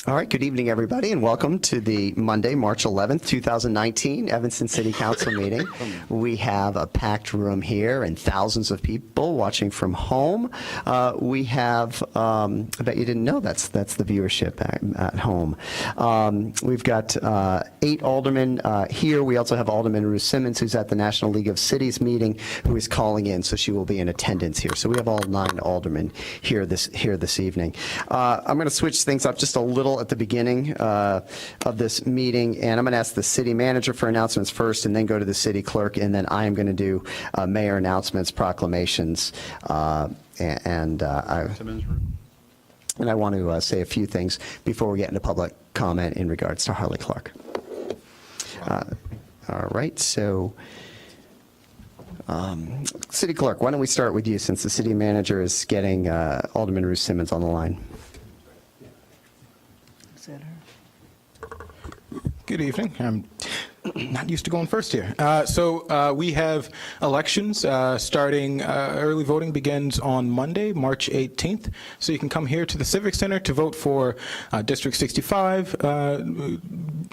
All right, good evening, everybody, and welcome to the Monday, March 11th, 2019 Evanston City Council meeting. We have a packed room here and thousands of people watching from home. We have, I bet you didn't know that's the viewership at home. We've got 8 aldermen here. We also have Alderman Ruth Simmons, who's at the National League of Cities meeting, who is calling in, so she will be in attendance here. So we have all 9 aldermen here this evening. I'm going to switch things up just a little at the beginning of this meeting, and I'm going to ask the city manager for announcements first and then go to the city clerk, and then I am going to do mayor announcements, proclamations, and I want to say a few things before we get into public comment in regards to Harley Clark. All right, so city clerk, why don't we start with you, since the city manager is getting Alderman Ruth Simmons on the line. Good evening. I'm not used to going first here. So we have elections starting, early voting begins on Monday, March 18th. So you can come here to the Civic Center to vote for District 65,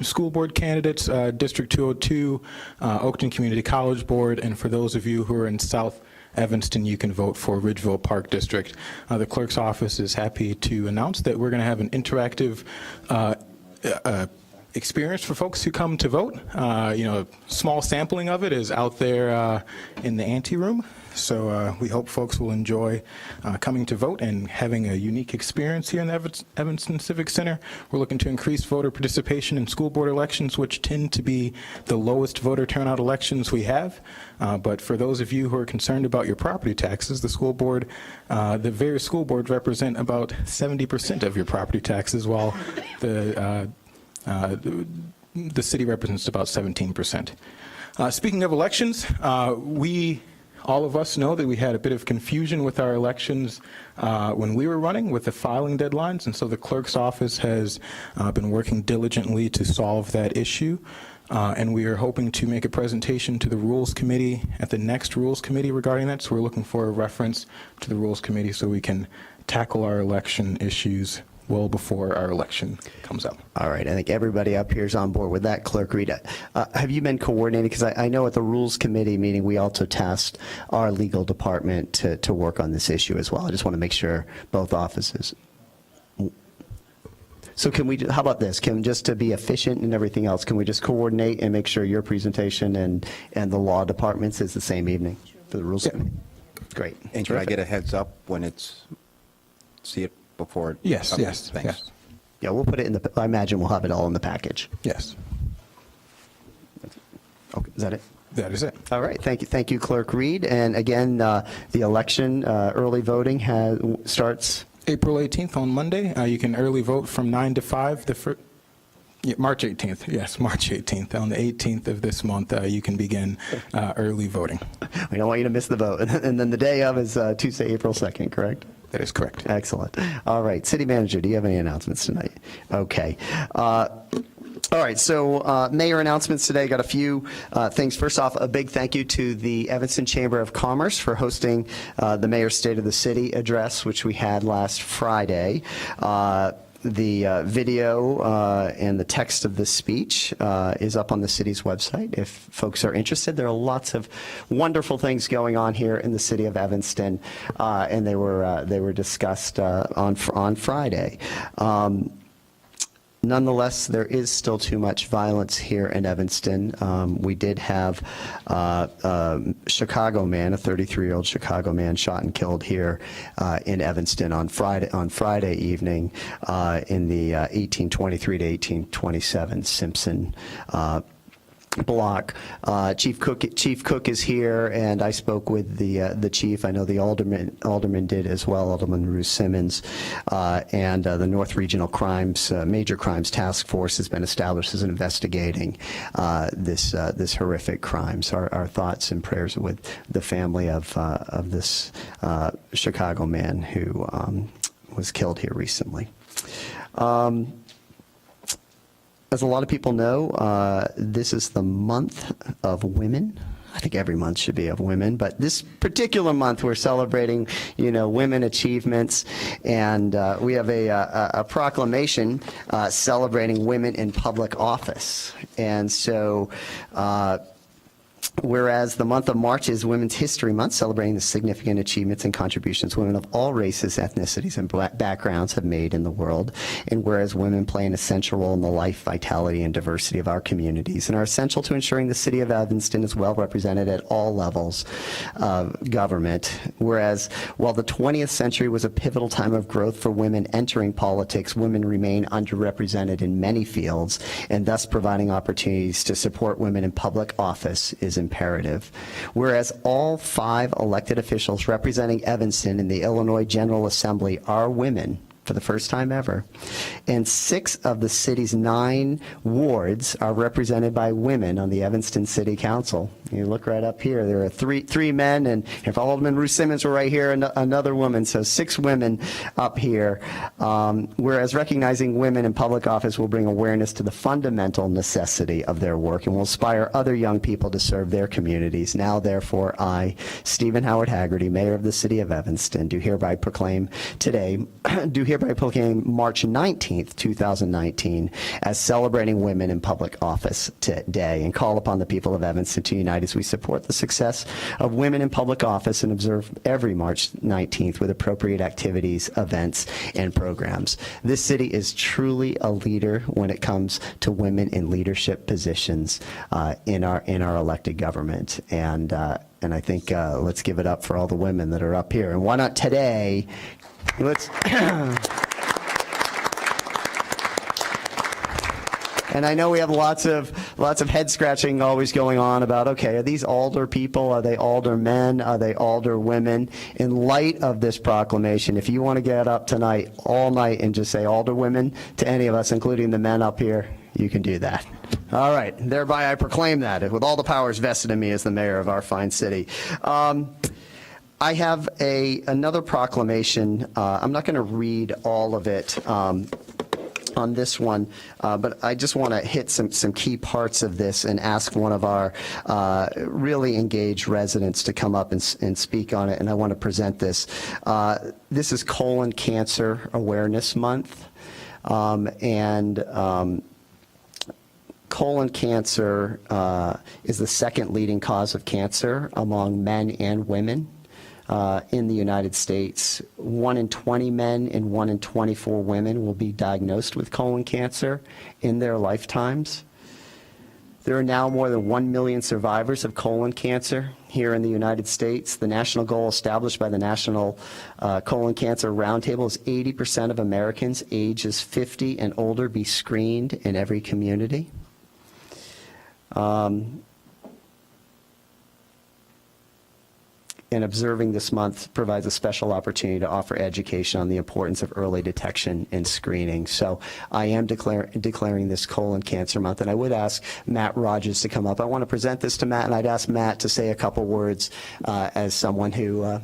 school board candidates, District 202, Oakton Community College Board, and for those of you who are in South Evanston, you can vote for Ridgeville Park District. The clerk's office is happy to announce that we're going to have an interactive experience for folks who come to vote. A small sampling of it is out there in the ante room. So we hope folks will enjoy coming to vote and having a unique experience here in the Evanston Civic Center. We're looking to increase voter participation in school board elections, which tend to be the lowest voter turnout elections we have. But for those of you who are concerned about your property taxes, the school board, the various school boards represent about 70% of your property taxes, while the city represents about 17%. Speaking of elections, all of us know that we had a bit of confusion with our elections when we were running with the filing deadlines, and so the clerk's office has been working diligently to solve that issue. And we are hoping to make a presentation to the Rules Committee at the next Rules Committee regarding that. So we're looking for a reference to the Rules Committee so we can tackle our election issues well before our election comes up. All right, I think everybody up here is on board with that, Clerk Reed. Have you been coordinating? Because I know at the Rules Committee meeting, we also tasked our legal department to work on this issue as well. I just want to make sure both offices. So can we, how about this? Just to be efficient and everything else, can we just coordinate and make sure your presentation and the law departments is the same evening for the Rules Committee? Great. And can I get a heads up when see it before? Yes, okay, yes, thanks. yes. Yeah, we'll put it in I imagine we'll have it all in the package. Yes. Okay, is that it? That is it. All right, thank you, Clerk Reed. And again, the election early voting starts April 18th on Monday. You can early vote from 9 to 5. March 18th. Yes, March 18th. On the 18th of this month, you can begin early voting. We don't want you to miss the vote. And then the day of is Tuesday, April 2nd, correct? That is correct. Excellent. All right, City Manager, do you have any announcements tonight? Okay. All right, so mayor announcements today. Got a few things. First off, a big thank you to the Evanston Chamber of Commerce for hosting the Mayor's State of the City address, which we had last Friday. The video and the text of this speech is up on the city's website if folks are interested. There are lots of wonderful things going on here in the city of Evanston, and they were discussed on Friday. Nonetheless, there is still too much violence here in Evanston. We did have a Chicago man, a 33-year-old Chicago man, shot and killed here in Evanston on Friday evening in the 1823 to 1827 Simpson block. Chief Cook is here, and I spoke with the chief. I know the alderman did as well, Alderman Ruth Simmons, and the North Regional Major Crimes Task Force has been established as investigating this horrific crime. So our thoughts and prayers with the family of this Chicago man who was killed here recently. As a lot of people know, this is the month of women. I think every month should be of women, but this particular month we're celebrating, women achievements, and we have a proclamation celebrating women in public office. And so, whereas the month of March is Women's History Month, celebrating the significant achievements and contributions women of all races, ethnicities, and backgrounds have made in the world, and whereas women play an essential role in the life, vitality, and diversity of our communities and are essential to ensuring the city of Evanston is well represented at all levels of government, whereas while the 20th century was a pivotal time of growth for women entering politics, women remain underrepresented in many fields, and thus providing opportunities to support women in public office is imperative. Whereas all 5 elected officials representing Evanston in the Illinois General Assembly are women for the first time ever, and 6 of the city's 9 wards are represented by women on the Evanston City Council. You look right up here, there are three men, and if Alderman Ruth Simmons were right here, another woman, so 6 women up here. Whereas recognizing women in public office will bring awareness to the fundamental necessity of their work and will inspire other young people to serve their communities. Now, therefore, I, Stephen Howard Haggerty, Mayor of the City of Evanston, do hereby proclaim March 19th, 2019, as celebrating women in public office today, and call upon the people of Evanston to unite as we support the success of women in public office and observe every March 19th with appropriate activities, events, and programs. This city is truly a leader when it comes to women in leadership positions in our elected government. And I think let's give it up for all the women that are up here. And why not today? Let's. And I know we have lots of head scratching always going on about, okay, are these alder people? Are they alder men? Are they alder women? In light of this proclamation, if you want to get up tonight, all night, and just say alder women to any of us, including the men up here, you can do that. All right. Thereby I proclaim that with all the powers vested in me as the mayor of our fine city. I have another proclamation. I'm not going to read all of it on this one, but I just want to hit some key parts of this and ask one of our really engaged residents to come up and speak on it, and I want to present this. This is Colon Cancer Awareness Month, colon cancer is the second leading cause of cancer among men and women in the United States. 1 in 20 men and 1 in 24 women will be diagnosed with colon cancer in their lifetimes. There are now more than 1 million survivors of colon cancer here in the United States. The national goal established by the National Colon Cancer Roundtable is 80% of Americans ages 50 and older be screened in every community. And observing this month provides a special opportunity to offer education on the importance of early detection and screening. So I am declaring this Colon Cancer Month, and I would ask Matt Rogers to come up. I want to present this to Matt, and I'd ask Matt to say a couple words as someone who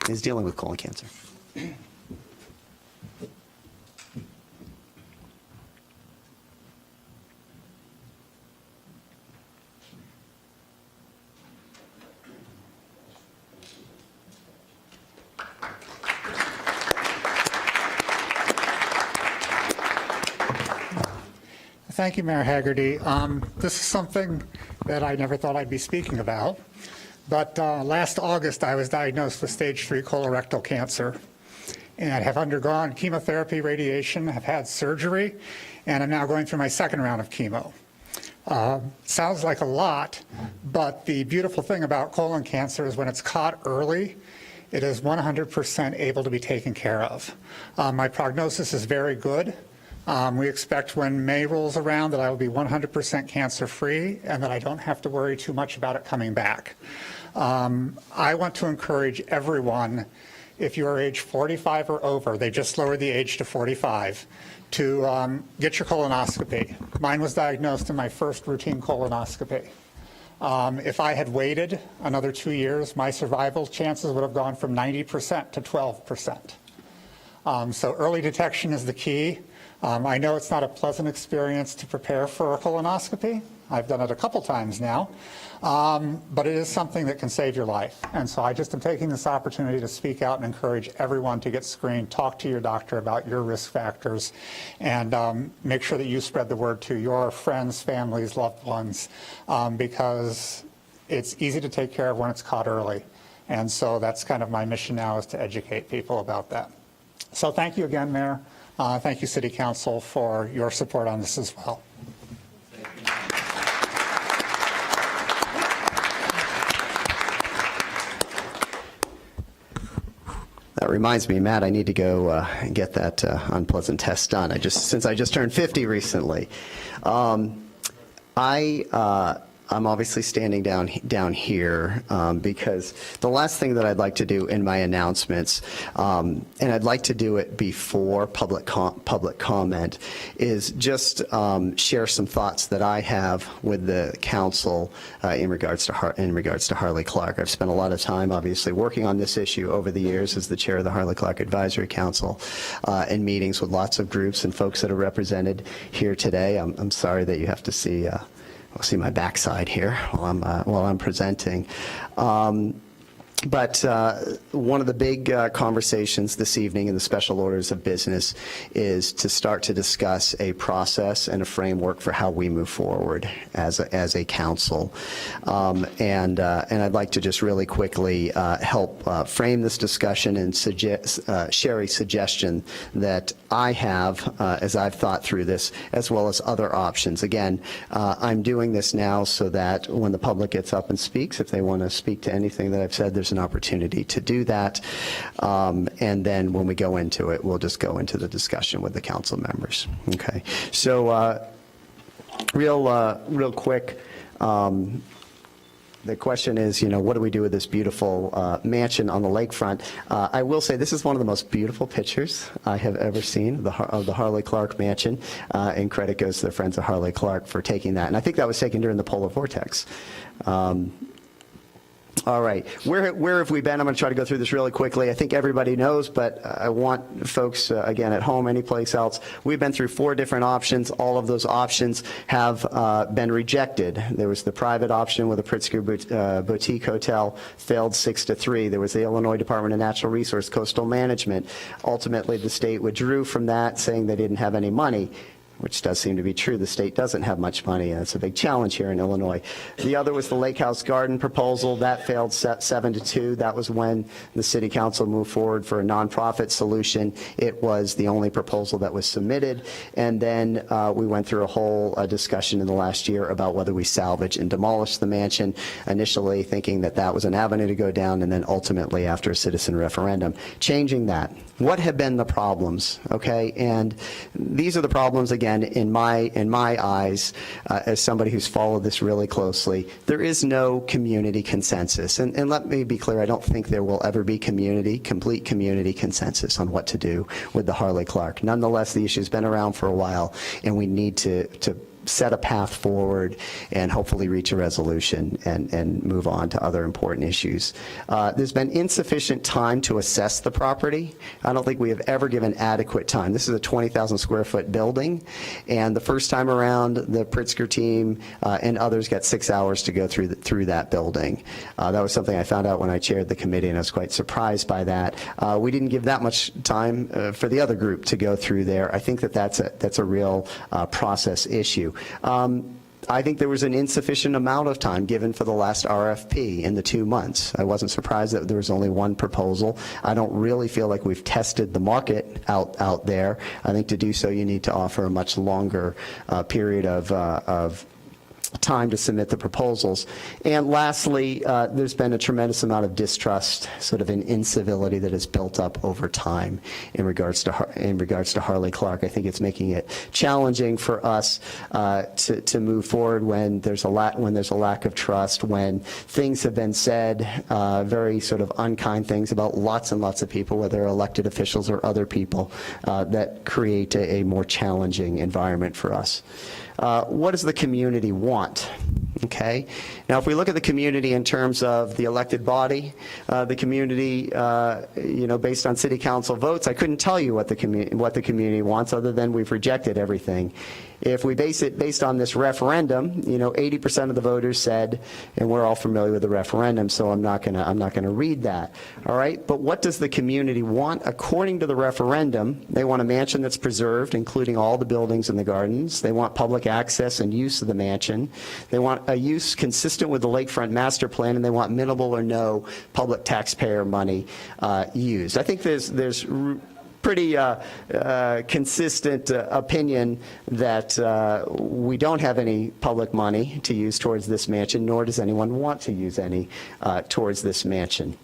is dealing with colon cancer. Thank you, Mayor Haggerty. This is something that I never thought I'd be speaking about, but last August I was diagnosed with stage 3 colorectal cancer and have undergone chemotherapy, radiation, have had surgery, and I'm now going through my second round of chemo. Sounds like a lot, but the beautiful thing about colon cancer is when it's caught early, it is 100% able to be taken care of. My prognosis is very good. We expect when May rolls around that I will be 100% cancer-free and that I don't have to worry too much about it coming back. I want to encourage everyone, if you are age 45 or over, they just lowered the age to 45, to get your colonoscopy. Mine was diagnosed in my first routine colonoscopy. If I had waited another 2 years, my survival chances would have gone from 90% to 12%. So early detection is the key. I know it's not a pleasant experience to prepare for a colonoscopy. I've done it a couple times now, but it is something that can save your life. And so I just am taking this opportunity to speak out and encourage everyone to get screened, talk to your doctor about your risk factors, and make sure that you spread the word to your friends, families, loved ones, because it's easy to take care of when it's caught early. And so that's kind of my mission now, is to educate people about that. So thank you again, Mayor. Thank you, City Council, for your support on this as well. That reminds me, Matt, I need to go get that unpleasant test done. Since I just turned 50 recently. I'm obviously standing down here because the last thing that I'd like to do in my announcements, and I'd like to do it before public comment, is just share some thoughts that I have with the council in regards to Harley Clark. I've spent a lot of time, obviously, working on this issue over the years as the chair of the Harley Clark Advisory Council, in meetings with lots of groups and folks that are represented here today. I'm sorry that you have to see. I'll see my backside here while I'm presenting. But one of the big conversations this evening in the special orders of business is to start to discuss a process and a framework for how we move forward as a council. And I'd like to just really quickly help frame this discussion and share a suggestion that I have as I've thought through this, as well as other options. Again, I'm doing this now so that when the public gets up and speaks, if they want to speak to anything that I've said, there's an opportunity to do that. And then when we go into it, we'll just go into the discussion with the council members. Okay. So real quick, the question is, what do we do with this beautiful mansion on the lakefront? I will say this is one of the most beautiful pictures I have ever seen of the Harley Clark mansion, and credit goes to the Friends of Harley Clark for taking that. And I think that was taken during the polar vortex. All right, where have we been? I'm going to try to go through this really quickly. I think everybody knows, but I want folks, again, at home, anyplace else, we've been through 4 different options. All of those options have been rejected. There was the private option with a Pritzker boutique hotel, failed 6-3. There was the Illinois Department of Natural Resource Coastal Management. Ultimately, the state withdrew from that, saying they didn't have any money, which does seem to be true. The state doesn't have much money, and it's a big challenge here in Illinois. The other was the Lake House Garden proposal. That failed 7-2. That was when the city council moved forward for a nonprofit solution. It was the only proposal that was submitted. And then we went through a whole discussion in the last year about whether we salvage and demolish the mansion, initially thinking that that was an avenue to go down, and then ultimately, after a citizen referendum, changing that. What have been the problems? Okay, and these are the problems, again, in my eyes, as somebody who's followed this really closely. There is no community consensus, and let me be clear, I don't think there will ever be complete community consensus on what to do with the Harley Clark. Nonetheless, the issue's been around for a while, and we need to set a path forward and hopefully reach a resolution and move on to other important issues. There's been insufficient time to assess the property. I don't think we have ever given adequate time. This is a 20,000 square foot building, and the first time around, the Pritzker team and others got 6 hours to go through that building. That was something I found out when I chaired the committee, and I was quite surprised by that. We didn't give that much time for the other group to go through there. I think that that's a real process issue. I think there was an insufficient amount of time given for the last RFP in the 2 months. I wasn't surprised that there was only one proposal. I don't really feel like we've tested the market out there. I think to do so, you need to offer a much longer period of time to submit the proposals. And lastly, there's been a tremendous amount of distrust, sort of an incivility that has built up over time in regards to Harley Clark. I think it's making it challenging for us to move forward when there's a lack of trust, when things have been said, very sort of unkind things about lots and lots of people, whether elected officials or other people, that create a more challenging environment for us. what does the community want? Okay. Now, if we look at the community in terms of the elected body, the community, based on city council votes, I couldn't tell you what the community wants, other than we've rejected everything. If we base it based on this referendum, 80% of the voters said, and we're all familiar with the referendum, so I'm not gonna read that. All right. But what does the community want? According to the referendum, they want a mansion that's preserved, including all the buildings and the gardens. They want public access and use of the mansion. They want a use consistent with the lakefront master plan, and they want minimal or no public taxpayer money used. I think there's pretty consistent opinion that we don't have any public money to use towards this mansion, nor does anyone want to use any towards this mansion.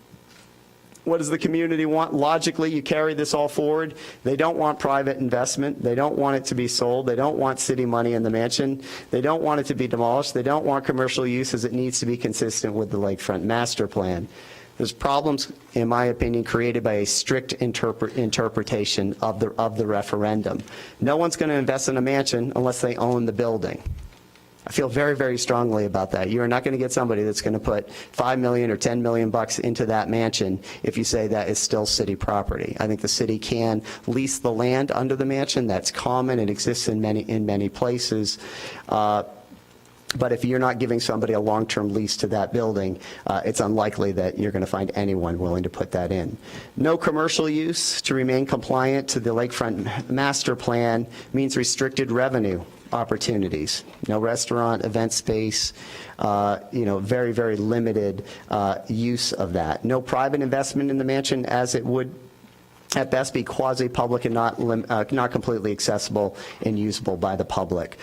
What does the community want? Logically, you carry this all forward. They don't want private investment. They don't want it to be sold. They don't want city money in the mansion. They don't want it to be demolished. They don't want commercial use, as it needs to be consistent with the lakefront master plan. There's problems, in my opinion, created by a strict interpretation of the referendum. No one's going to invest in a mansion unless they own the building. I feel very, very strongly about that. You are not going to get somebody that's going to put $5 million or $10 million bucks into that mansion if you say that is still city property. I think the city can lease the land under the mansion. That's common. It exists in many places. But if you're not giving somebody a long-term lease to that building, it's unlikely that you're going to find anyone willing to put that in. No commercial use to remain compliant to the lakefront master plan means restricted revenue opportunities. No restaurant, event space, very, very limited use of that. No private investment in the mansion, as it would at best be quasi-public and not completely accessible and usable by the public.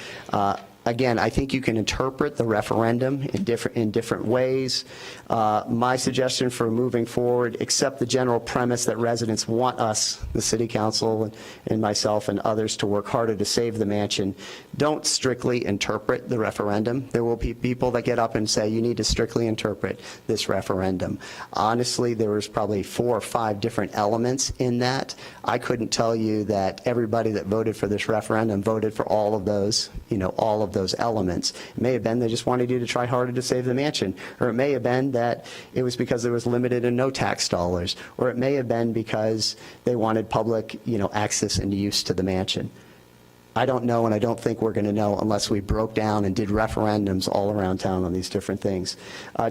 Again, I think you can interpret the referendum in different ways. My suggestion for moving forward, accept the general premise that residents want us, the city council and myself and others, to work harder to save the mansion. Don't strictly interpret the referendum. There will be people that get up and say you need to strictly interpret this referendum. Honestly, there was probably 4 or 5 different elements in that. I couldn't tell you that everybody that voted for this referendum voted for all of those, all of those elements. It may have been they just wanted you to try harder to save the mansion, or it may have been that it was because there was limited and no tax dollars, or it may have been because they wanted public, access and use to the mansion. I don't know, and I don't think we're going to know unless we broke down and did referendums all around town on these different things.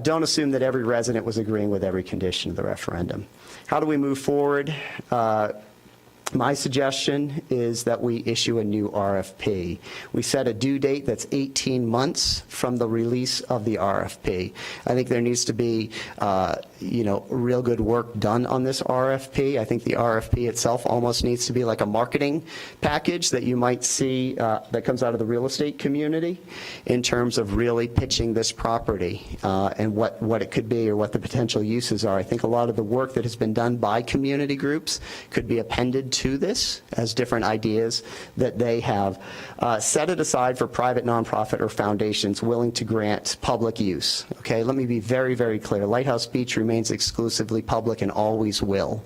Don't assume that every resident was agreeing with every condition of the referendum. How do we move forward? My suggestion is that we issue a new RFP. We set a due date that's 18 months from the release of the RFP. I think there needs to be, real good work done on this RFP. I think the RFP itself almost needs to be like a marketing package that you might see that comes out of the real estate community in terms of really pitching this property and what it could be or what the potential uses are. I think a lot of the work that has been done by community groups could be appended to this as different ideas that they have. Set it aside for private nonprofit or foundations willing to grant public use. Okay, let me be very, very clear. Lighthouse Beach remains exclusively public and always will.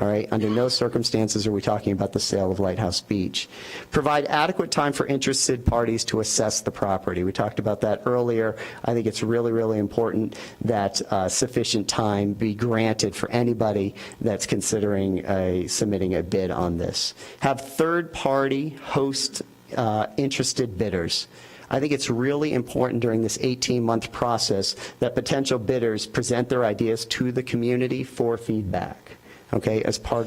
All right, under no circumstances are we talking about the sale of Lighthouse Beach. Provide adequate time for interested parties to assess the property. We talked about that earlier. I think it's really, really important that sufficient time be granted for anybody that's considering submitting a bid on this. Have third-party host interested bidders. I think it's really important during this 18-month process that potential bidders present their ideas to the community for feedback. Okay, as part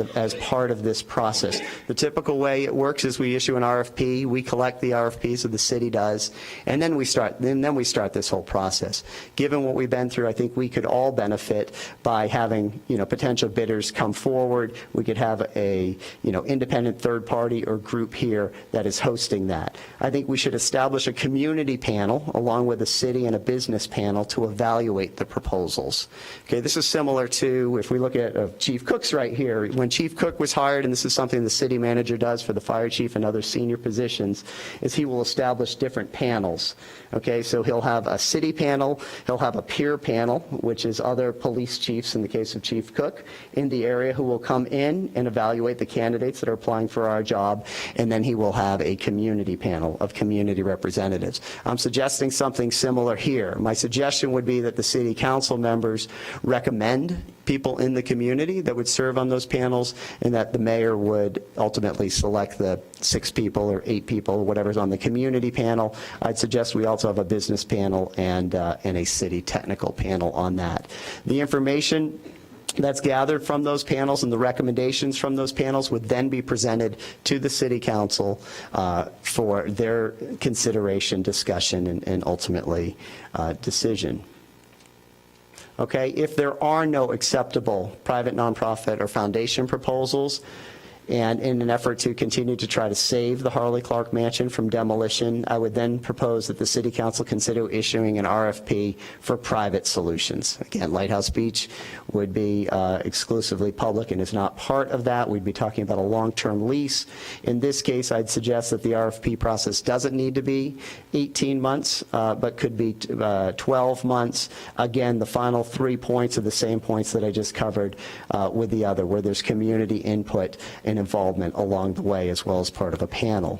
of this process. The typical way it works is we issue an RFP, we collect the RFPs, so the city does, and then we start this whole process. Given what we've been through, I think we could all benefit by having potential bidders come forward. We could have a independent third party or group here that is hosting that. I think we should establish a community panel along with a city and a business panel to evaluate the proposals. Okay, this is similar to if we look at Chief Cook's right here. When Chief Cook was hired, and this is something the city manager does for the fire chief and other senior positions, is he will establish different panels. Okay, so he'll have a city panel, he'll have a peer panel, which is other police chiefs in the case of Chief Cook in the area who will come in and evaluate the candidates that are applying for our job, and then he will have a community panel of community representatives. I'm suggesting something similar here. My suggestion would be that the city council members recommend people in the community that would serve on those panels, and that the mayor would ultimately select the 6 people or 8 people, whatever's on the community panel. I'd suggest we also have a business panel and a city technical panel on that. The information that's gathered from those panels and the recommendations from those panels would then be presented to the city council for their consideration, discussion, and ultimately decision. Okay, if there are no acceptable private, nonprofit, or foundation proposals, and in an effort to continue to try to save the Harley Clark Mansion from demolition, I would then propose that the City Council consider issuing an RFP for private solutions. Again, Lighthouse Beach would be exclusively public and is not part of that. We'd be talking about a long-term lease. In this case, I'd suggest that the RFP process doesn't need to be 18 months, but could be 12 months. Again, the final 3 points are the same points that I just covered with the other, where there's community input and involvement along the way, as well as part of a panel.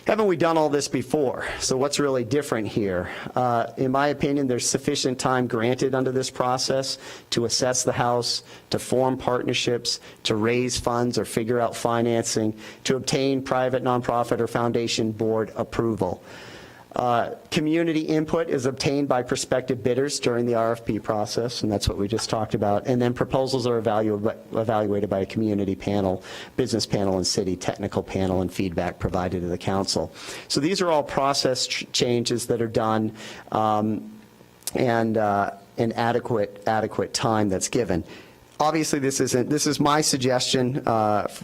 Haven't we done all this before? So what's really different here? In my opinion, there's sufficient time granted under this process to assess the house, to form partnerships, to raise funds or figure out financing, to obtain private, nonprofit, or foundation board approval. Community input is obtained by prospective bidders during the RFP process, and that's what we just talked about. And then proposals are evaluated by a community panel, business panel, and city technical panel, and feedback provided to the council. So these are all process changes that are done, and adequate time that's given. Obviously, this is my suggestion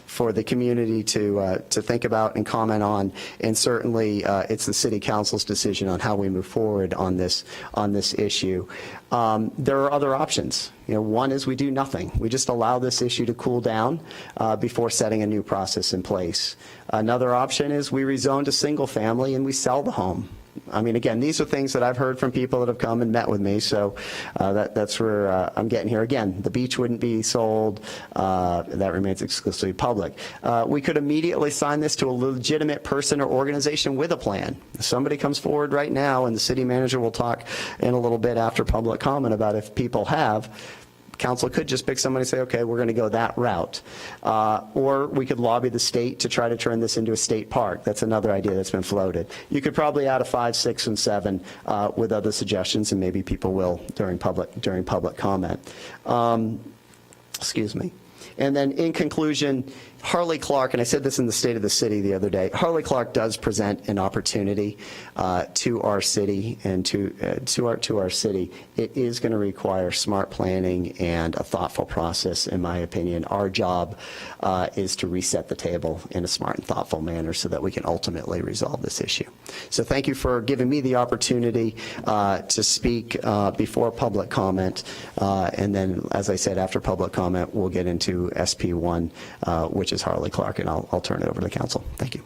for the community to think about and comment on, and certainly it's the city council's decision on how we move forward on this issue. There are other options. One is we do nothing. We just allow this issue to cool down before setting a new process in place. Another option is we rezone to single family and we sell the home. I mean, again, these are things that I've heard from people that have come and met with me, so that's where I'm getting here. Again, the beach wouldn't be sold. That remains exclusively public. We could immediately sign this to a legitimate person or organization with a plan. If somebody comes forward right now, and the city manager will talk in a little bit after public comment about if people have, council could just pick somebody and say, okay, we're going to go that route. Or we could lobby the state to try to turn this into a state park. That's another idea that's been floated. You could probably add a 5, 6, and 7 with other suggestions, and maybe people will during public comment. Excuse me. And then in conclusion, Harley Clark, and I said this in the State of the City the other day, Harley Clark does present an opportunity to our city and to our city. It is going to require smart planning and a thoughtful process, in my opinion. Our job is to reset the table in a smart and thoughtful manner so that we can ultimately resolve this issue. So thank you for giving me the opportunity to speak before public comment, and then, as I said, after public comment, we'll get into SP1, which is Harley Clark, and I'll turn it over to the council. Thank you.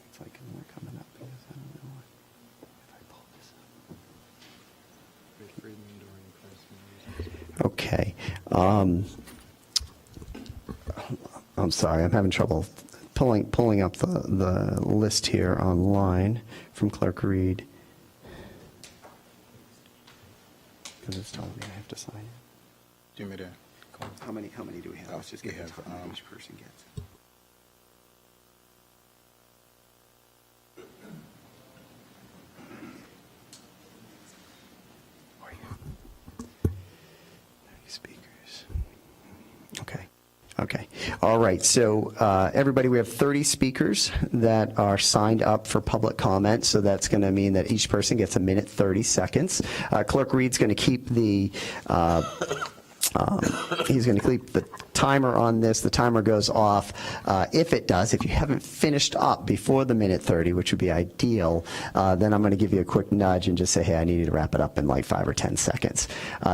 It's like more coming up because I don't know if I pull this up. Okay. I'm sorry, I'm having trouble pulling up the list here online from Clerk Reed, because it's telling me I have to sign it. Do you want me to How many do we have? Let's just we get have, how many each person gets. Speakers. Okay. Okay. All right. So everybody, we have 30 speakers that are signed up for public comment. So that's going to mean that each person gets a minute 30 seconds. Clerk Reed's going to keep the he's going to keep the timer on this. The timer goes off. If you haven't finished up before the minute 30, which would be ideal, then I'm going to give you a quick nudge and just say, hey, I need you to wrap it up in like 5 or 10 seconds.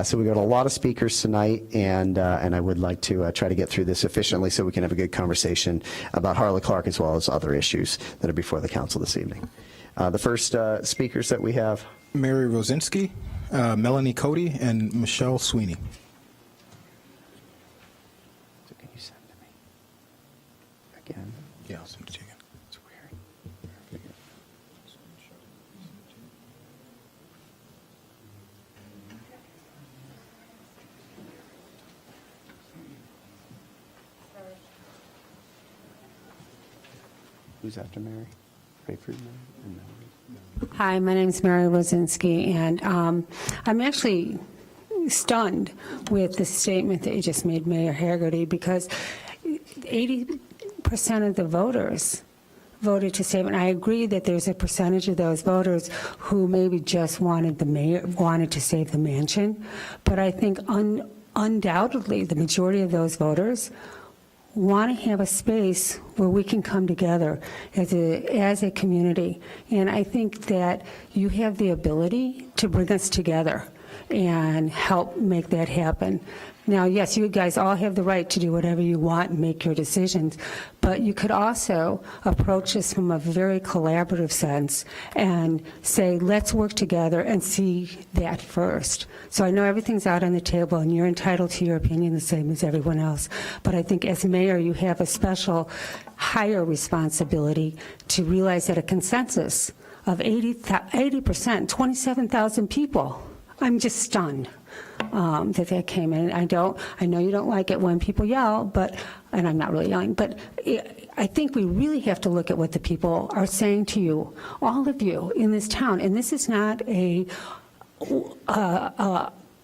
So we've got a lot of speakers tonight, and I would like to try to get through this efficiently so we can have a good conversation about Harley Clark as well as other issues that are before the council this evening. The first speakers that we have. Mary Rosinski, Melanie Cody, and Michelle Sweeney. Can you send to me again? Yeah, I'll send it to you again. It's weird. Who's after Mary? Ray Friedman and Melanie. Hi, my name is Mary Wozinski, and I'm actually stunned with the statement that you just made, Mayor Haggerty, because 80% of the voters voted to save, and I agree that there's a percentage of those voters who maybe just wanted to save the mansion, but I think undoubtedly the majority of those voters want to have a space where we can come together as a community. And I think that you have the ability to bring us together and help make that happen. Now, yes, you guys all have the right to do whatever you want and make your decisions, but you could also approach this from a very collaborative sense and say, let's work together and see that first. So I know everything's out on the table and you're entitled to your opinion the same as everyone else, but I think as mayor you have a special higher responsibility to realize that a consensus of 80%, 27,000 people, I'm just stunned that came in. I know you don't like it when people yell, and I'm not really yelling, but I think we really have to look at what the people are saying to you, all of you in this town, and this is not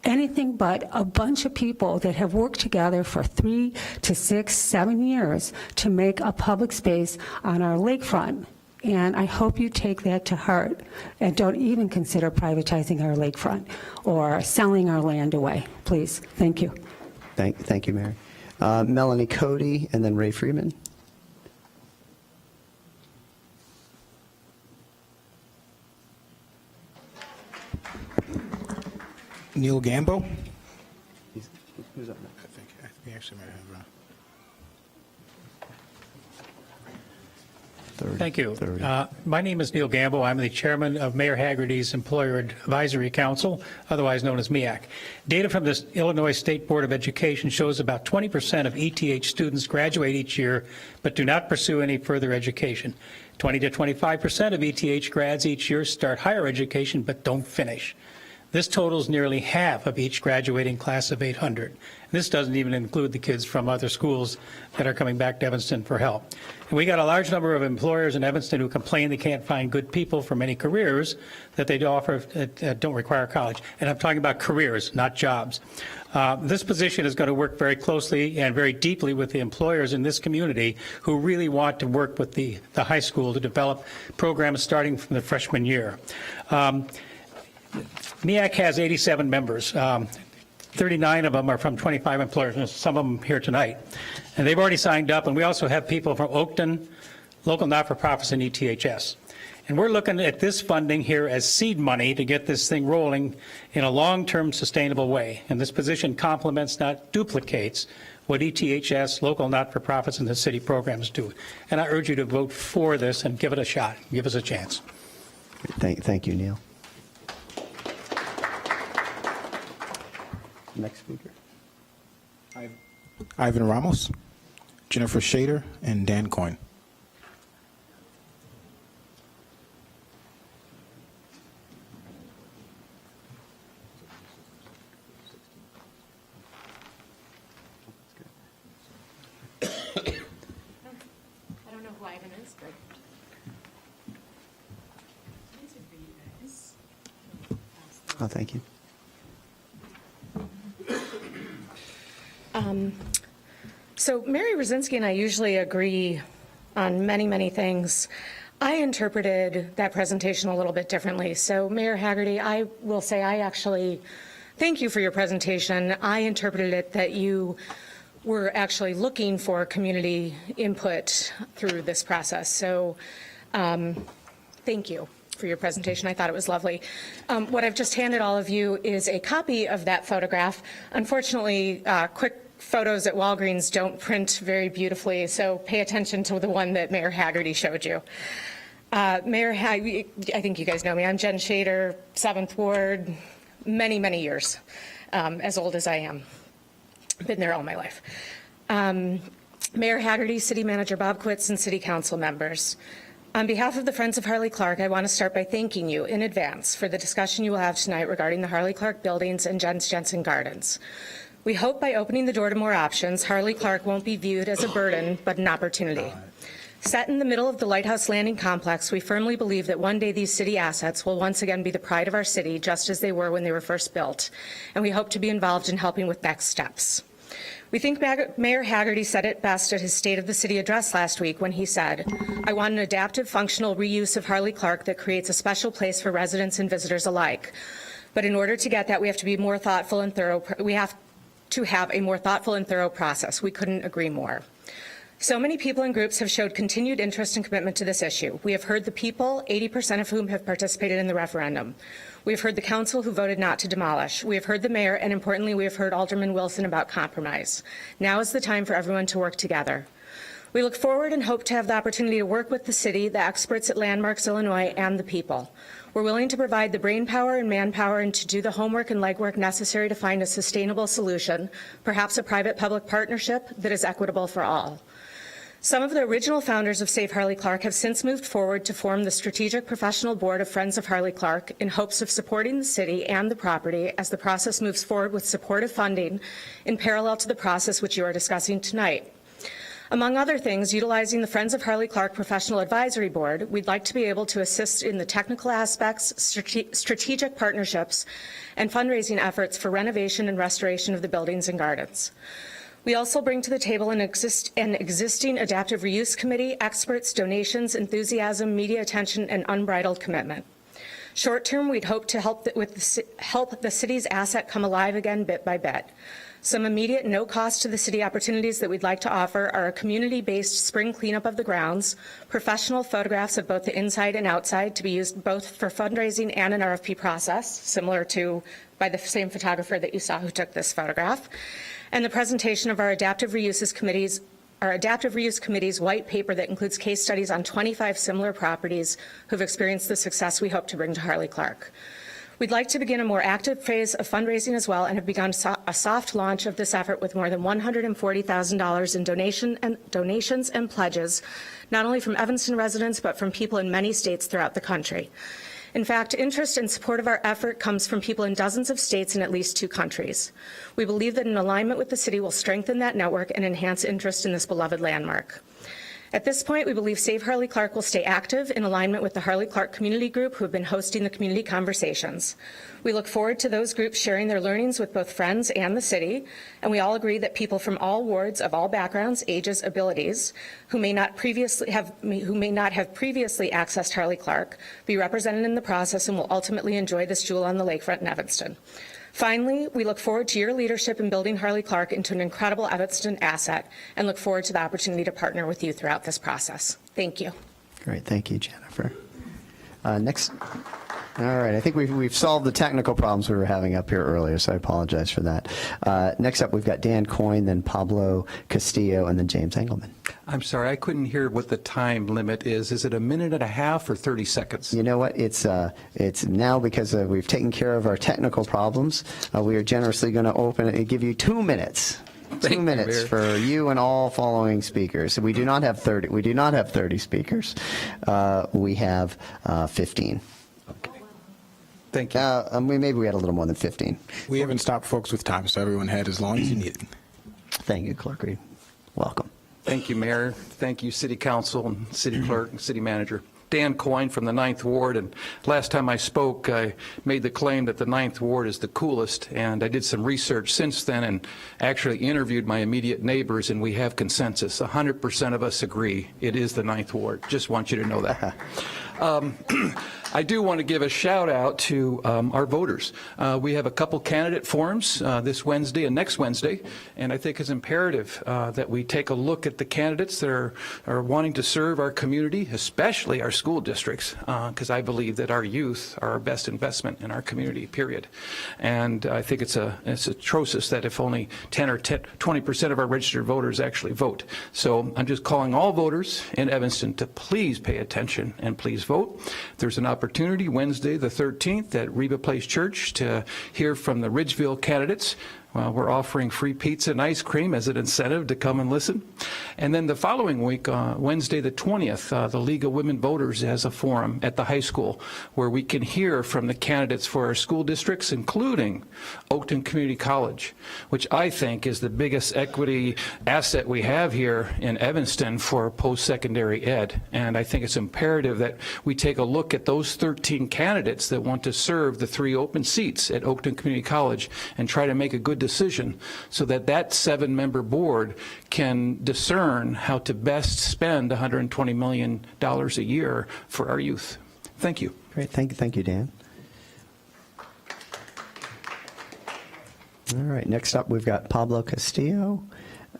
anything but a bunch of people that have worked together for 3 to 6, 7 years to make a public space on our lakefront. And I hope you take that to heart and don't even consider privatizing our lakefront or selling our land away. Please. Thank you. Thank you, Mary. Melanie Cody and then Ray Freeman. Neil Gambo. Who's up next? I think we actually might have. Thank you. 30. My name is Neil Gamble. I'm the chairman of Mayor Haggerty's Employer Advisory Council, otherwise known as MEAC. Data from the Illinois State Board of Education shows about 20% of ETH students graduate each year but do not pursue any further education. 20 to 25% of ETH grads each year start higher education but don't finish. This totals nearly half of each graduating class of 800. This doesn't even include the kids from other schools that are coming back to Evanston for help. And we got a large number of employers in Evanston who complain they can't find good people for many careers that they offer that don't require college. And I'm talking about careers, not jobs. This position is going to work very closely and very deeply with the employers in this community who really want to work with the high school to develop programs starting from the freshman year. MEAC has 87 members. 39 of them are from 25 employers, and some of them here tonight. And they've already signed up, and we also have people from Oakton, local not-for-profits, and ETHS. And we're looking at this funding here as seed money to get this thing rolling in a long-term sustainable way. And this position complements, not duplicates, what ETHS, local not-for-profits, and the city programs do. And I urge you to vote for this and give it a shot. Give us a chance. Thank you, Neil. Next speaker. Ivan Ramos, Jennifer Shader, and Dan Coyne. Oh, thank you. So Mary Rosinski and I usually agree on many, many things. I interpreted that presentation a little bit differently. So Mayor Haggerty, I will say I actually thank you for your presentation. I interpreted it that you were actually looking for community input through this process. So thank you for your presentation. I thought it was lovely. What I've just handed all of you is a copy of that photograph. Unfortunately, quick photos at Walgreens don't print very beautifully, so pay attention to the one that Mayor Haggerty showed you. Mayor I think you guys know me. I'm Jen Shader, 7th Ward, many, many years, as old as I am. Been there all my life. Mayor Haggerty, City Manager Bob Quitz, and City Council members. On behalf of the Friends of Harley Clark, I want to start by thanking you in advance for the discussion you will have tonight regarding the Harley Clark buildings and Jens Jensen Gardens. We hope by opening the door to more options, Harley Clark won't be viewed as a burden, but an opportunity. Set in the middle of the Lighthouse Landing complex, we firmly believe that one day these city assets will once again be the pride of our city, just as they were when they were first built, and we hope to be involved in helping with next steps. We think Mayor Haggerty said it best at his State of the City address last week when he said, "I want an adaptive, functional reuse of Harley Clark that creates a special place for residents and visitors alike. But in order to get that, we have to be more thoughtful and thorough. We have to have a more thoughtful and thorough process." We couldn't agree more. So many people and groups have showed continued interest and commitment to this issue. We have heard the people, 80% of whom have participated in the referendum. We have heard the council who voted not to demolish. We have heard the mayor, and importantly, we have heard Alderman Wilson about compromise. Now is the time for everyone to work together. We look forward and hope to have the opportunity to work with the city, the experts at Landmarks Illinois, and the people. We're willing to provide the brain power and manpower and to do the homework and legwork necessary to find a sustainable solution, perhaps a private-public partnership that is equitable for all. Some of the original founders of Save Harley Clark have since moved forward to form the Strategic Professional Board of Friends of Harley Clark in hopes of supporting the city and the property as the process moves forward with supportive funding in parallel to the process which you are discussing tonight. Among other things, utilizing the Friends of Harley Clark Professional Advisory Board, we'd like to be able to assist in the technical aspects, strategic partnerships, and fundraising efforts for renovation and restoration of the buildings and gardens. We also bring to the table an existing adaptive reuse committee, experts, donations, enthusiasm, media attention, and unbridled commitment. Short term, we'd hope to help the city's asset come alive again bit by bit. Some immediate no cost to the city opportunities that we'd like to offer are a community-based spring cleanup of the grounds, professional photographs of both the inside and outside to be used both for fundraising and an RFP process, similar to by the same photographer that you saw who took this photograph, and the presentation of our Adaptive Reuse Committee's white paper that includes case studies on 25 similar properties who've experienced the success we hope to bring to Harley Clark. We'd like to begin a more active phase of fundraising as well and have begun a soft launch of this effort with more than $140,000 in donations and pledges, not only from Evanston residents, but from people in many states throughout the country. In fact, interest and support of our effort comes from people in dozens of states and at least 2 countries. We believe that an alignment with the city will strengthen that network and enhance interest in this beloved landmark. At this point, we believe Save Harley Clark will stay active in alignment with the Harley Clark Community Group who have been hosting the community conversations. We look forward to those groups sharing their learnings with both friends and the city, and we all agree that people from all wards of all backgrounds, ages, abilities, who may not have previously accessed Harley Clark, be represented in the process and will ultimately enjoy this jewel on the lakefront in Evanston. Finally, we look forward to your leadership in building Harley Clark into an incredible Evanston asset and look forward to the opportunity to partner with you throughout this process. Thank you. Great, thank you, Jennifer. Next. All right, I think we've solved the technical problems we were having up here earlier, so I apologize for that. Next up, we've got Dan Coyne, then Pablo Castillo, and then James Engelman. I'm sorry, I couldn't hear what the time limit is. Is it a minute and a half or 30 seconds? You know what? It's now because we've taken care of our technical problems. We are generously going to open it and give you 2 minutes. Thank you, 2 minutes Mayor. for you and all following speakers. We do not have 30. We do not have 30 speakers. We have 15. Thank you. Maybe we had a little more than 15. We haven't stopped folks with time, so everyone had as long as you needed. Thank you, Clerk Reed. Welcome. Thank you, Mayor. Thank you, City Council and City Clerk and City Manager. Dan Coyne from the 9th Ward, and last time I spoke, I made the claim that the 9th Ward is the coolest, and I did some research since then and actually interviewed my immediate neighbors, and we have consensus. 100% of us agree it is the 9th Ward. Just want you to know that. I do want to give a shout out to our voters. We have a couple candidate forums this Wednesday and next Wednesday, and I think it's imperative that we take a look at the candidates that are wanting to serve our community, especially our school districts, because I believe that our youth are our best investment in our community, period. And I think it's atrocious that if only 10 or 20% of our registered voters actually vote. So I'm just calling all voters in Evanston to please pay attention and please vote. There's an opportunity Wednesday the 13th at Reba Place Church to hear from the Ridgeville candidates. We're offering free pizza and ice cream as an incentive to come and listen. And then the following week, Wednesday the 20th, the League of Women Voters has a forum at the high school where we can hear from the candidates for our school districts, including Oakton Community College, which I think is the biggest equity asset we have here in Evanston for post-secondary ed. And I think it's imperative that we take a look at those 13 candidates that want to serve the 3 open seats at Oakton Community College and try to make a good decision so that that 7-member board can discern how to best spend $120 million a year for our youth. Thank you. Great. Thank you, Dan. All right. Next up, we've got Pablo Castillo,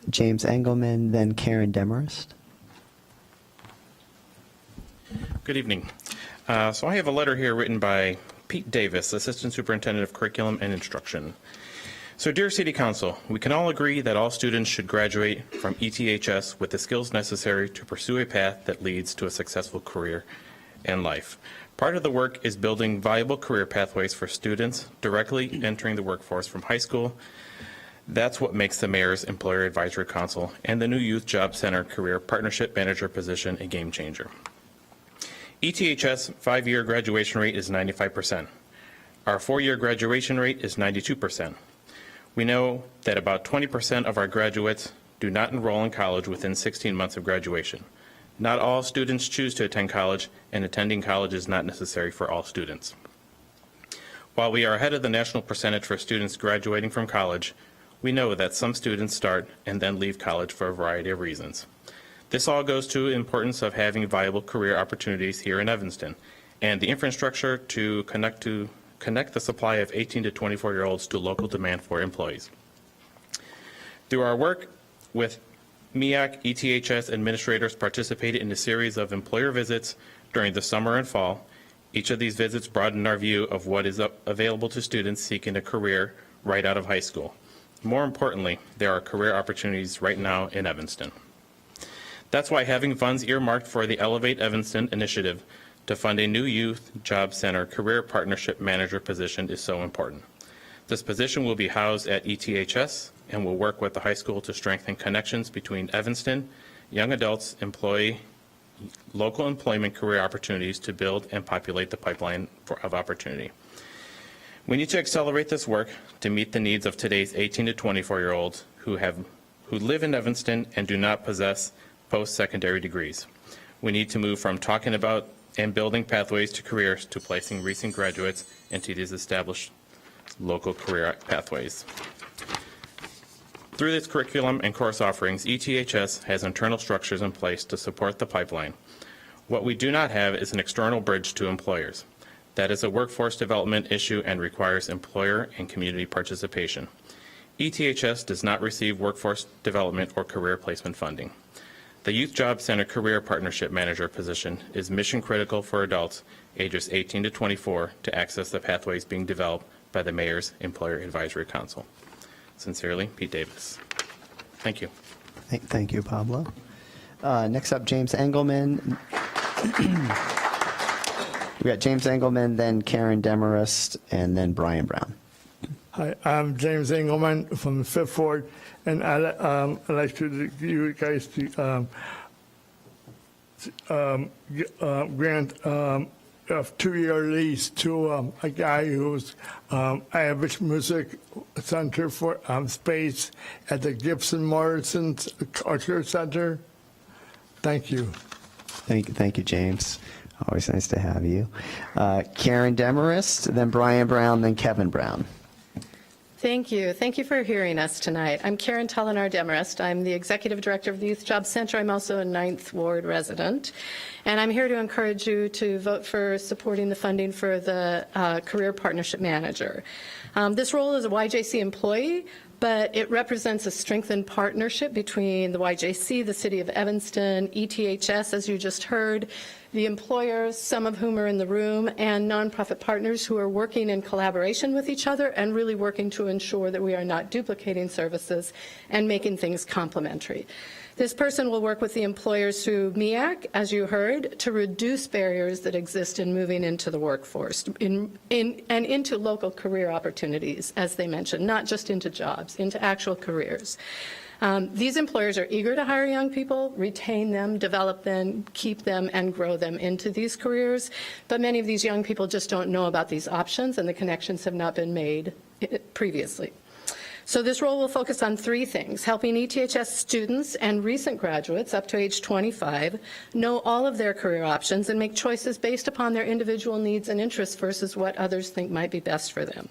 James Engelman, then Karen Demarest. Good evening. So I have a letter here written by Pete Davis, Assistant Superintendent of Curriculum and Instruction. So, dear City Council, we can all agree that all students should graduate from ETHS with the skills necessary to pursue a path that leads to a successful career and life. Part of the work is building viable career pathways for students directly entering the workforce from high school. That's what makes the Mayor's Employer Advisory Council and the new Youth Job Center Career Partnership Manager position a game changer. ETHS 5-year graduation rate is 95%. Our 4-year graduation rate is 92%. We know that about 20% of our graduates do not enroll in college within 16 months of graduation. Not all students choose to attend college, and attending college is not necessary for all students. While we are ahead of the national percentage for students graduating from college, we know that some students start and then leave college for a variety of reasons. This all goes to the importance of having viable career opportunities here in Evanston and the infrastructure to connect the supply of 18 to 24-year-olds to local demand for employees. Through our work with MEAC, ETHS administrators participated in a series of employer visits during the summer and fall. Each of these visits broadened our view of what is available to students seeking a career right out of high school. More importantly, there are career opportunities right now in Evanston. That's why having funds earmarked for the Elevate Evanston initiative to fund a new Youth Job Center Career Partnership Manager position is so important. This position will be housed at ETHS and will work with the high school to strengthen connections between Evanston, young adults, local employment career opportunities to build and populate the pipeline of opportunity. We need to accelerate this work to meet the needs of today's 18 to 24-year-olds who live in Evanston and do not possess post-secondary degrees. We need to move from talking about and building pathways to careers to placing recent graduates into these established local career pathways. Through this curriculum and course offerings, ETHS has internal structures in place to support the pipeline. What we do not have is an external bridge to employers. That is a workforce development issue and requires employer and community participation. ETHS does not receive workforce development or career placement funding. The Youth Job Center Career Partnership Manager position is mission critical for adults ages 18 to 24 to access the pathways being developed by the Mayor's Employer Advisory Council. Sincerely, Pete Davis. Thank you. Thank you, Pablo. Next up, James Engelman. We got James Engelman, then Karen Demarest, and then Brian Brown. Hi, I'm James Engelman from the 5th Ward, and I'd like to you guys to grant a 2-year lease to a guy who's Average Music Center for space at the Gibson Morrison Culture Center. Thank you. Thank you, James. Always nice to have you. Karen Demarest, then Brian Brown, then Kevin Brown. Thank you. Thank you for hearing us tonight. I'm Karen Tolinar Demarest. I'm the Executive Director of the Youth Job Center. I'm also a 9th Ward resident. And I'm here to encourage you to vote for supporting the funding for the Career Partnership Manager. This role is a YJC employee, but it represents a strengthened partnership between the YJC, the City of Evanston, ETHS, as you just heard, the employers, some of whom are in the room, and nonprofit partners who are working in collaboration with each other and really working to ensure that we are not duplicating services and making things complementary. This person will work with the employers through MEAC, as you heard, to reduce barriers that exist in moving into the workforce and into local career opportunities, as they mentioned, not just into jobs, into actual careers. These employers are eager to hire young people, retain them, develop them, keep them, and grow them into these careers. But many of these young people just don't know about these options, and the connections have not been made previously. So this role will focus on 3 things: helping ETHS students and recent graduates up to age 25 know all of their career options and make choices based upon their individual needs and interests versus what others think might be best for them.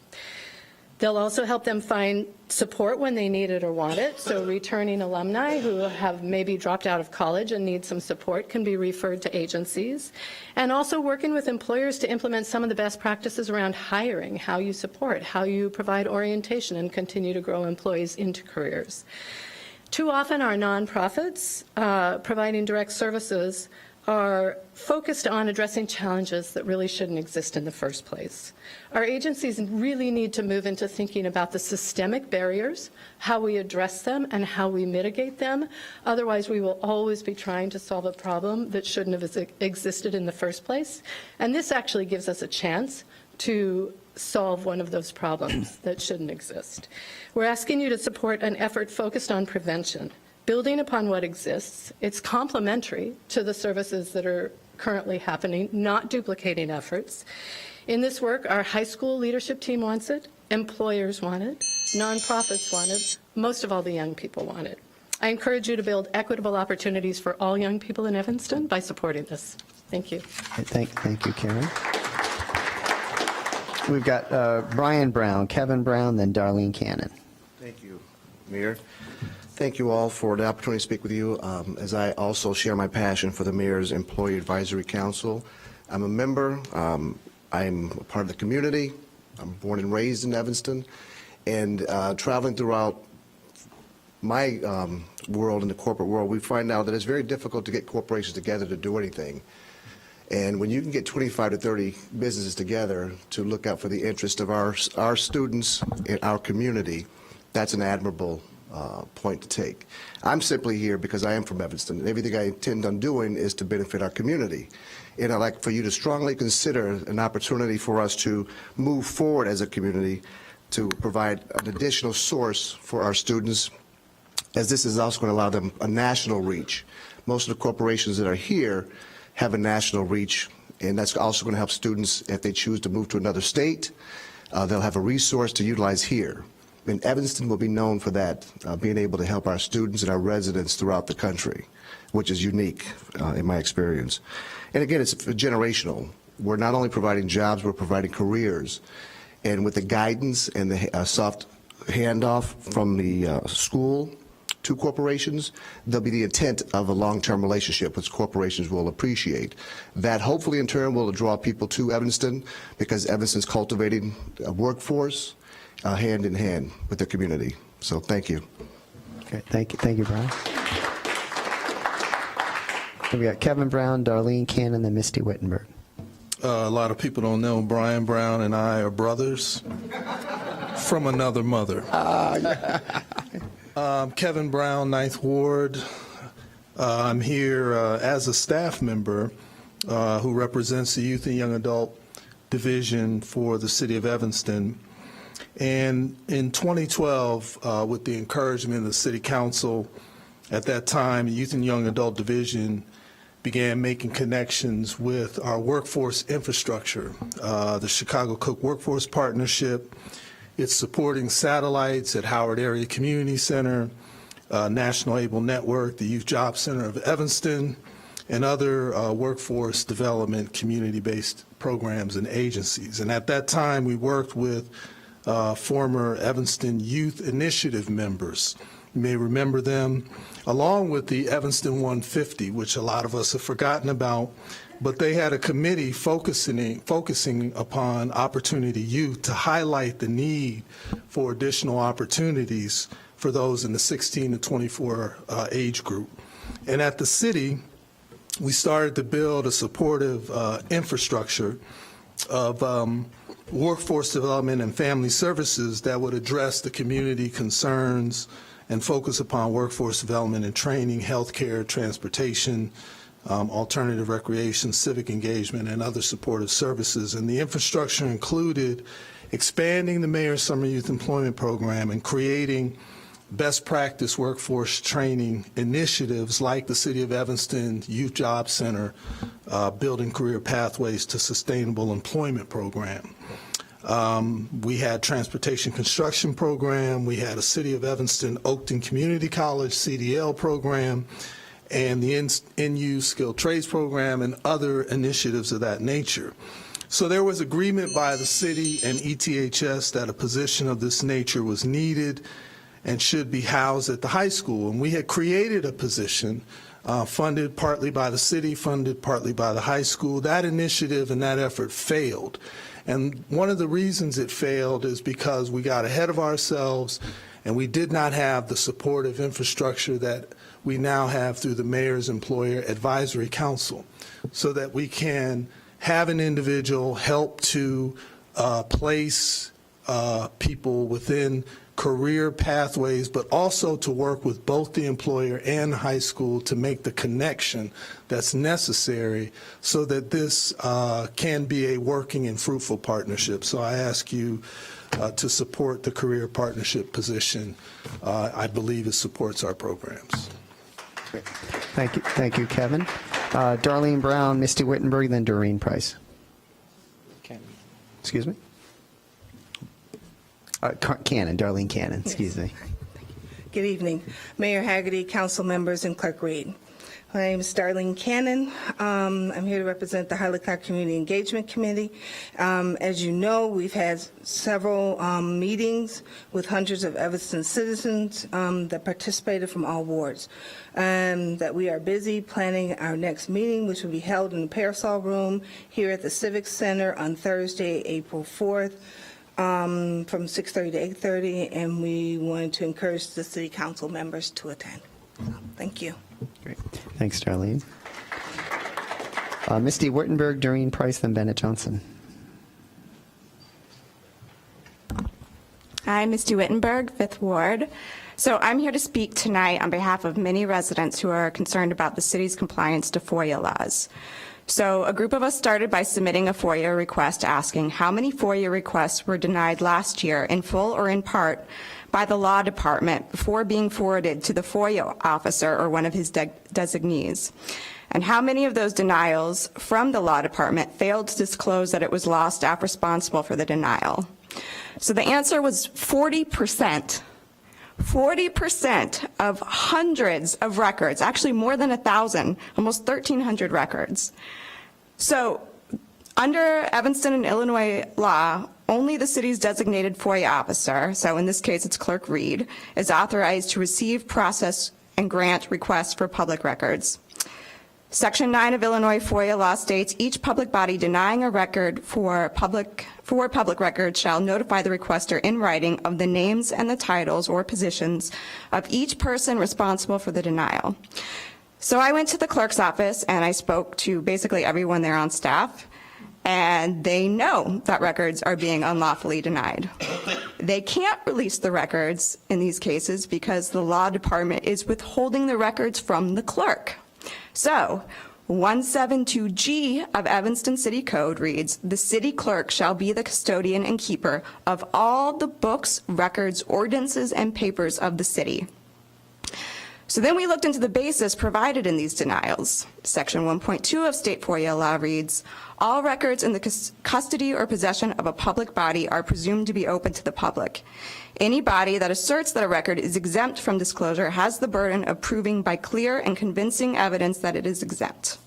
They'll also help them find support when they need it or want it. So returning alumni who have maybe dropped out of college and need some support can be referred to agencies. And also working with employers to implement some of the best practices around hiring, how you support, how you provide orientation and continue to grow employees into careers. Too often our nonprofits providing direct services are focused on addressing challenges that really shouldn't exist in the first place. Our agencies really need to move into thinking about the systemic barriers, how we address them, and how we mitigate them. Otherwise, we will always be trying to solve a problem that shouldn't have existed in the first place. And this actually gives us a chance to solve one of those problems that shouldn't exist. We're asking you to support an effort focused on prevention. Building upon what exists, it's complementary to the services that are currently happening, not duplicating efforts. In this work, our high school leadership team wants it, employers want it, nonprofits want it, most of all the young people want it. I encourage you to build equitable opportunities for all young people in Evanston by supporting this. Thank you. Thank you, Karen. We've got Brian Brown, Kevin Brown, then Darlene Cannon. Thank you, Mayor. Thank you all for the opportunity to speak with you, as I also share my passion for the Mayor's Employee Advisory Council. I'm a member. I'm a part of the community. I'm born and raised in Evanston. And traveling throughout my world, in the corporate world, we find out that it's very difficult to get corporations together to do anything. And when you can get 25 to 30 businesses together to look out for the interest of our students and our community, that's an admirable point to take. I'm simply here because I am from Evanston, and everything I intend on doing is to benefit our community. And I'd like for you to strongly consider an opportunity for us to move forward as a community to provide an additional source for our students, as this is also going to allow them a national reach. Most of the corporations that are here have a national reach, and that's also going to help students if they choose to move to another state. They'll have a resource to utilize here. And Evanston will be known for that, being able to help our students and our residents throughout the country, which is unique in my experience. And again, it's generational. We're not only providing jobs, we're providing careers. And with the guidance and the soft handoff from the school to corporations, there'll be the intent of a long-term relationship which corporations will appreciate. That hopefully in turn will draw people to Evanston, because Evanston's cultivating a workforce hand in hand with the community. So thank you. Okay, thank you, Brian. We got Kevin Brown, Darlene Cannon, and Misty Wittenberg. A lot of people don't know Brian Brown and I are brothers from another mother. Kevin Brown, 9th Ward. I'm here as a staff member who represents the Youth and Young Adult Division for the City of Evanston. And in 2012, with the encouragement of the City Council, at that time, the Youth and Young Adult Division began making connections with our workforce infrastructure, the Chicago Cook Workforce Partnership. It's supporting satellites at Howard Area Community Center, National Able Network, the Youth Job Center of Evanston, and other workforce development community-based programs and agencies. And at that time, we worked with former Evanston Youth Initiative members. You may remember them, along with the Evanston 150, which a lot of us have forgotten about, but they had a committee focusing upon Opportunity Youth to highlight the need for additional opportunities for those in the 16 to 24 age group. And at the city, we started to build a supportive infrastructure of workforce development and family services that would address the community concerns and focus upon workforce development and training, healthcare, transportation, alternative recreation, civic engagement, and other supportive services. And the infrastructure included expanding the Mayor's Summer Youth Employment Program and creating best practice workforce training initiatives like the City of Evanston Youth Job Center, Building Career Pathways to Sustainable Employment Program. We had transportation construction program, we had a City of Evanston Oakton Community College CDL program, and the NU Skilled Trades program and other initiatives of that nature. So there was agreement by the city and ETHS that a position of this nature was needed and should be housed at the high school. And we had created a position funded partly by the city, funded partly by the high school. That initiative and that effort failed. And one of the reasons it failed is because we got ahead of ourselves and we did not have the supportive infrastructure that we now have through the Mayor's Employer Advisory Council, so that we can have an individual help to place people within career pathways, but also to work with both the employer and high school to make the connection that's necessary so that this can be a working and fruitful partnership. So I ask you to support the career partnership position. I believe it supports our programs. Thank you, Kevin. Darlene Brown, Misty Wittenberg, then Doreen Price. Excuse me? Darlene Cannon, excuse me. Good evening, Mayor Haggerty, council members, and Clerk Reed. My name is Darlene Cannon. I'm here to represent the Highland Clark Community Engagement Committee. As you know, we've had several meetings with hundreds of Evanston citizens that participated from all wards. That we are busy planning our next meeting, which will be held in the Parasol Room here at the Civic Center on Thursday, April 4th. From 6:30 to 8:30, and we wanted to encourage the city council members to attend. So, thank you. Great. Thanks, Darlene. Misty Wittenberg, Doreen Price, then Bennett Johnson. Hi, Misty Wittenberg, 5th Ward. So I'm here to speak tonight on behalf of many residents who are concerned about the city's compliance to FOIA laws. So a group of us started by submitting a FOIA request asking how many FOIA requests were denied last year in full or in part by the law department before being forwarded to the FOIA officer or one of his designees. And how many of those denials from the law department failed to disclose that it was law staff responsible for the denial. So the answer was 40%. 40% of hundreds of records, actually more than 1,000, almost 1,300 records. So under Evanston and Illinois law, only the city's designated FOIA officer, so in this case it's Clerk Reed, is authorized to receive, process, and grant requests for public records. Section 9 of Illinois FOIA law states each public body denying a record for public records shall notify the requester in writing of the names and the titles or positions of each person responsible for the denial. So I went to the clerk's office and I spoke to basically everyone there on staff, and they know that records are being unlawfully denied. They can't release the records in these cases because the law department is withholding the records from the clerk. So 172G of Evanston City Code reads, the city clerk shall be the custodian and keeper of all the books, records, ordinances, and papers of the city. So then we looked into the basis provided in these denials. Section 1.2 of state FOIA law reads, all records in the custody or possession of a public body are presumed to be open to the public. Any body that asserts that a record is exempt from disclosure has the burden of proving by clear and convincing evidence that it is exempt.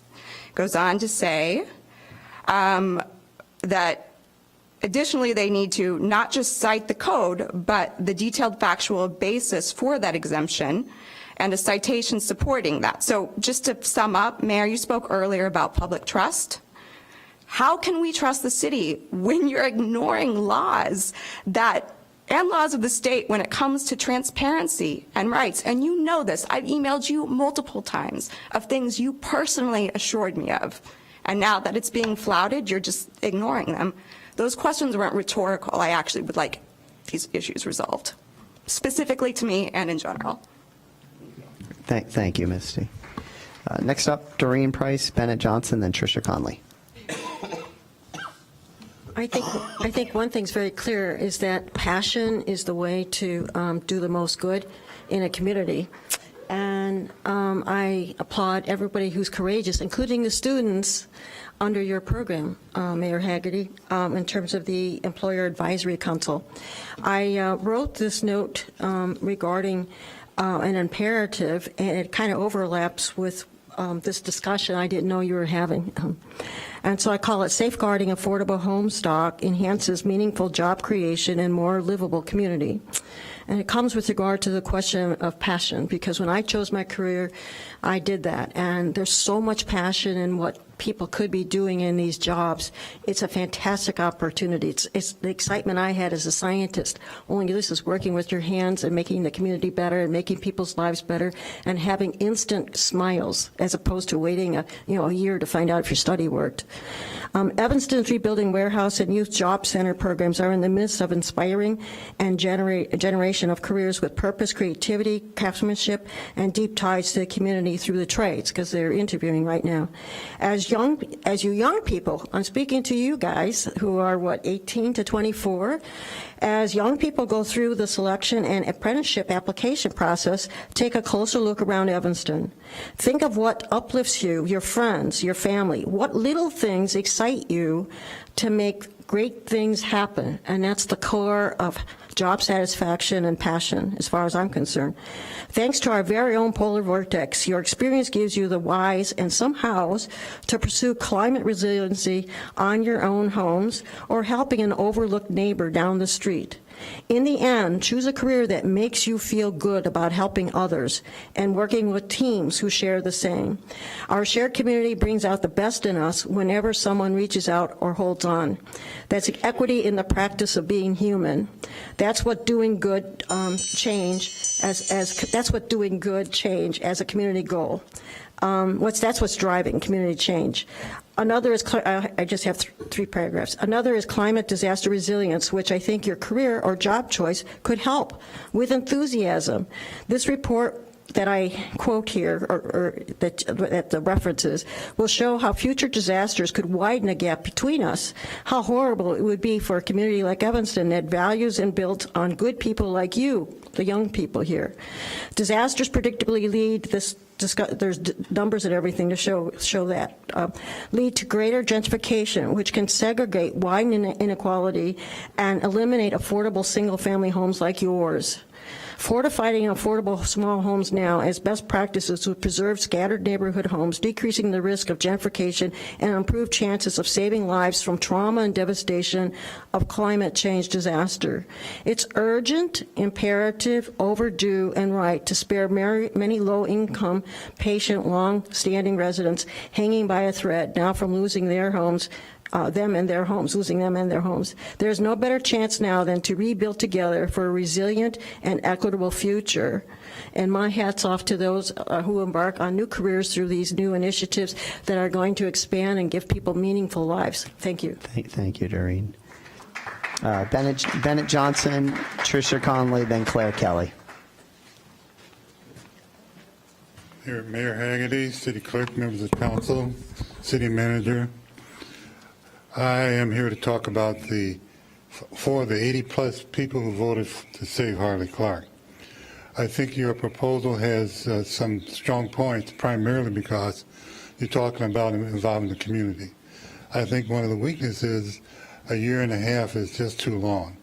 Goes on to say that additionally, they need to not just cite the code, but the detailed factual basis for that exemption and a citation supporting that. So just to sum up, Mayor, you spoke earlier about public trust. How can we trust the city when you're ignoring laws and laws of the state when it comes to transparency and rights? And you know this. I've emailed you multiple times of things you personally assured me of. And now that it's being flouted, you're just ignoring them. Those questions weren't rhetorical. I actually would like these issues resolved, specifically to me and in general. Thank you, Misty. Next up, Doreen Price, Bennett Johnson, then Tricia Conley. I think one thing's very clear is that passion is the way to do the most good in a community. And I applaud everybody who's courageous, including the students under your program, Mayor Haggerty, in terms of the Employer Advisory Council. I wrote this note regarding an imperative, and it kind of overlaps with this discussion I didn't know you were having. And so I call it Safeguarding Affordable Home Stock Enhances Meaningful Job Creation and More Livable Community. And it comes with regard to the question of passion, because when I chose my career, I did that. And there's so much passion in what people could be doing in these jobs. It's a fantastic opportunity. It's the excitement I had as a scientist. Only this is working with your hands and making the community better and making people's lives better and having instant smiles as opposed to waiting a year to find out if your study worked. Evanston's Rebuilding Warehouse and Youth Job Center programs are in the midst of inspiring and a generation of careers with purpose, creativity, craftsmanship, and deep ties to the community through the trades, because they're interviewing right now. As you young people, I'm speaking to you guys who are, 18 to 24, as young people go through the selection and apprenticeship application process, take a closer look around Evanston. Think of what uplifts you, your friends, your family. What little things excite you to make great things happen? And that's the core of job satisfaction and passion, as far as I'm concerned. Thanks to our very own polar vortex, your experience gives you the whys and some hows to pursue climate resiliency on your own homes or helping an overlooked neighbor down the street. In the end, choose a career that makes you feel good about helping others and working with teams who share the same. Our shared community brings out the best in us whenever someone reaches out or holds on. That's equity in the practice of being human. That's what doing good change that's what doing good change as a community goal. That's what's driving community change. Another is, I just have three paragraphs. Another is climate disaster resilience, which I think your career or job choice could help with enthusiasm. This report that I quote here, or that the references, will show how future disasters could widen a gap between us, how horrible it would be for a community like Evanston that values and builds on good people like you, the young people here. Disasters predictably lead there's numbers and everything to show that, lead to greater gentrification, which can segregate, widen inequality, and eliminate affordable single-family homes like yours. Fortifying affordable small homes now as best practices would preserve scattered neighborhood homes, decreasing the risk of gentrification, and improve chances of saving lives from trauma and devastation of climate change disaster. It's urgent, imperative, overdue, and right to spare many low-income, patient, long-standing residents hanging by a thread now from losing their homes, losing them and their homes. There's no better chance now than to rebuild together for a resilient and equitable future. And my hat's off to those who embark on new careers through these new initiatives that are going to expand and give people meaningful lives. Thank you. Thank you, Doreen. Bennett Johnson, Tricia Conley, then Claire Kelly. Here, Mayor Haggerty, City Clerk, members of council, City Manager. I am here to talk about for the 80-plus people who voted to save Harley Clark. I think your proposal has some strong points, primarily because you're talking about involving the community. I think one of the weaknesses is a year and a half is just too long.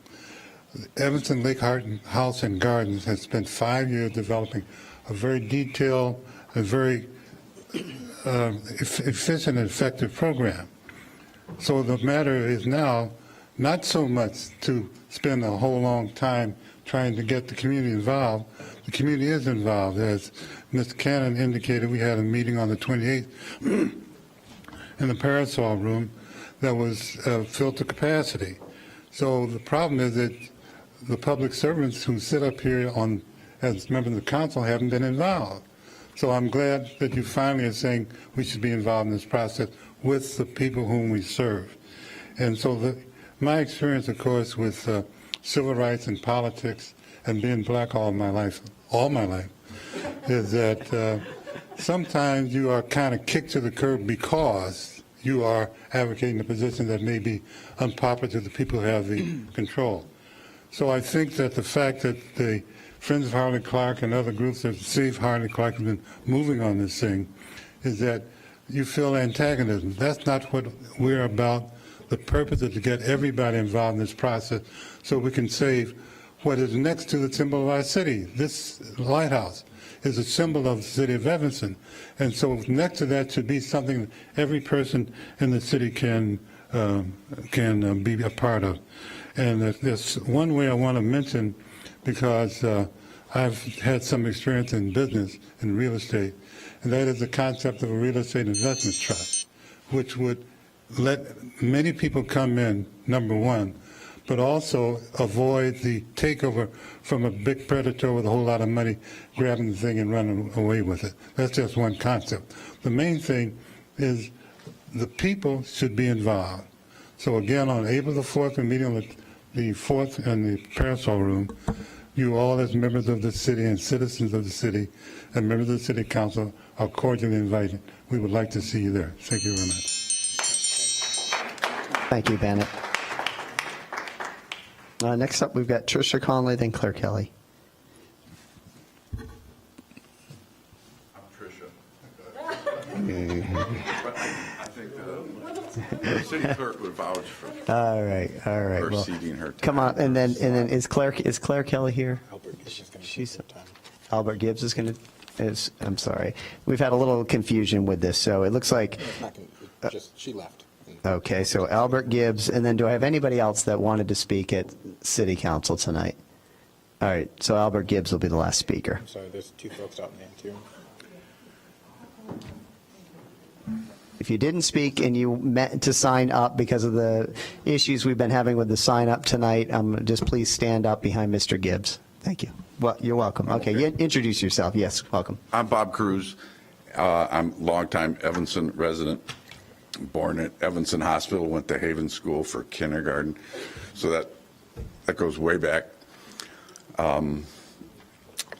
Evanston Lake House and Gardens has spent 5 years developing a very detailed, a very efficient and effective program. So the matter is now not so much to spend a whole long time trying to get the community involved. The community is involved. As Mr. Cannon indicated, we had a meeting on the 28th in the Parasol Room that was filled to capacity. So the problem is that the public servants who sit up here as members of the council haven't been involved. So I'm glad that you finally are saying we should be involved in this process with the people whom we serve. And so my experience, of course, with civil rights and politics and being black all my life, is that sometimes you are kind of kicked to the curb because you are advocating a position that may be unpopular to the people who have the control. So I think that the fact that the Friends of Harley Clark and other groups that Save Harley Clark have been moving on this thing is that you feel antagonism. That's not what we're about. The purpose is to get everybody involved in this process so we can save what is next to the symbol of our city. This lighthouse is a symbol of the city of Evanston. And so next to that should be something that every person in the city can be a part of. And there's one way I want to mention, because I've had some experience in business, in real estate, and that is the concept of a real estate investment trust, which would let many people come in, number one, but also avoid the takeover from a big predator with a whole lot of money grabbing the thing and running away with it. That's just one concept. The main thing is the people should be involved. So again, on April the 4th, we're meeting on the 4th in the Parasol Room. You all, as members of the city and citizens of the city and members of the city council, are cordially invited. We would like to see you there. Thank you very much. Thank you, Bennett. Next up, we've got Tricia Conley, then Claire Kelly. I'm Tricia. I think the city clerk would vouch for All right. her Well, seating her time. come on, and then is Claire Kelly here? She's Albert Gibbs is going to. I'm sorry, we've had a little confusion with this, so it looks like. She left. Okay, so Albert Gibbs, and then do I have anybody else that wanted to speak at City Council tonight? All right, so Albert Gibbs will be the last speaker. I'm sorry, there's two folks out in the ante room. If you didn't speak and you meant to sign up because of the issues we've been having with the sign up tonight, just please stand up behind Mr. Gibbs. Thank you. Well, you're welcome. Okay, you introduce yourself. Yes, welcome. I'm Bob Cruz. I'm a longtime Evanston resident. Born at Evanston Hospital, went to Haven School for kindergarten. So that goes way back.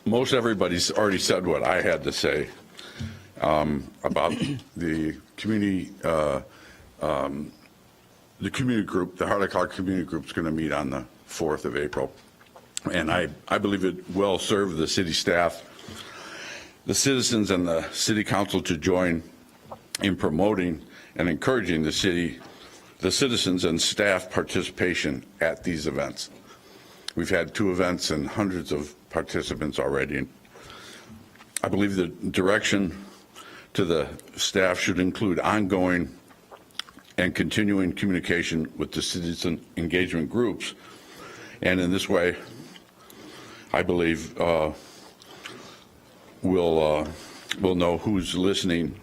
Most everybody's already said what I had to say about the community group. The Harley Clark Community Group is going to meet on the 4th of April. And I believe it will serve the city staff, the citizens, and the city council to join in promoting and encouraging the citizens and staff participation at these events. We've had 2 events and hundreds of participants already. I believe the direction to the staff should include ongoing and continuing communication with the citizen engagement groups. And in this way, I believe we'll know who's listening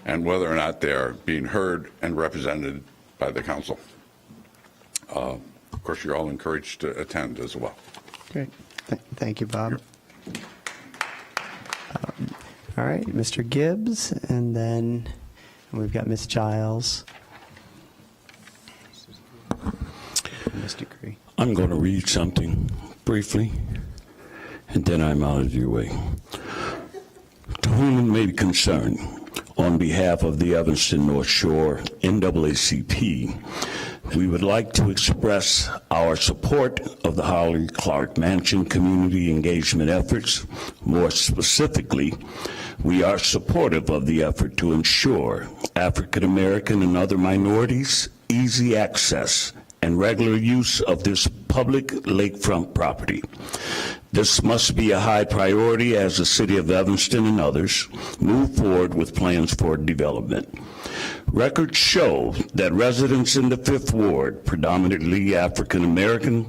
and whether or not they are being heard and represented by the council. Of course, you're all encouraged to attend as well. Great. Thank you, Bob. All right, Mr. Gibbs, and then we've got Ms. Giles. Mr. Cree. I'm going to read something briefly, and then I'm out of your way. To whom it may be concerned, on behalf of the Evanston North Shore NAACP, We would like to express our support of the Holly Clark Mansion community engagement efforts. More specifically, we are supportive of the effort to ensure African American and other minorities easy access and regular use of this public lakefront property. This must be a high priority as the City of Evanston and others move forward with plans for development. Records show that residents in the 5th Ward, predominantly African American,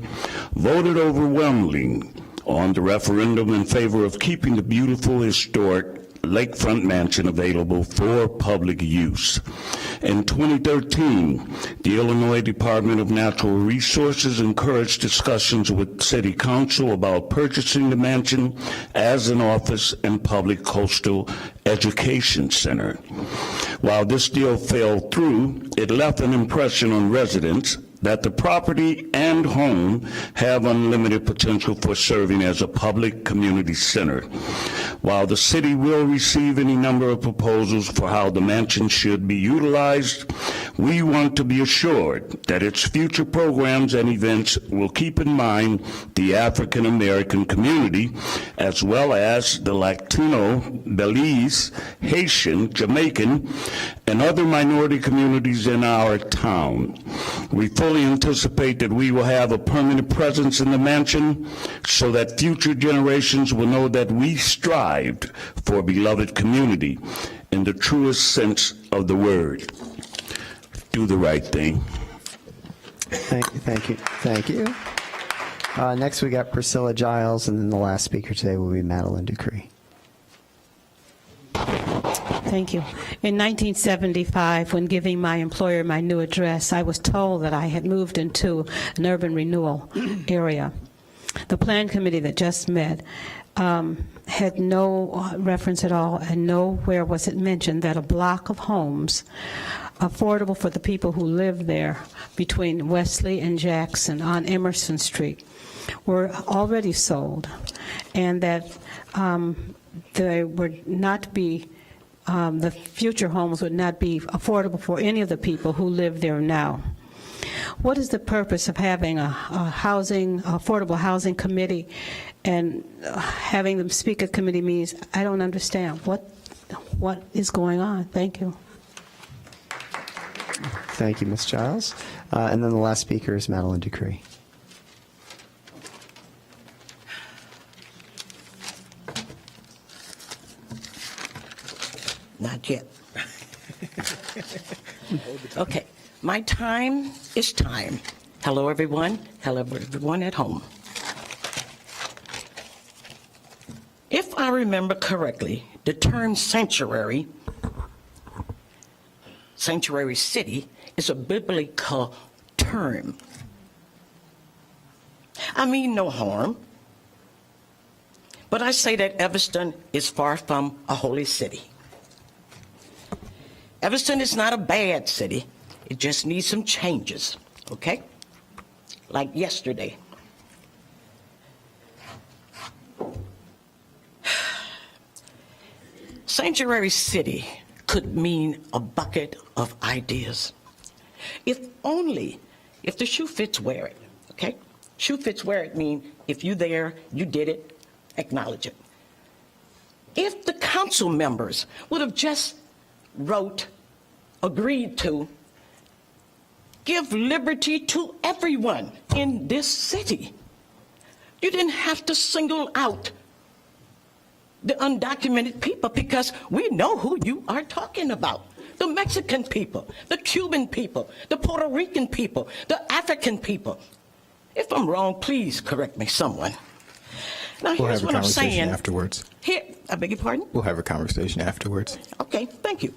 voted overwhelmingly on the referendum in favor of keeping the beautiful historic lakefront mansion available for public use. In 2013, the Illinois Department of Natural Resources encouraged discussions with City Council about purchasing the mansion as an office and public coastal education center. While this deal fell through, it left an impression on residents that the property and home have unlimited potential for serving as a public community center. While the city will receive any number of proposals for how the mansion should be utilized, we want to be assured that its future programs and events will keep in mind the African American community, as well as the Latino, Belize, Haitian, Jamaican, and other minority communities in our town. We fully anticipate that we will have a permanent presence in the mansion so that future generations will know that we strived for a beloved community in the truest sense of the word. Do the right thing. Thank you, thank you, thank you. Next, we got Priscilla Giles, and then the last speaker today will be Madeline Ducree. Thank you. In 1975, when giving my employer my new address, I was told that I had moved into an urban renewal area. The plan committee that just met had no reference at all, and nowhere was it mentioned that a block of homes affordable for the people who live there between Wesley and Jackson on Emerson Street were already sold, and that they would not be the future homes would not be affordable for any of the people who live there now. What is the purpose of having a affordable housing committee and having them speak at committee meetings? I don't understand. What is going on? Thank you. Thank you, Ms. Giles. And then the last speaker is Madeline Ducree. Not yet. Okay, my time is time. Hello, everyone. Hello, everyone at home. If I remember correctly, the term sanctuary city, is a biblical term. I mean no harm, but I say that Evanston is far from a holy city. Evanston is not a bad city. It just needs some changes, okay? Like yesterday. Sanctuary City could mean a bucket of ideas. If the shoe fits, wear it, okay? Shoe fits, wear it mean if you there, you did it, acknowledge it. If the council members would have just agreed to give liberty to everyone in this city. You didn't have to single out the undocumented people because we know who you are talking about. The Mexican people, the Cuban people, the Puerto Rican people, the African people. If I'm wrong, please correct me, someone. Now, We'll here's have a what I'm conversation saying. afterwards. Here, I beg your pardon? We'll have a conversation afterwards. Okay, thank you.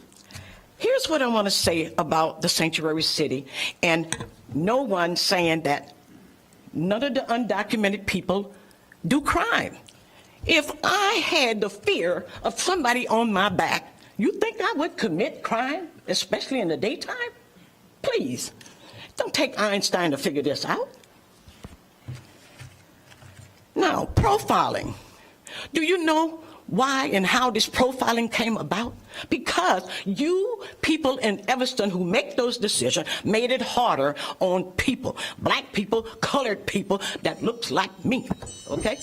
Here's what I want to say about the sanctuary city, and no one saying that none of the undocumented people do crime. If I had the fear of somebody on my back, you think I would commit crime, especially in the daytime? Please, don't take Einstein to figure this out. Now, profiling. Do you know why and how this profiling came about? Because you people in Evanston who make those decisions made it harder on people, black people, colored people that looks like me, okay?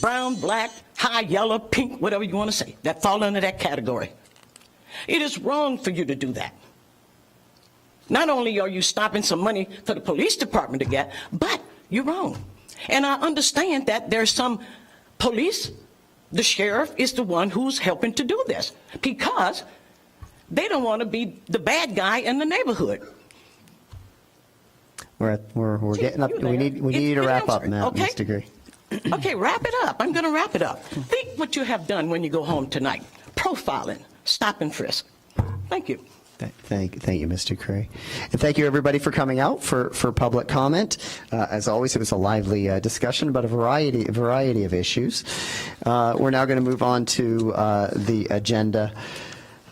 Brown, black, high yellow, pink, whatever you want to say, that fall under that category. It is wrong for you to do that. Not only are you stopping some money for the police department to get, but you're wrong. And I understand that there's some police, the sheriff is the one who's helping to do this because they don't want to be the bad guy in the neighborhood. We're getting up. We need you to wrap up now, Okay. Mr. Gray. Okay, wrap it up. I'm going to wrap it up. Think what you have done when you go home tonight. Profiling, stop and frisk. Thank you. Thank you, Mr. Cray. And thank you, everybody, for coming out for public comment. As always, it was a lively discussion about a variety of issues. We're now going to move on to the agenda.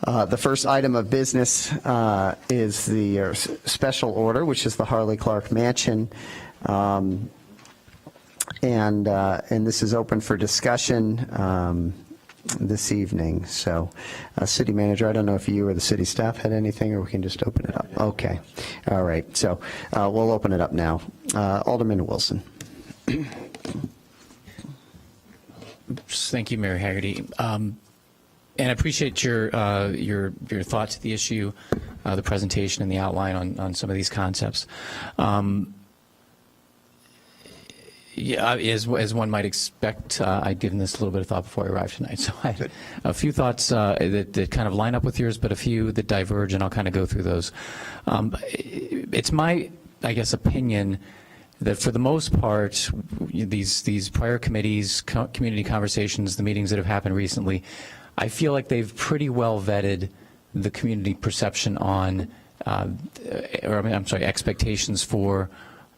The first item of business is the special order, which is the Harley Clark Mansion. And this is open for discussion this evening. So, City Manager, I don't know if you or the city staff had anything, or we can just open it up. Okay. All right. So, we'll open it up now. Alderman Wilson. Thank you, Mayor Haggerty. And I appreciate your thought to the issue, the presentation, and the outline on some of these concepts. Yeah, as one might expect, I'd given this a little bit of thought before I arrived tonight. So I had a few thoughts that kind of line up with yours, but a few that diverge, and I'll kind of go through those. It's my, I guess, opinion that for the most part, these prior committees, community conversations, the meetings that have happened recently, I feel like they've pretty well vetted the community perception on, expectations for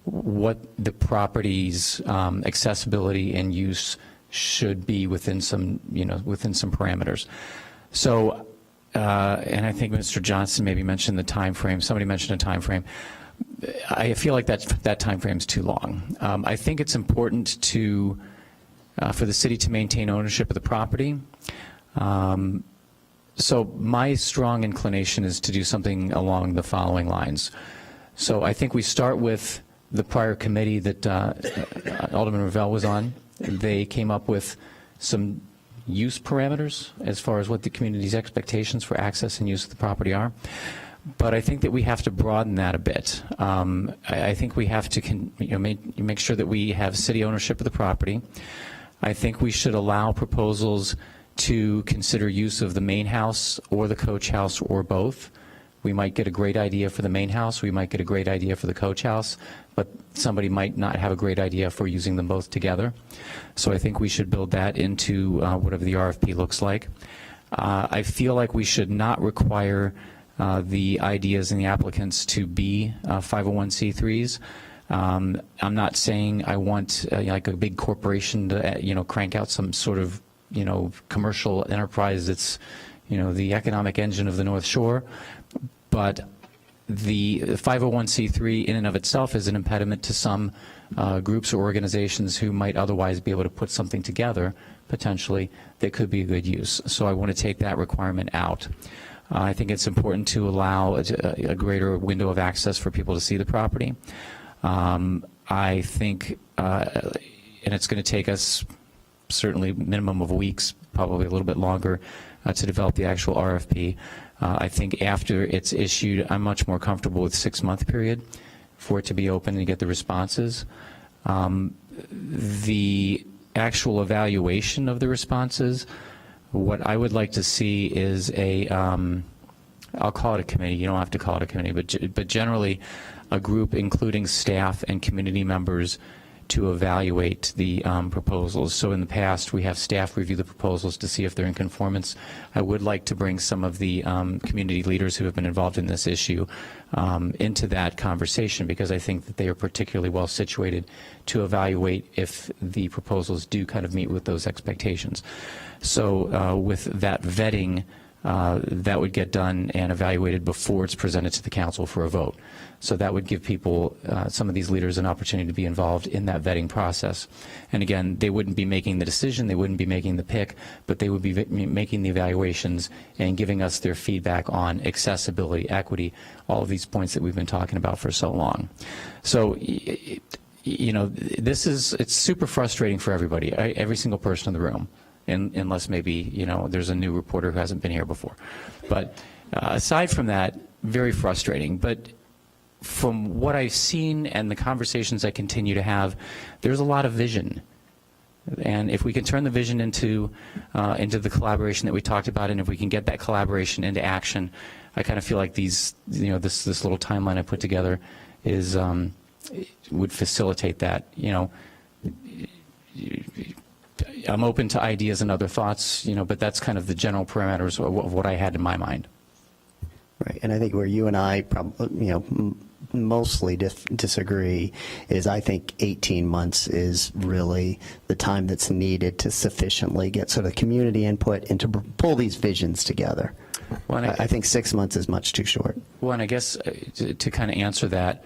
what the property's accessibility and use should be within some parameters. So, and I think Mr. Johnson maybe mentioned the time frame. Somebody mentioned a time frame. I feel like that time frame is too long. I think it's important to for the city to maintain ownership of the property. So my strong inclination is to do something along the following lines. So I think we start with the prior committee that Alderman Revelle was on. They came up with some use parameters as far as what the community's expectations for access and use of the property are. But I think that we have to broaden that a bit. I think we have to make sure that we have city ownership of the property. I think we should allow proposals to consider use of the main house or the coach house or both. We might get a great idea for the main house, we might get a great idea for the coach house, but somebody might not have a great idea for using them both together. So I think we should build that into whatever the RFP looks like. I feel like we should not require the ideas and the applicants to be 501c3s. I'm not saying I want like a big corporation to crank out some sort of commercial enterprise that's the economic engine of the North Shore. But the 501c3 in and of itself is an impediment to some groups or organizations who might otherwise be able to put something together, potentially, that could be a good use. So I want to take that requirement out. I think it's important to allow a greater window of access for people to see the property. I think, and it's going to take us certainly minimum of weeks, probably a little bit longer, to develop the actual RFP. I think after it's issued, I'm much more comfortable with 6-month period for it to be open and get the responses. The actual evaluation of the responses, what I would like to see is I'll call it a committee. You don't have to call it a committee, but generally a group including staff and community members to evaluate the proposals. So in the past, we have staff review the proposals to see if they're in conformance. I would like to bring some of the community leaders who have been involved in this issue into that conversation, because I think that they are particularly well situated to evaluate if the proposals do kind of meet with those expectations. So with that vetting, that would get done and evaluated before it's presented to the council for a vote. So that would give people, some of these leaders, an opportunity to be involved in that vetting process. And again, they wouldn't be making the decision, they wouldn't be making the pick, but they would be making the evaluations and giving us their feedback on accessibility, equity, all of these points that we've been talking about for so long. So, you know, it's super frustrating for everybody, every single person in the room, unless maybe, you know, there's a new reporter who hasn't been here before. But aside from that, very frustrating. But from what I've seen and the conversations I continue to have, there's a lot of vision. And if we can turn the vision into the collaboration that we talked about, and if we can get that collaboration into action, I kind of feel like these, you know, this little timeline I put together is would facilitate that. You know, I'm open to ideas and other thoughts, you know, but that's kind of the general parameters of what I had in my mind. Right, and I think where you and I probably, you know, mostly disagree is I think 18 months is really the time that's needed to sufficiently get sort of community input and to pull these visions together. Well, I think 6 months is much too short. Well, and I guess to kind of answer that,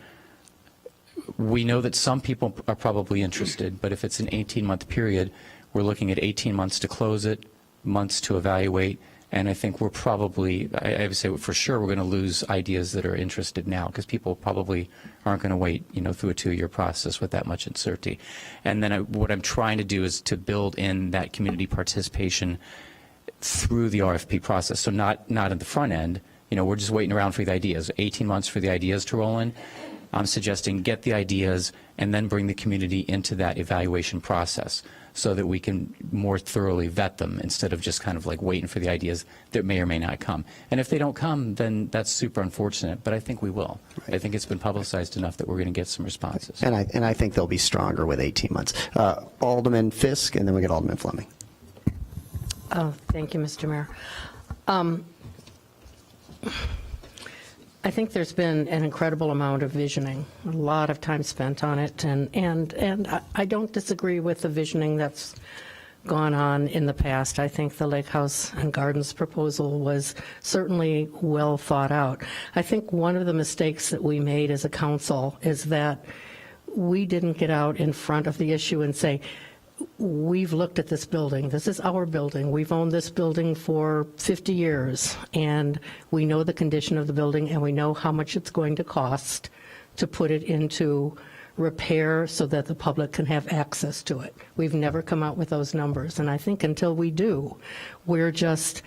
we know that some people are probably interested, but if it's an 18-month period, we're looking at 18 months to close it, months to evaluate, and I think we're probably, I would say for sure, we're going to lose ideas that are interested now, because people probably aren't going to wait, you know, through a 2-year process with that much uncertainty. And then what I'm trying to do is to build in that community participation through the RFP process. So not at the front end, you know, we're just waiting around for the ideas. 18 months for the ideas to roll in. I'm suggesting get the ideas and then bring the community into that evaluation process, so that we can more thoroughly vet them instead of just kind of like waiting for the ideas that may or may not come. And if they don't come, then that's super unfortunate, but I think we will. Right. I think it's been publicized enough that we're going to get some responses. And I think they'll be stronger with 18 months. Alderman Fisk, and then we get Alderman Fleming. Oh, thank you, Mr. Mayor. I think there's been an incredible amount of visioning, a lot of time spent on it, and I don't disagree with the visioning that's gone on in the past. I think the Lake House and Gardens proposal was certainly well thought out. I think one of the mistakes that we made as a council is that we didn't get out in front of the issue and say, we've looked at this building. This is our building. We've owned this building for 50 years, and we know the condition of the building, and we know how much it's going to cost to put it into repair so that the public can have access to it. We've never come out with those numbers, and I think until we do, we're just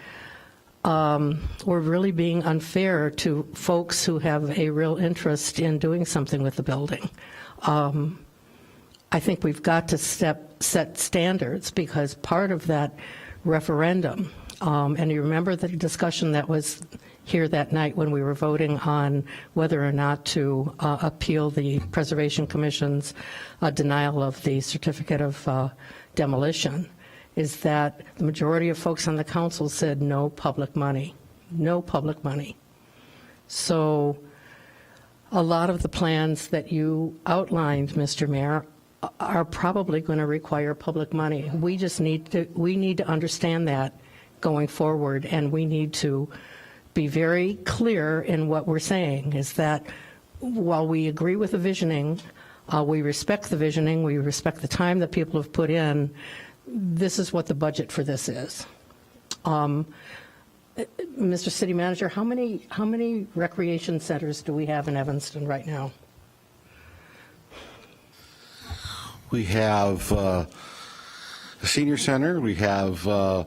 we're really being unfair to folks who have a real interest in doing something with the building. I think we've got to set standards, because part of that referendum, and you remember the discussion that was here that night when we were voting on whether or not to appeal the Preservation Commission's denial of the certificate of demolition, is that the majority of folks on the council said no public money, no public money. So a lot of the plans that you outlined, Mr. Mayor, are probably going to require public money. We just need to understand that going forward, and we need to be very clear in what we're saying, is that while we agree with the visioning, we respect the visioning, we respect the time that people have put in, this is what the budget for this is. Mr. City Manager, how many recreation centers do we have in Evanston right now? We have a senior center, we have a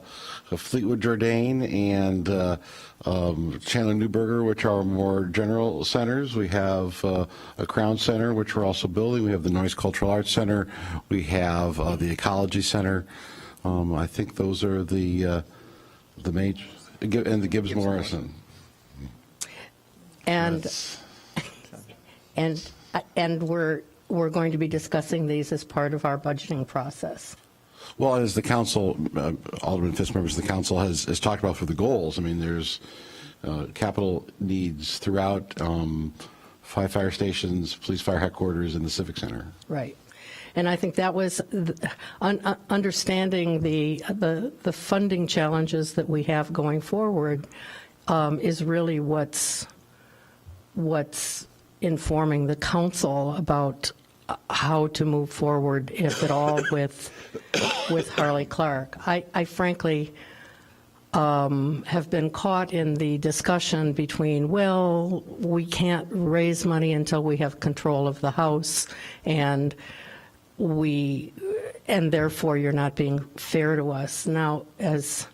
Fleetwood Jourdain and Chandler Newberger, which are more general centers. We have a Crown Center, which we're also building. We have the Noise Cultural Arts Center. We have the Ecology Center. I think those are the major, and the Gibbs Morrison. And we're going to be discussing these as part of our budgeting process. Well, as the council, Alderman Fisk, members of the council, has talked about for the goals, I mean, there's capital needs throughout 5 fire stations, police fire headquarters, and the Civic Center. Right. And I think that was understanding the funding challenges that we have going forward is really what's informing the council about how to move forward, if at all, with Harley Clark. I frankly have been caught in the discussion between, well, we can't raise money until we have control of the House, and therefore you're not being fair to us. Now, as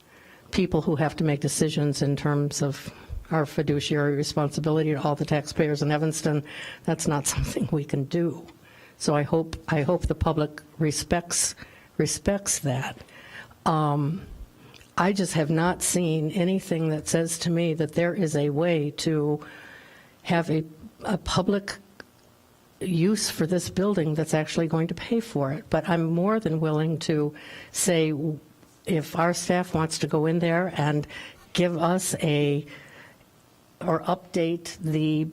people who have to make decisions in terms of our fiduciary responsibility to all the taxpayers in Evanston, that's not something we can do. So I hope the public respects that. I just have not seen anything that says to me that there is a way to have a public use for this building that's actually going to pay for it. But I'm more than willing to say, if our staff wants to go in there and give us or update the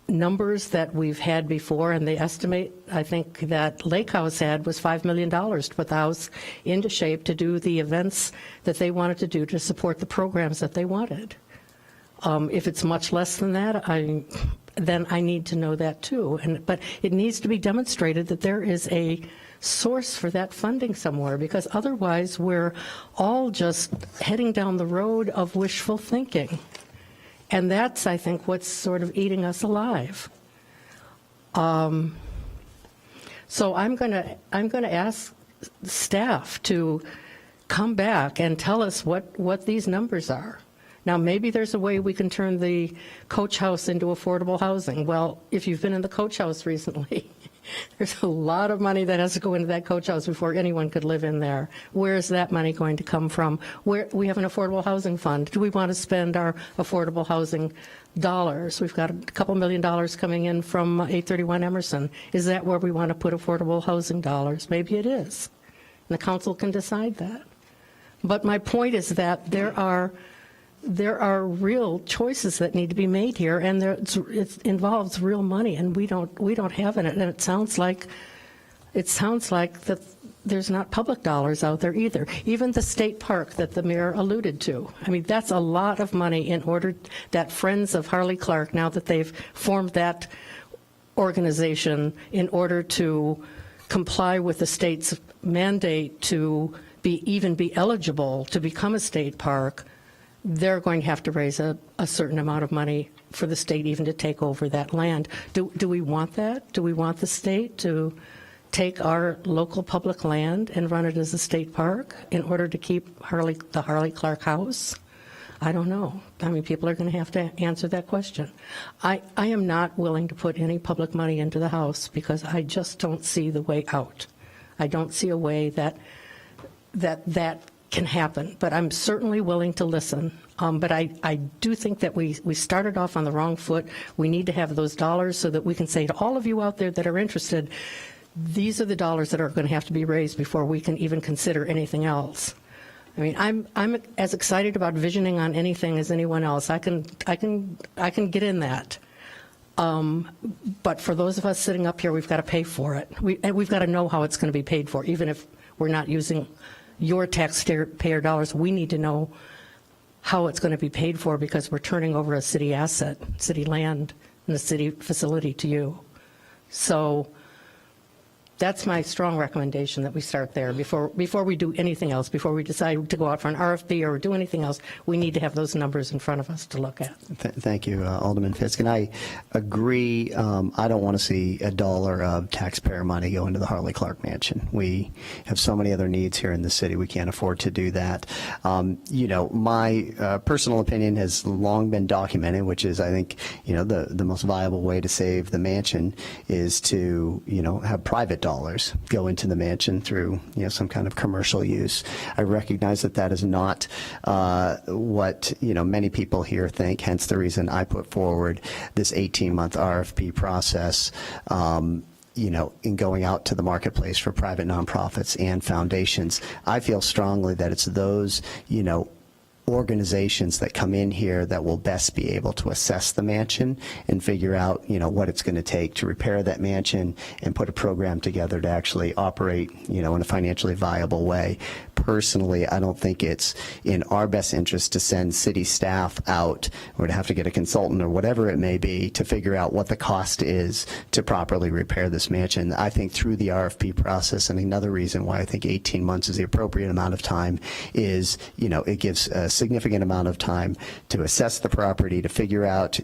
numbers that we've had before, and they estimate, I think, that Lake House had was $5 million to put the house into shape to do the events that they wanted to do to support the programs that they wanted. If it's much less than that, then I need to know that too. But it needs to be demonstrated that there is a source for that funding somewhere, because otherwise we're all just heading down the road of wishful thinking. And that's, I think, what's sort of eating us alive. So I'm going to ask staff to come back and tell us what these numbers are. Now, maybe there's a way we can turn the coach house into affordable housing. Well, if you've been in the coach house recently, there's a lot of money that has to go into that coach house before anyone could live in there. Where is that money going to come from? We have an affordable housing fund. Do we want to spend our affordable housing dollars? We've got a couple $1 million coming in from 831 Emerson. Is that where we want to put affordable housing dollars? Maybe it is. And the council can decide that. But my point is that there are real choices that need to be made here, and it involves real money, and we don't have it. And it sounds like that there's not public dollars out there either. Even the state park that the mayor alluded to. I mean, that's a lot of money in order that Friends of Harley Clark, now that they've formed that organization, in order to comply with the state's mandate to even be eligible to become a state park, they're going to have to raise a certain amount of money for the state even to take over that land. Do we want that? Do we want the state to take our local public land and run it as a state park in order to keep the Harley Clark House? I don't know. I mean, people are going to have to answer that question. I am not willing to put any public money into the house because I just don't see the way out. I don't see a way that can happen, but I'm certainly willing to listen. But I do think that we started off on the wrong foot. We need to have those dollars so that we can say to all of you out there that are interested, these are the dollars that are going to have to be raised before we can even consider anything else. I mean, I'm as excited about visioning on anything as anyone else. I can get in that. But for those of us sitting up here, we've got to pay for it. We've got to know how it's going to be paid for, even if we're not using your taxpayer dollars. We need to know how it's going to be paid for, because we're turning over a city asset, city land, and a city facility to you. So that's my strong recommendation, that we start there before we do anything else. Before we decide to go out for an RFP or do anything else, we need to have those numbers in front of us to look at. Thank you, Alderman Fisk. And I agree. I don't want to see a dollar of taxpayer money go into the Harley Clark Mansion. We have so many other needs here in the city. We can't afford to do that. My personal opinion has long been documented, which is, I think, the most viable way to save the mansion is to, have private dollars go into the mansion through some kind of commercial use. I recognize that is not what many people here think, hence the reason I put forward this 18-month RFP process in going out to the marketplace for private nonprofits and foundations. I feel strongly that it's those organizations that come in here that will best be able to assess the mansion and figure out, what it's going to take to repair that mansion and put a program together to actually operate, in a financially viable way. Personally, I don't think it's in our best interest to send city staff out or to have to get a consultant or whatever it may be to figure out what the cost is to properly repair this mansion. I think through the RFP process, and another reason why I think 18 months is the appropriate amount of time is, it gives a significant amount of time to assess the property, to figure out,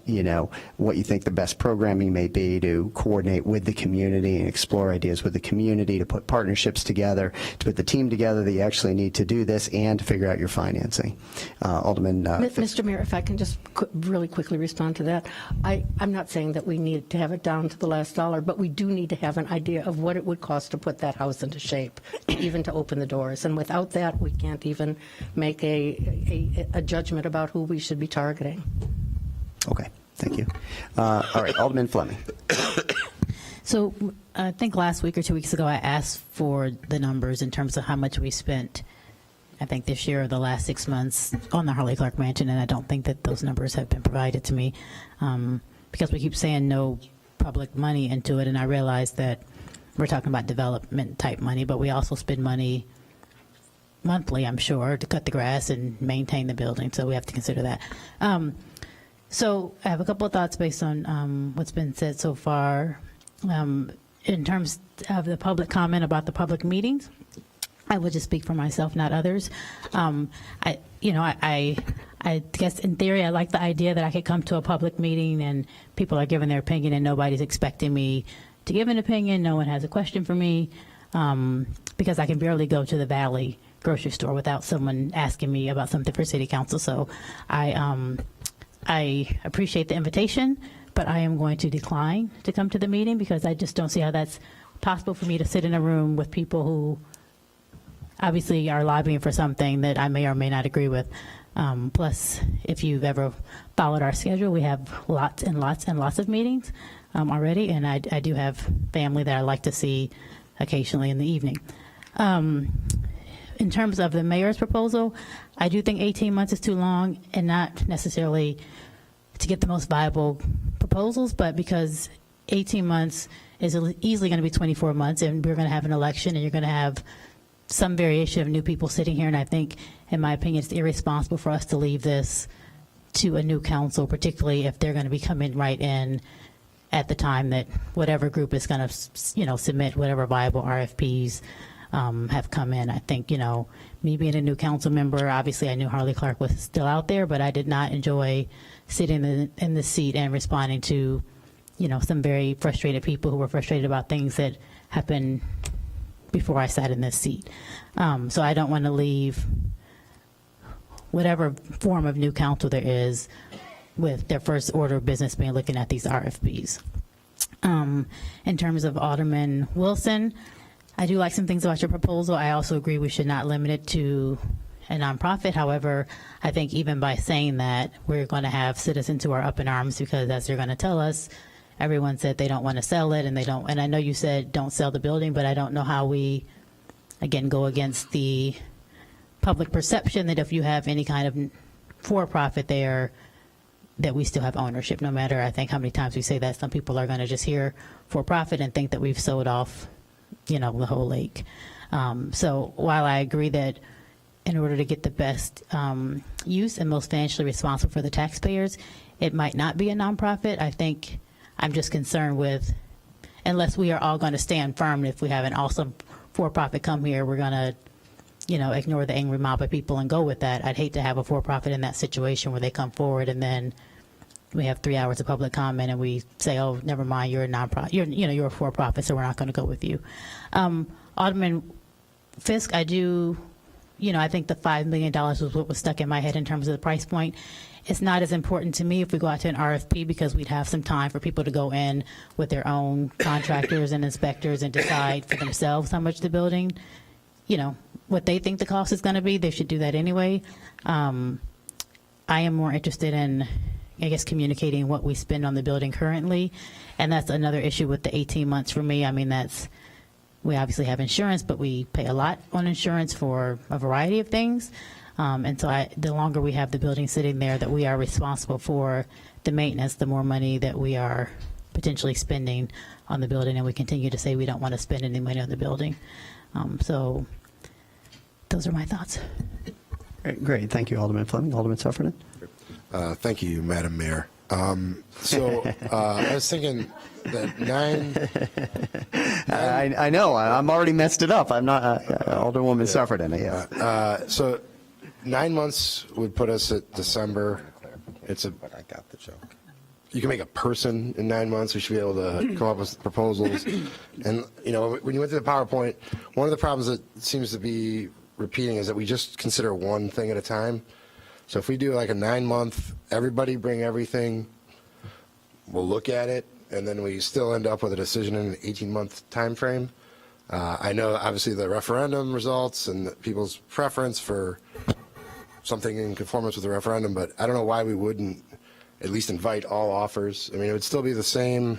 what you think the best programming may be, to coordinate with the community and explore ideas with the community, to put partnerships together, to put the team together that you actually need to do this, and to figure out your financing. Alderman Mr. Mayor, if I can just really quickly respond to that. I'm not saying that we need to have it down to the last dollar, but we do need to have an idea of what it would cost to put that house into shape, even to open the doors. And without that, we can't even make a judgment about who we should be targeting. Okay, thank you. All right, Alderman Fleming. So I think last week or 2 weeks ago, I asked for the numbers in terms of how much we spent, I think this year or the last 6 months on the Harley Clark Mansion, and I don't think that those numbers have been provided to me because we keep saying no public money into it, and I realize that we're talking about development type money, but we also spend money monthly, I'm sure, to cut the grass and maintain the building, so we have to consider that. So I have a couple of thoughts based on what's been said so far. In terms of the public comment about the public meetings, I will just speak for myself, not others. I guess in theory, I like the idea that I could come to a public meeting and people are giving their opinion and nobody's expecting me to give an opinion. No one has a question for me because I can barely go to the Valley grocery store without someone asking me about something for city council. So I appreciate the invitation, but I am going to decline to come to the meeting because I just don't see how that's possible for me to sit in a room with people who obviously are lobbying for something that I may or may not agree with. Plus, if you've ever followed our schedule, we have lots and lots and lots of meetings already, and I do have family that I like to see occasionally in the evening. In terms of the mayor's proposal, I do think 18 months is too long, and not necessarily to get the most viable proposals, but because 18 months is easily going to be 24 months, and we're going to have an election, and you're going to have some variation of new people sitting here, and I think, in my opinion, it's irresponsible for us to leave this to a new council, particularly if they're going to be coming right in at the time that whatever group is going to, submit whatever viable RFPs have come in. I think, me being a new council member, obviously I knew Harley Clark was still out there, but I did not enjoy sitting in the seat and responding to, some very frustrated people who were frustrated about things that happened before I sat in this seat. So I don't want to leave whatever form of new council there is with their first order of business being looking at these RFPs. In terms of Alderman Wilson, I do like some things about your proposal. I also agree we should not limit it to a nonprofit. However, I think even by saying that, we're going to have citizens who are up in arms because, as they're going to tell us, everyone said they don't want to sell it, and they don't. And I know you said don't sell the building, but I don't know how we, again, go against the public perception that if you have any kind of for-profit there, that we still have ownership, no matter, I think, how many times we say that. Some people are going to just hear for-profit and think that we've sold off, the whole lake. So while I agree that in order to get the best use and most financially responsible for the taxpayers, it might not be a nonprofit. I think I'm just concerned with, unless we are all going to stand firm, if we have an awesome for-profit come here, we're going to, ignore the angry mob of people and go with that. I'd hate to have a for-profit in that situation where they come forward and then we have 3 hours of public comment and we say, oh, never mind, you're a nonprofit, you're a for-profit, so we're not going to go with you. Alderman Fisk, I do, I think the $5 million was what was stuck in my head in terms of the price point. It's not as important to me if we go out to an RFP because we'd have some time for people to go in with their own contractors and inspectors and decide for themselves how much the building, what they think the cost is going to be. They should do that anyway. I am more interested in, I guess, communicating what we spend on the building currently, and that's another issue with the 18 months for me. I mean, we obviously have insurance, but we pay a lot on insurance for a variety of things. And so the longer we have the building sitting there that we are responsible for the maintenance, the more money that we are potentially spending on the building, and we continue to say we don't want to spend any money on the building. So those are my thoughts. Great. Thank you, Alderman Fleming. Alderman Sufferton? Thank you, Madam Mayor. I was thinking that I know. I'm already messed it up. I'm not Alderwoman Sufferton. Yes. So 9 months would put us at December. But I got the joke. You can make a person in 9 months. We should be able to come up with proposals. And, when you went to the PowerPoint, one of the problems that seems to be repeating is that we just consider one thing at a time. So if we do like a 9-month, everybody bring everything, we'll look at it, and then we still end up with a decision in an 18-month time frame. I know, obviously, the referendum results and people's preference for something in conformance with the referendum, but I don't know why we wouldn't at least invite all offers. I mean, it would still be the same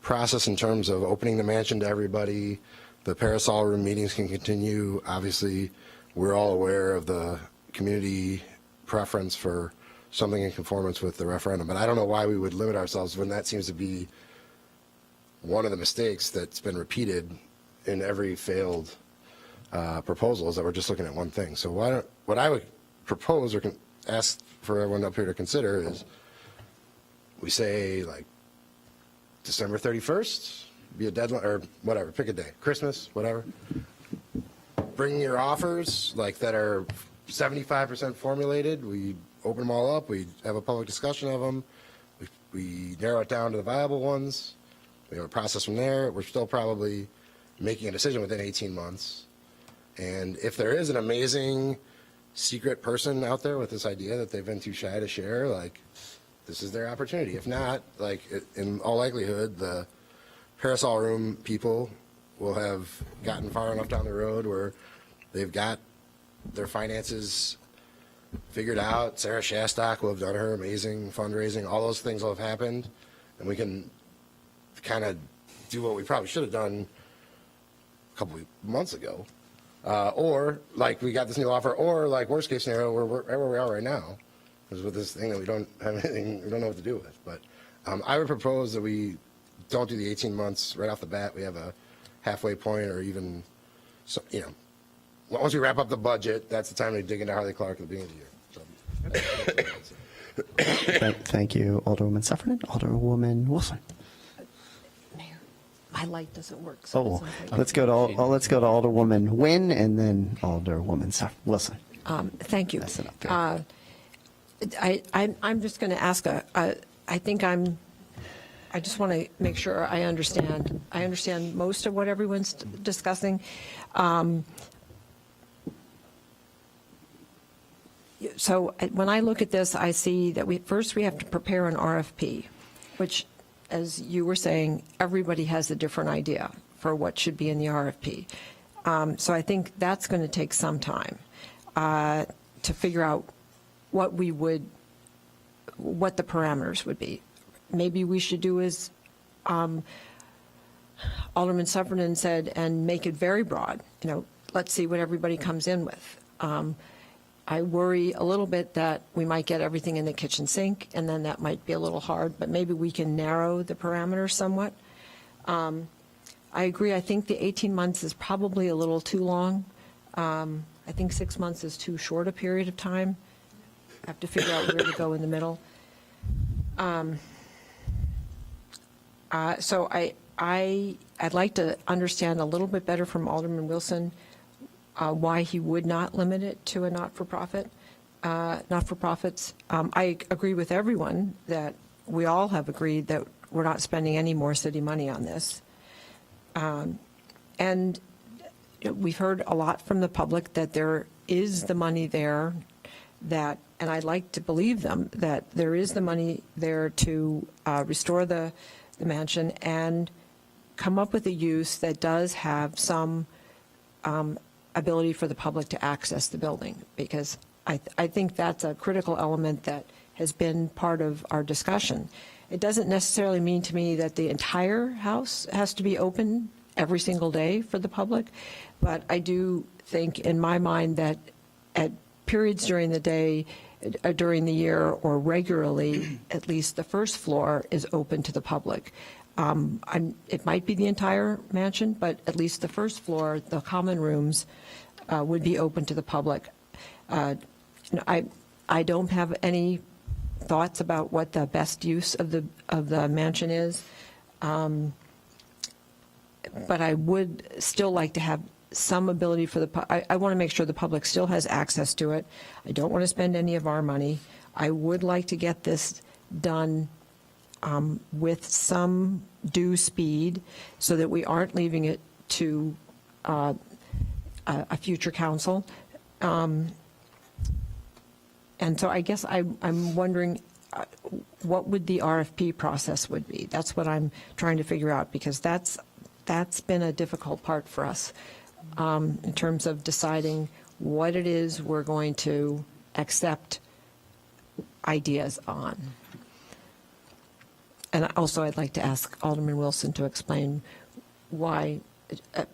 process in terms of opening the mansion to everybody. The parasol room meetings can continue. Obviously, we're all aware of the community preference for something in conformance with the referendum, but I don't know why we would limit ourselves when that seems to be one of the mistakes that's been repeated in every failed proposal, is that we're just looking at one thing. So what I would propose or ask for everyone up here to consider is we say like December 31st, be a deadline, or whatever, pick a day, Christmas, whatever. Bring your offers like that are 75% formulated. We open them all up. We have a public discussion of them. We narrow it down to the viable ones. We have a process from there. We're still probably making a decision within 18 months. And if there is an amazing secret person out there with this idea that they've been too shy to share, like, this is their opportunity. If not, like, in all likelihood, the parasol room people will have gotten far enough down the road where they've got their finances figured out. Sarah Shastak will have done her amazing fundraising. All those things will have happened, and we can kind of do what we probably should have done a couple months ago. Or, like, we got this new offer, or, like, worst case scenario, we're wherever we are right now, is with this thing that we don't have anything, we don't know what to do with. But I would propose that we don't do the 18 months right off the bat. We have a halfway point, or even, once we wrap up the budget, that's the time to dig into Harley Clark at the beginning of the year. So, Thank you, Alderwoman Sufferton. Alderwoman Wilson. My light doesn't work. So Let's go to Alderwoman Nguyen and then Alderwoman Wilson. Thank you. I'm just going to ask I just want to make sure I understand. I understand most of what everyone's discussing. So when I look at this, I see that we have to prepare an RFP, which, as you were saying, everybody has a different idea for what should be in the RFP. So I think that's going to take some time to figure out what the parameters would be. Maybe we should do as Alderman Sufferton said, and make it very broad. Let's see what everybody comes in with. I worry a little bit that we might get everything in the kitchen sink, and then that might be a little hard, but maybe we can narrow the parameters somewhat. I agree. I think the 18 months is probably a little too long. I think 6 months is too short a period of time. I have to figure out where to go in the middle. So I'd like to understand a little bit better from Alderman Wilson why he would not limit it to a not-for-profits. I agree with everyone that we all have agreed that we're not spending any more city money on this. And we've heard a lot from the public that there is the money there, and I'd like to believe them, that there is the money there to restore the mansion and come up with a use that does have some ability for the public to access the building, because I think that's a critical element that has been part of our discussion. It doesn't necessarily mean to me that the entire house has to be open every single day for the public, but I do think in my mind that at periods during the day, during the year, or regularly, at least the first floor is open to the public. It might be the entire mansion, but at least the first floor, the common rooms, would be open to the public. I don't have any thoughts about what the best use of the mansion is, but I would still like to have some ability for I want to make sure the public still has access to it. I don't want to spend any of our money. I would like to get this done with some due speed so that we aren't leaving it to a future council. And so I guess I'm wondering what would the RFP process would be. That's what I'm trying to figure out, because that's been a difficult part for us in terms of deciding what it is we're going to accept ideas on. And also I'd like to ask Alderman Wilson to explain why.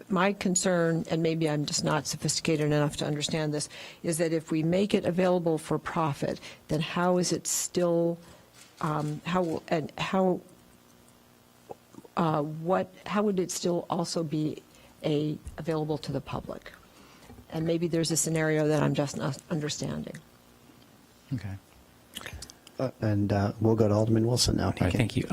My concern, and maybe I'm just not sophisticated enough to understand this, is that if we make it available for profit, then how is it still, how would it still also be available to the public? And maybe there's a scenario that I'm just not understanding. Okay. And we'll go to Alderman Wilson now. All right, thank you.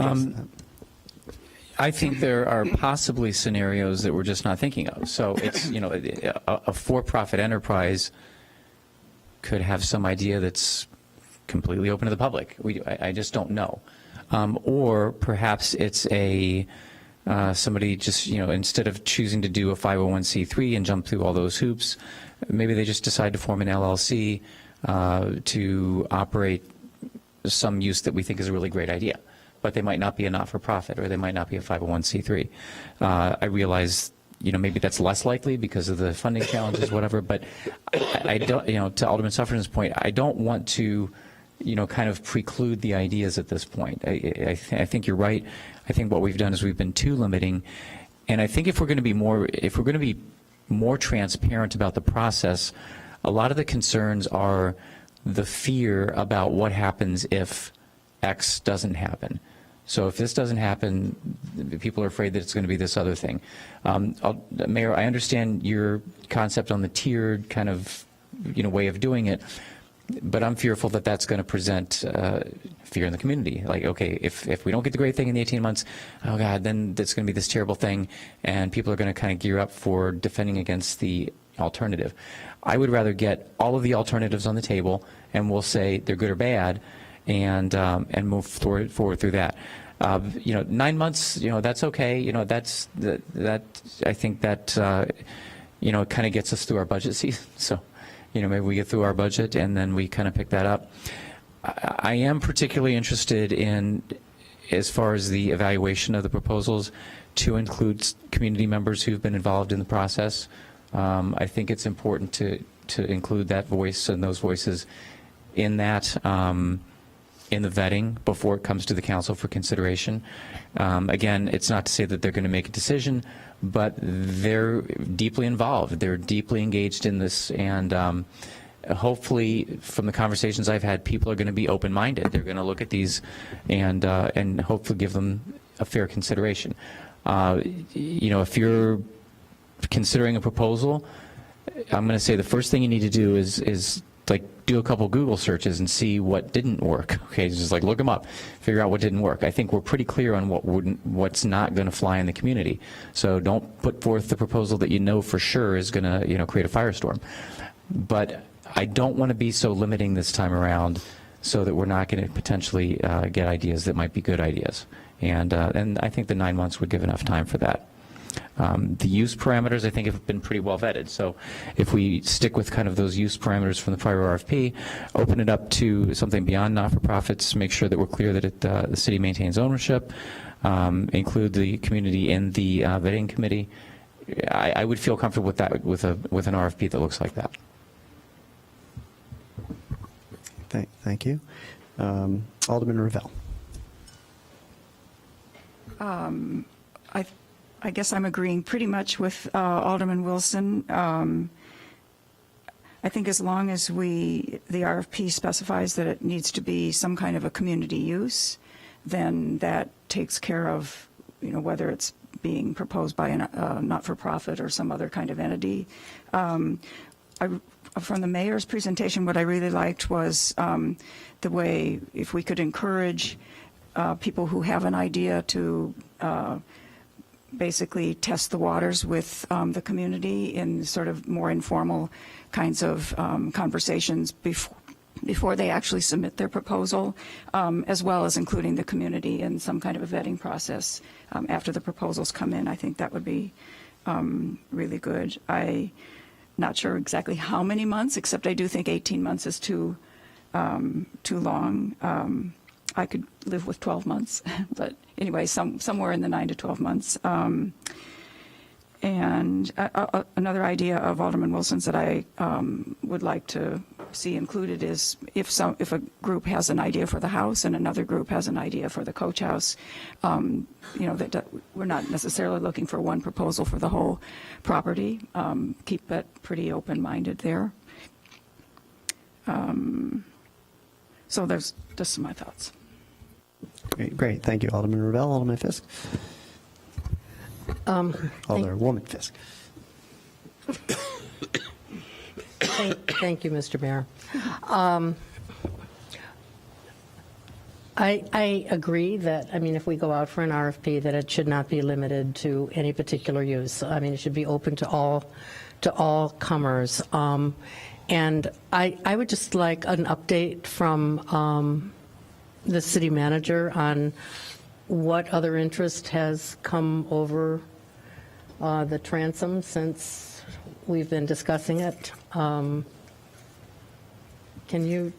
I think there are possibly scenarios that we're just not thinking of. So it's, a for-profit enterprise could have some idea that's completely open to the public. I just don't know. Or perhaps it's somebody just, instead of choosing to do a 501c3 and jump through all those hoops, maybe they just decide to form an LLC to operate some use that we think is a really great idea. But they might not be a not-for-profit, or they might not be a 501c3. I realize, maybe that's less likely because of the funding challenges, whatever, but I don't, to Alderman Suffern's point, I don't want to, kind of preclude the ideas at this point. I think you're right. I think what we've done is we've been too limiting, and I think if we're going to be more transparent about the process, a lot of the concerns are the fear about what happens if X doesn't happen. So if this doesn't happen, people are afraid that it's going to be this other thing. Mayor, I understand your concept on the tiered kind of, way of doing it, but I'm fearful that that's going to present fear in the community. Like, okay, if we don't get the great thing in the 18 months, oh God, then that's going to be this terrible thing, and people are going to kind of gear up for defending against the alternative. I would rather get all of the alternatives on the table, and we'll say they're good or bad, and move forward through that. 9 months, that's okay. That I think that kind of gets us through our budget season. So, maybe we get through our budget and then we kind of pick that up. I am particularly interested in, as far as the evaluation of the proposals, to include community members who've been involved in the process. I think it's important to include that voice and those voices in that. In the vetting before it comes to the council for consideration. Again, it's not to say that they're going to make a decision, but they're deeply involved. They're deeply engaged in this, and hopefully, from the conversations I've had, people are going to be open-minded. They're going to look at these and hopefully give them a fair consideration. If you're considering a proposal, I'm going to say the first thing you need to do is like do a couple Google searches and see what didn't work. Okay, just like look them up, figure out what didn't work. I think we're pretty clear on what's not going to fly in the community. So don't put forth the proposal that you know for sure is going to create a firestorm. But I don't want to be so limiting this time around, so that we're not going to potentially get ideas that might be good ideas. And I think the 9 months would give enough time for that. The use parameters, I think, have been pretty well vetted. So if we stick with kind of those use parameters from the prior RFP, open it up to something beyond not-for-profits, make sure that we're clear that the city maintains ownership, include the community in the vetting committee, I would feel comfortable with that, with an RFP that looks like that. Thank you. Alderman Ravel. I guess I'm agreeing pretty much with Alderman Wilson. I I think as long as the RFP specifies that it needs to be some kind of a community use, then that takes care of, whether it's being proposed by a not-for-profit or some other kind of entity. From the mayor's presentation, what I really liked was the way, if we could encourage people who have an idea to basically test the waters with the community in sort of more informal kinds of conversations before they actually submit their proposal, as well as including the community in some kind of a vetting process after the proposals come in. I think that would be really good. I'm not sure exactly how many months, except I do think 18 months is too long. I could live with 12 months, but anyway, somewhere in the 9 to 12 months. And another idea of Alderman Wilson's that I would like to see included is if a group has an idea for the house and another group has an idea for the coach house, that we're not necessarily looking for one proposal for the whole property. Keep that pretty open-minded there. So there's just some of my thoughts. Great. Thank you, Alderman Revelle. Alderman Fisk. Alderwoman Fisk. Thank you, Mr. Mayor. I agree that, if we go out for an RFP, that it should not be limited to any particular use. It should be open to all comers. And I would just like an update from the city manager on what other interest has come over the transom since we've been discussing it. Can you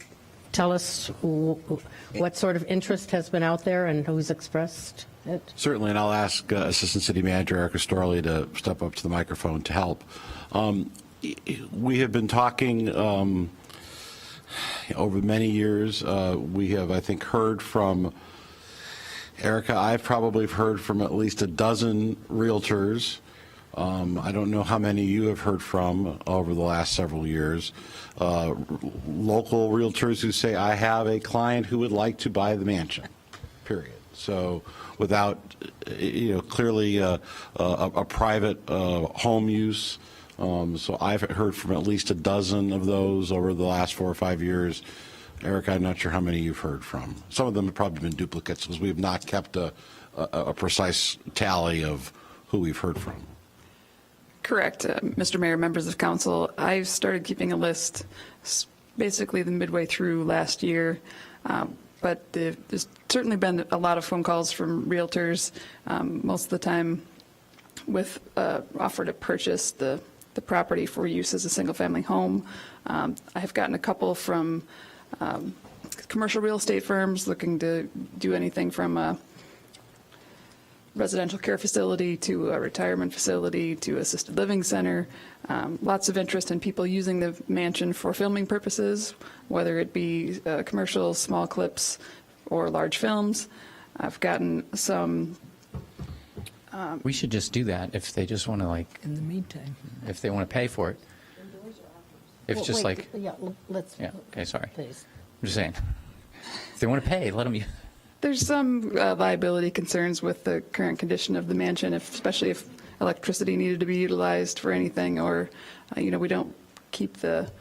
tell us what sort of interest has been out there and who's expressed it? Certainly, and I'll ask Assistant City Manager Erica Storley to step up to the microphone to help. We have been talking over many years. We have, I think, heard from Erica. I've probably heard from at least a dozen realtors. I don't know how many you have heard from over the last several years. Local realtors who say, I have a client who would like to buy the mansion, period. So without, clearly a private home use. So I've heard from at least a dozen of those over the last 4 or 5 years. Eric, I'm not sure how many you've heard from. Some of them have probably been duplicates because we have not kept a precise tally of who we've heard from. Correct, Mr. Mayor, members of council. I started keeping a list basically the midway through last year, but there's certainly been a lot of phone calls from realtors, most of the time with offer to purchase the property for use as a single-family home. I have gotten a couple from commercial real estate firms looking to do anything from a residential care facility to a retirement facility to assisted living center. Lots of interest in people using the mansion for filming purposes, whether it be commercials, small clips, or large films. I've gotten some. We should just do that if they just want to, In the meantime. if they want to pay for it. If it's just wait, yeah, let's. Yeah, okay, sorry. Please. I'm just saying. If they want to pay, let them. There's some liability concerns with the current condition of the mansion, especially if electricity needed to be utilized for anything, or we don't keep it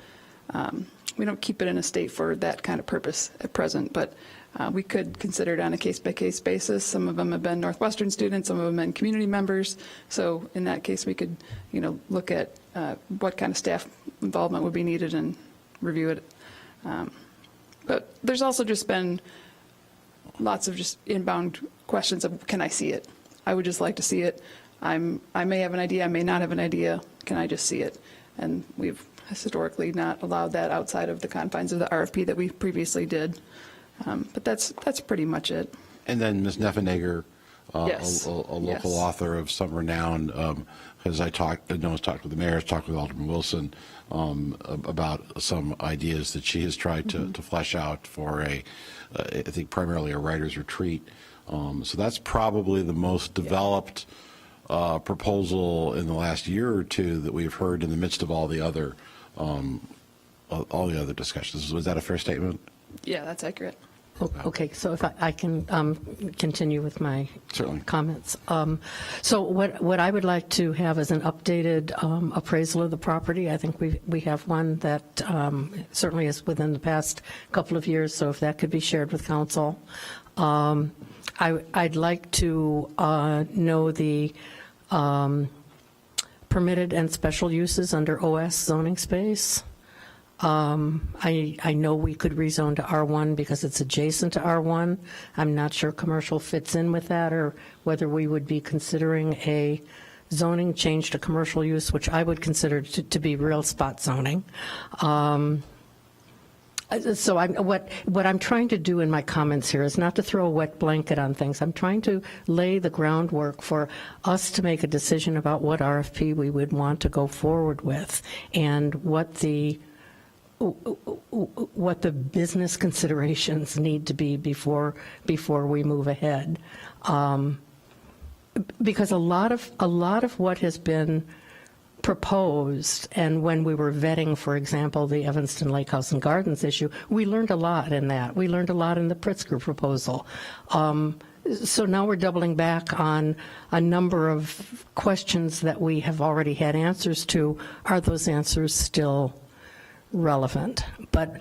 in a state for that kind of purpose at present. But we could consider it on a case-by-case basis. Some of them have been Northwestern students, some of them have been community members. So in that case, we could look at what kind of staff involvement would be needed and review it. But there's also just been lots of just inbound questions of, can I see it? I would just like to see it. I may have an idea, I may not have an idea. Can I just see it? And we've historically not allowed that outside of the confines of the RFP that we previously did. But that's pretty much it. And then Ms. Neffenegger, Yes. a local Yes. author of some renown, as I talked with the mayor, talked with Alderman Wilson about some ideas that she has tried to flesh out for I think primarily a writer's retreat. So that's probably the most developed proposal in the last year or two that we've heard in the midst of all the other all the other discussions. Was that a fair statement? Yeah, that's accurate. Okay, so if I can continue with my Certainly. comments. So what I would like to have is an updated appraisal of the property. I think we have one that certainly is within the past couple of years, so if that could be shared with council. I'd like to know the permitted and special uses under OS zoning space. I know we could rezone to R1 because it's adjacent to R1. I'm not sure commercial fits in with that, or whether we would be considering a zoning change to commercial use, which I would consider to be real spot zoning. So what I'm trying to do in my comments here is not to throw a wet blanket on things. I'm trying to lay the groundwork for us to make a decision about what RFP we would want to go forward with, and what the business considerations need to be before we move ahead. Because a lot of what has been proposed, and when we were vetting, for example, the Evanston Lake House and Gardens issue, we learned a lot in that. We learned a lot in the Pritzker proposal. So now we're doubling back on a number of questions that we have already had answers to. Are those answers still relevant? But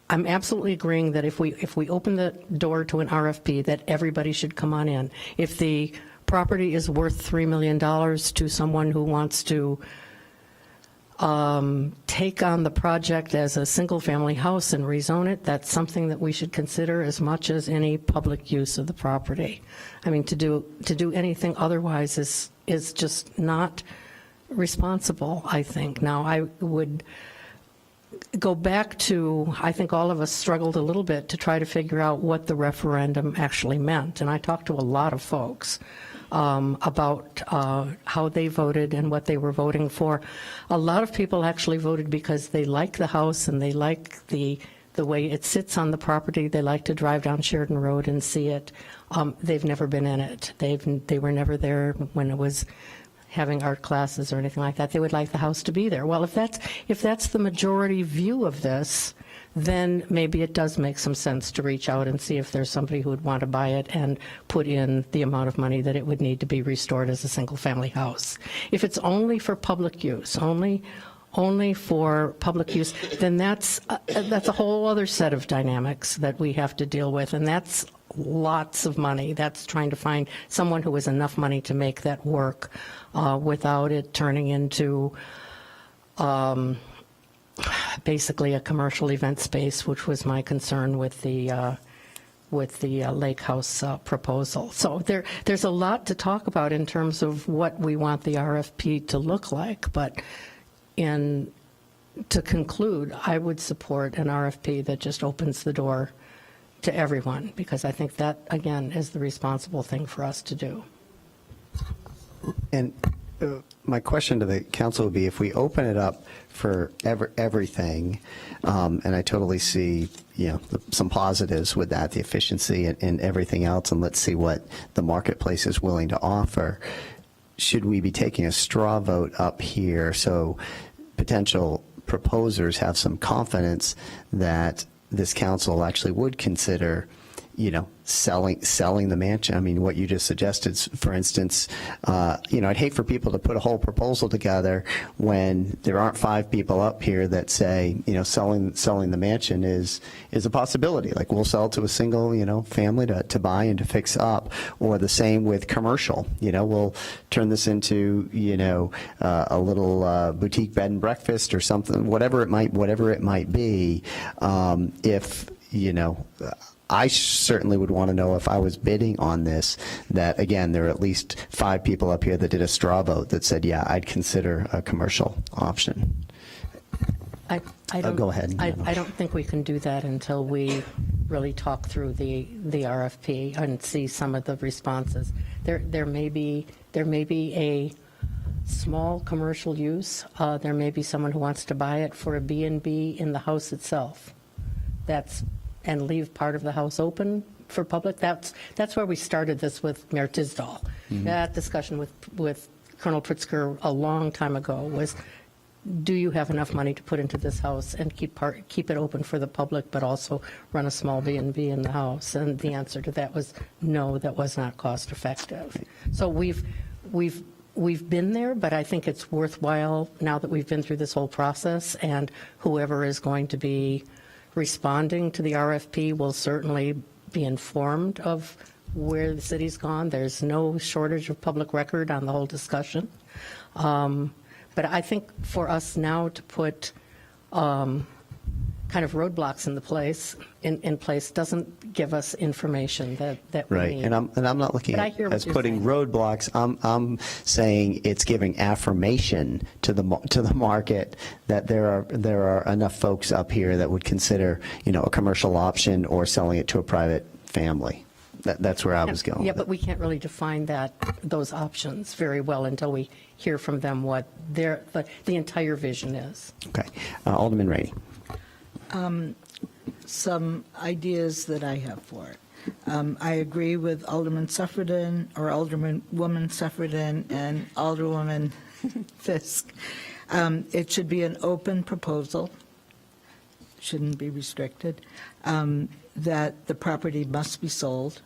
I'm absolutely agreeing that if we open the door to an RFP, that everybody should come on in. If the property is worth $3 million to someone who wants to take on the project as a single-family house and rezone it, that's something that we should consider as much as any public use of the property. I mean, to do anything otherwise is just not responsible, I think. Now, I would go back to, I think all of us struggled a little bit to try to figure out what the referendum actually meant. And I talked to a lot of folks about how they voted and what they were voting for. A lot of people actually voted because they like the house and they like the way it sits on the property. They like to drive down Sheridan Road and see it. They've never been in it. They were never there when it was having art classes or anything like that. They would like the house to be there. Well, if that's the majority view of this, then maybe it does make some sense to reach out and see if there's somebody who would want to buy it and put in the amount of money that it would need to be restored as a single-family house. If it's only for public use, only for public use, then that's a whole other set of dynamics that we have to deal with, and that's lots of money. That's trying to find someone who has enough money to make that work without it turning into basically a commercial event space, which was my concern with the Lake House proposal. So there's a lot to talk about in terms of what we want the RFP to look like, but to conclude, I would support an RFP that just opens the door to everyone, because I think that, again, is the responsible thing for us to do. And my question to the council would be, if we open it up for everything, and I totally see, some positives with that, the efficiency and everything else, and let's see what the marketplace is willing to offer, should we be taking a straw vote up here so potential proposers have some confidence that this council actually would consider, selling the mansion? I mean, what you just suggested, for instance, I'd hate for people to put a whole proposal together when there aren't 5 people up here that say, selling the mansion is a possibility. Like, we'll sell to a single, family to buy and to fix up, or the same with commercial. We'll turn this into, a little boutique bed and breakfast or something, whatever it might be. I certainly would want to know, if I was bidding on this, that, again, there are at least 5 people up here that did a straw vote that said, yeah, I'd consider a commercial option. Go ahead. I don't think we can do that until we really talk through the RFP and see some of the responses. There may be a small commercial use. There may be someone who wants to buy it for a B&B in the house itself. And leave part of the house open for public. That's where we started this with Mayor Tisdall. Mm-hmm. That discussion with Colonel Pritzker a long time ago was, do you have enough money to put into this house and keep it open for the public, but also run a small B&B in the house? And the answer to that was no, that was not cost effective. So we've been there, but I think it's worthwhile now that we've been through this whole process, and whoever is going to be responding to the RFP will certainly be informed of where the city's gone. There's no shortage of public record on the whole discussion. But I think for us now to put kind of roadblocks in place doesn't give us information that we Right, need. and I'm not looking But I at hear what as you're putting saying. roadblocks. I'm saying it's giving affirmation to the market that there are enough folks up here that would consider, a commercial option or selling it to a private family. That's where I was going. Yeah, with but we can't really define those options very well until we hear from them what the entire vision is. it. Okay, Alderman Rainey. Some ideas that I have for it. I agree with Alderman Suffredin, or Alderwoman Suffredin, and Alderwoman Fisk. It should be an open proposal, shouldn't be restricted, that the property must be sold,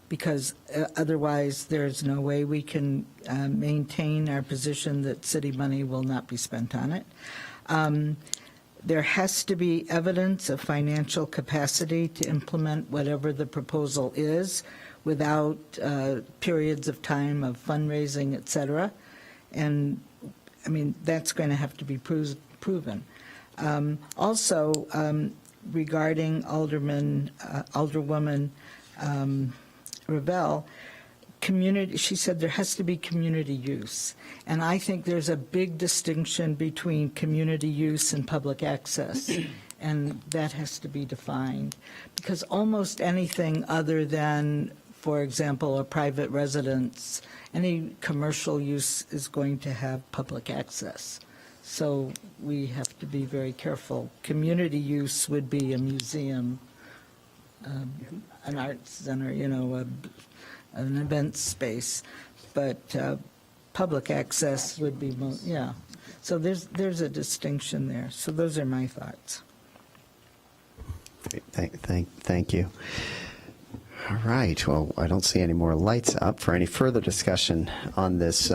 because otherwise there's no way we can maintain our position that city money will not be spent on it. There has to be evidence of financial capacity to implement whatever the proposal is without periods of time of fundraising, et cetera. And, I mean, that's going to have to be proven. Also, regarding Alderwoman Revelle, she said there has to be community use. And I think there's a big distinction between community use and public access. And that has to be defined. Because almost anything other than, for example, a private residence, any commercial use is going to have public access. So we have to be very careful. Community use would be a museum, an arts center, an event space, but public access would be, yeah. So there's a distinction there. So those are my thoughts. Thank you. All right. Well, I don't see any more lights up for any further discussion on this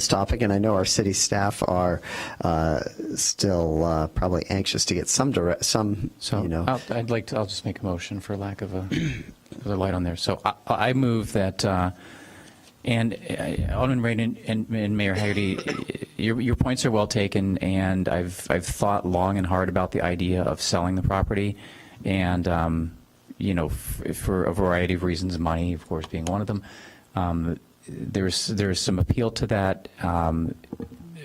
topic, and I know our city staff are still probably anxious to get some. I'll just make a motion for lack of another light on there. So I move that, Alderman Rainey and Mayor Haggerty, your points are well taken, and I've thought long and hard about the idea of selling the property, and for a variety of reasons, money, of course, being one of them. There's some appeal to that,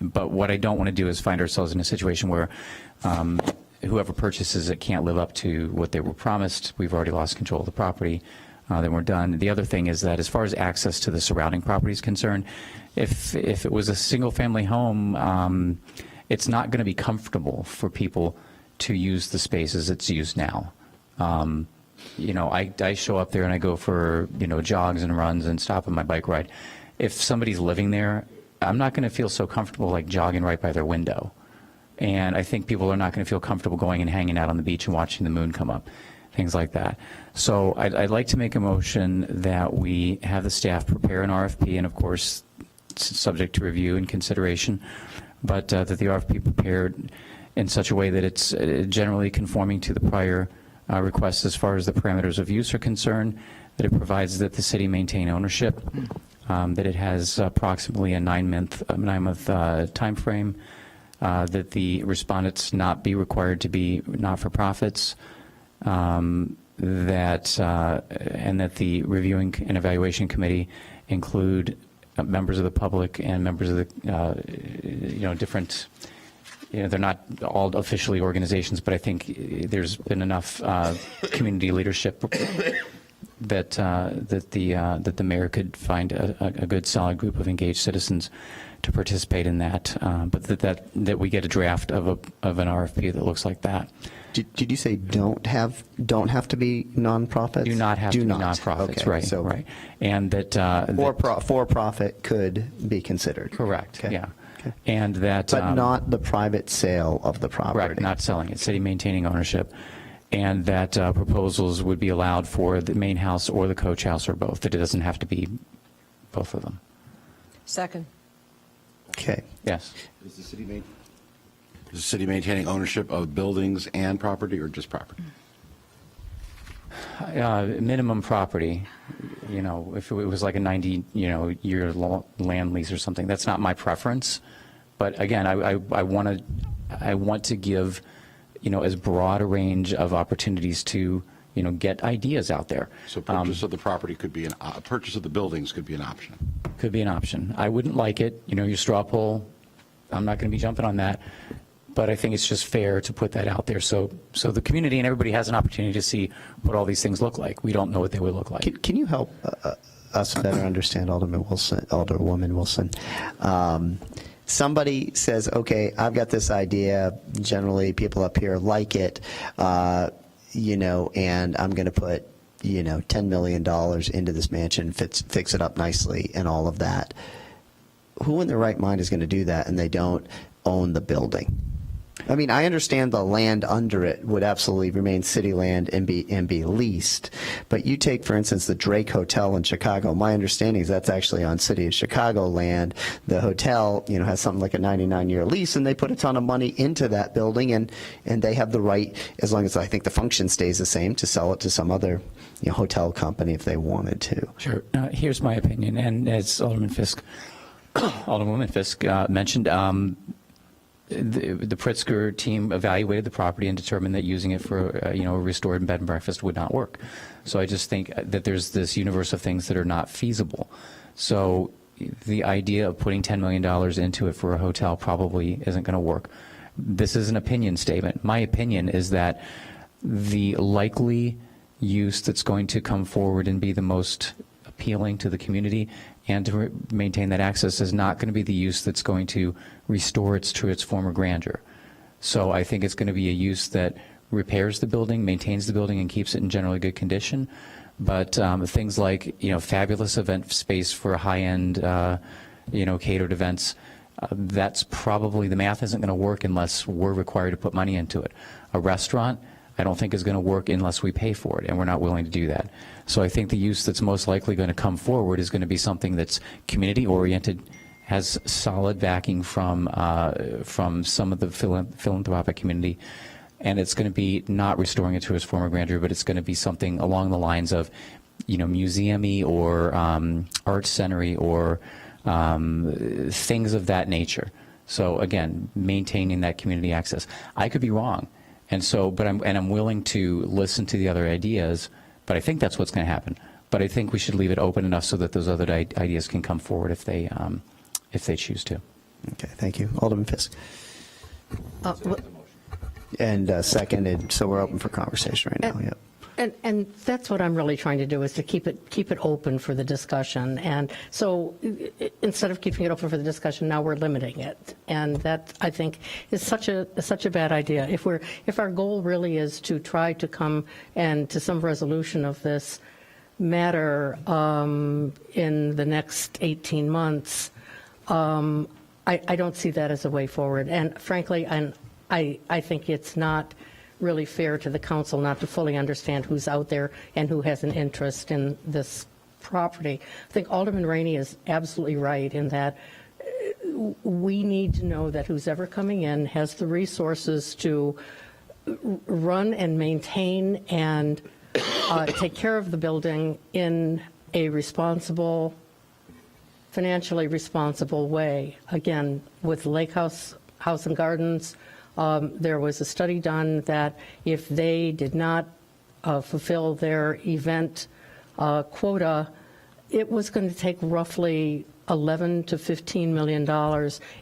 but what I don't want to do is find ourselves in a situation where whoever purchases it can't live up to what they were promised. We've already lost control of the property. Then we're done. The other thing is that as far as access to the surrounding property is concerned, if it was a single-family home, it's not going to be comfortable for people to use the space as it's used now. I show up there and I go for, jogs and runs and stop on my bike ride. If somebody's living there, I'm not going to feel so comfortable like jogging right by their window. And I think people are not going to feel comfortable going and hanging out on the beach and watching the moon come up, things like that. So I'd like to make a motion that we have the staff prepare an RFP, and of course, it's subject to review and consideration, but that the RFP prepared in such a way that it's generally conforming to the prior requests as far as the parameters of use are concerned, that it provides that the city maintain ownership, that it has approximately a nine-month time frame, that the respondents not be required to be not-for-profits, and that the reviewing and evaluation committee include members of the public and members of the different. They're not all officially organizations, but I think there's been enough community leadership that the mayor could find a good, solid group of engaged citizens to participate in that. But that we get a draft of an RFP that looks like that. Did you say don't have to be nonprofits? Do not have to be nonprofits, okay, right? So right, and that for profit could be considered. Correct. Okay. Yeah. and that... But not the private sale of the property. Correct, not selling it, city maintaining ownership, and that proposals would be allowed for the main house or the coach house or both, that it doesn't have to be both of them. Second. Okay. Yes. Is the city maintaining ownership of buildings and property, or just property? Minimum property, if it was like a 90, year land lease or something, that's not my preference. But again, I want to give, as broad a range of opportunities to, get ideas out there. So purchase of the property could be purchase of the buildings could be an option. Could be an option. I wouldn't like it, your straw poll, I'm not going to be jumping on that. But I think it's just fair to put that out there so the community and everybody has an opportunity to see what all these things look like. We don't know what they would look like. Can you help us better understand, Alderwoman Wilson? Somebody says, okay, I've got this idea. Generally, people up here like it, and I'm going to put, $10 million into this mansion, fix it up nicely and all of that. Who in their right mind is going to do that and they don't own the building? I mean, I understand the land under it would absolutely remain city land and be leased. But you take, for instance, the Drake Hotel in Chicago. My understanding is that's actually on City of Chicago land. The hotel, has something like a 99-year lease, and they put a ton of money into that building, and they have the right, as long as I think the function stays the same, to sell it to some other hotel company if they wanted to. Sure. Here's my opinion, and as Alderwoman Fisk mentioned, the Pritzker team evaluated the property and determined that using it for a restored bed and breakfast would not work. So I just think that there's this universe of things that are not feasible. So the idea of putting $10 million into it for a hotel probably isn't going to work. This is an opinion statement. My opinion is that the likely use that's going to come forward and be the most appealing to the community and to maintain that access is not going to be the use that's going to restore it to its former grandeur. So I think it's going to be a use that repairs the building, maintains the building, and keeps it in generally good condition. But things like, fabulous event space for high-end, catered events, that's probably, the math isn't going to work unless we're required to put money into it. A restaurant, I don't think is going to work unless we pay for it, and we're not willing to do that. So I think the use that's most likely going to come forward is going to be something that's community-oriented, has solid backing from some of the philanthropic community, and it's going to be not restoring it to its former grandeur, but it's going to be something along the lines of, museum-y or art center-y or things of that nature. So again, maintaining that community access. I could be wrong. And so, but I'm willing to listen to the other ideas, but I think that's what's going to happen. But I think we should leave it open enough so that those other ideas can come forward if they choose to. Okay, thank you. Alderman Fisk. And seconded, so we're open for conversation right now. Yep. And that's what I'm really trying to do, is to keep it open for the discussion. And so instead of keeping it open for the discussion, now we're limiting it. And that, I think, is such a bad idea. If our goal really is to try to come and to some resolution of this matter in the next 18 months, I don't see that as a way forward. And frankly, I think it's not really fair to the council not to fully understand who's out there and who has an interest in this property. I think Alderman Rainey is absolutely right in that we need to know that who's ever coming in has the resources to run and maintain and take care of the building in a responsible, financially responsible way. Again, with Lake House and Gardens, there was a study done that if they did not fulfill their event quota, it was going to take roughly $11 to $15 million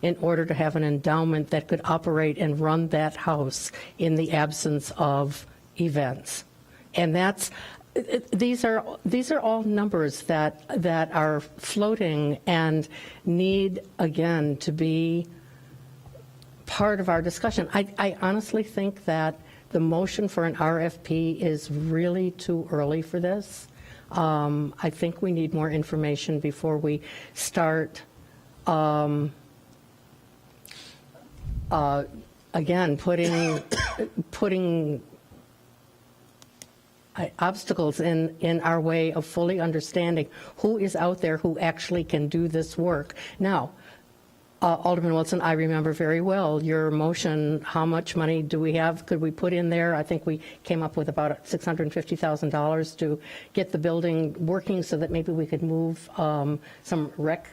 in order to have an endowment that could operate and run that house in the absence of events. And these are all numbers that are floating and need, again, to be part of our discussion. I honestly think that the motion for an RFP is really too early for this. I think we need more information before we start again, putting obstacles in our way of fully understanding who is out there who actually can do this work. Now, Alderman Wilson, I remember very well your motion. How much money do we have? Could we put in there? I think we came up with about $650,000 to get the building working so that maybe we could move some rec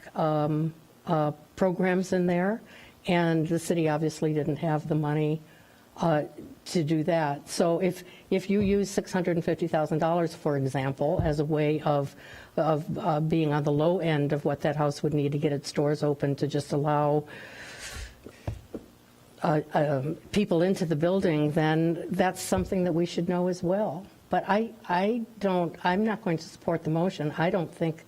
programs in there. And the city obviously didn't have the money to do that. So if you use $650,000, for example, as a way of being on the low end of what that house would need to get its doors open to just allow people into the building, then that's something that we should know as well. But I'm not going to support the motion. I don't think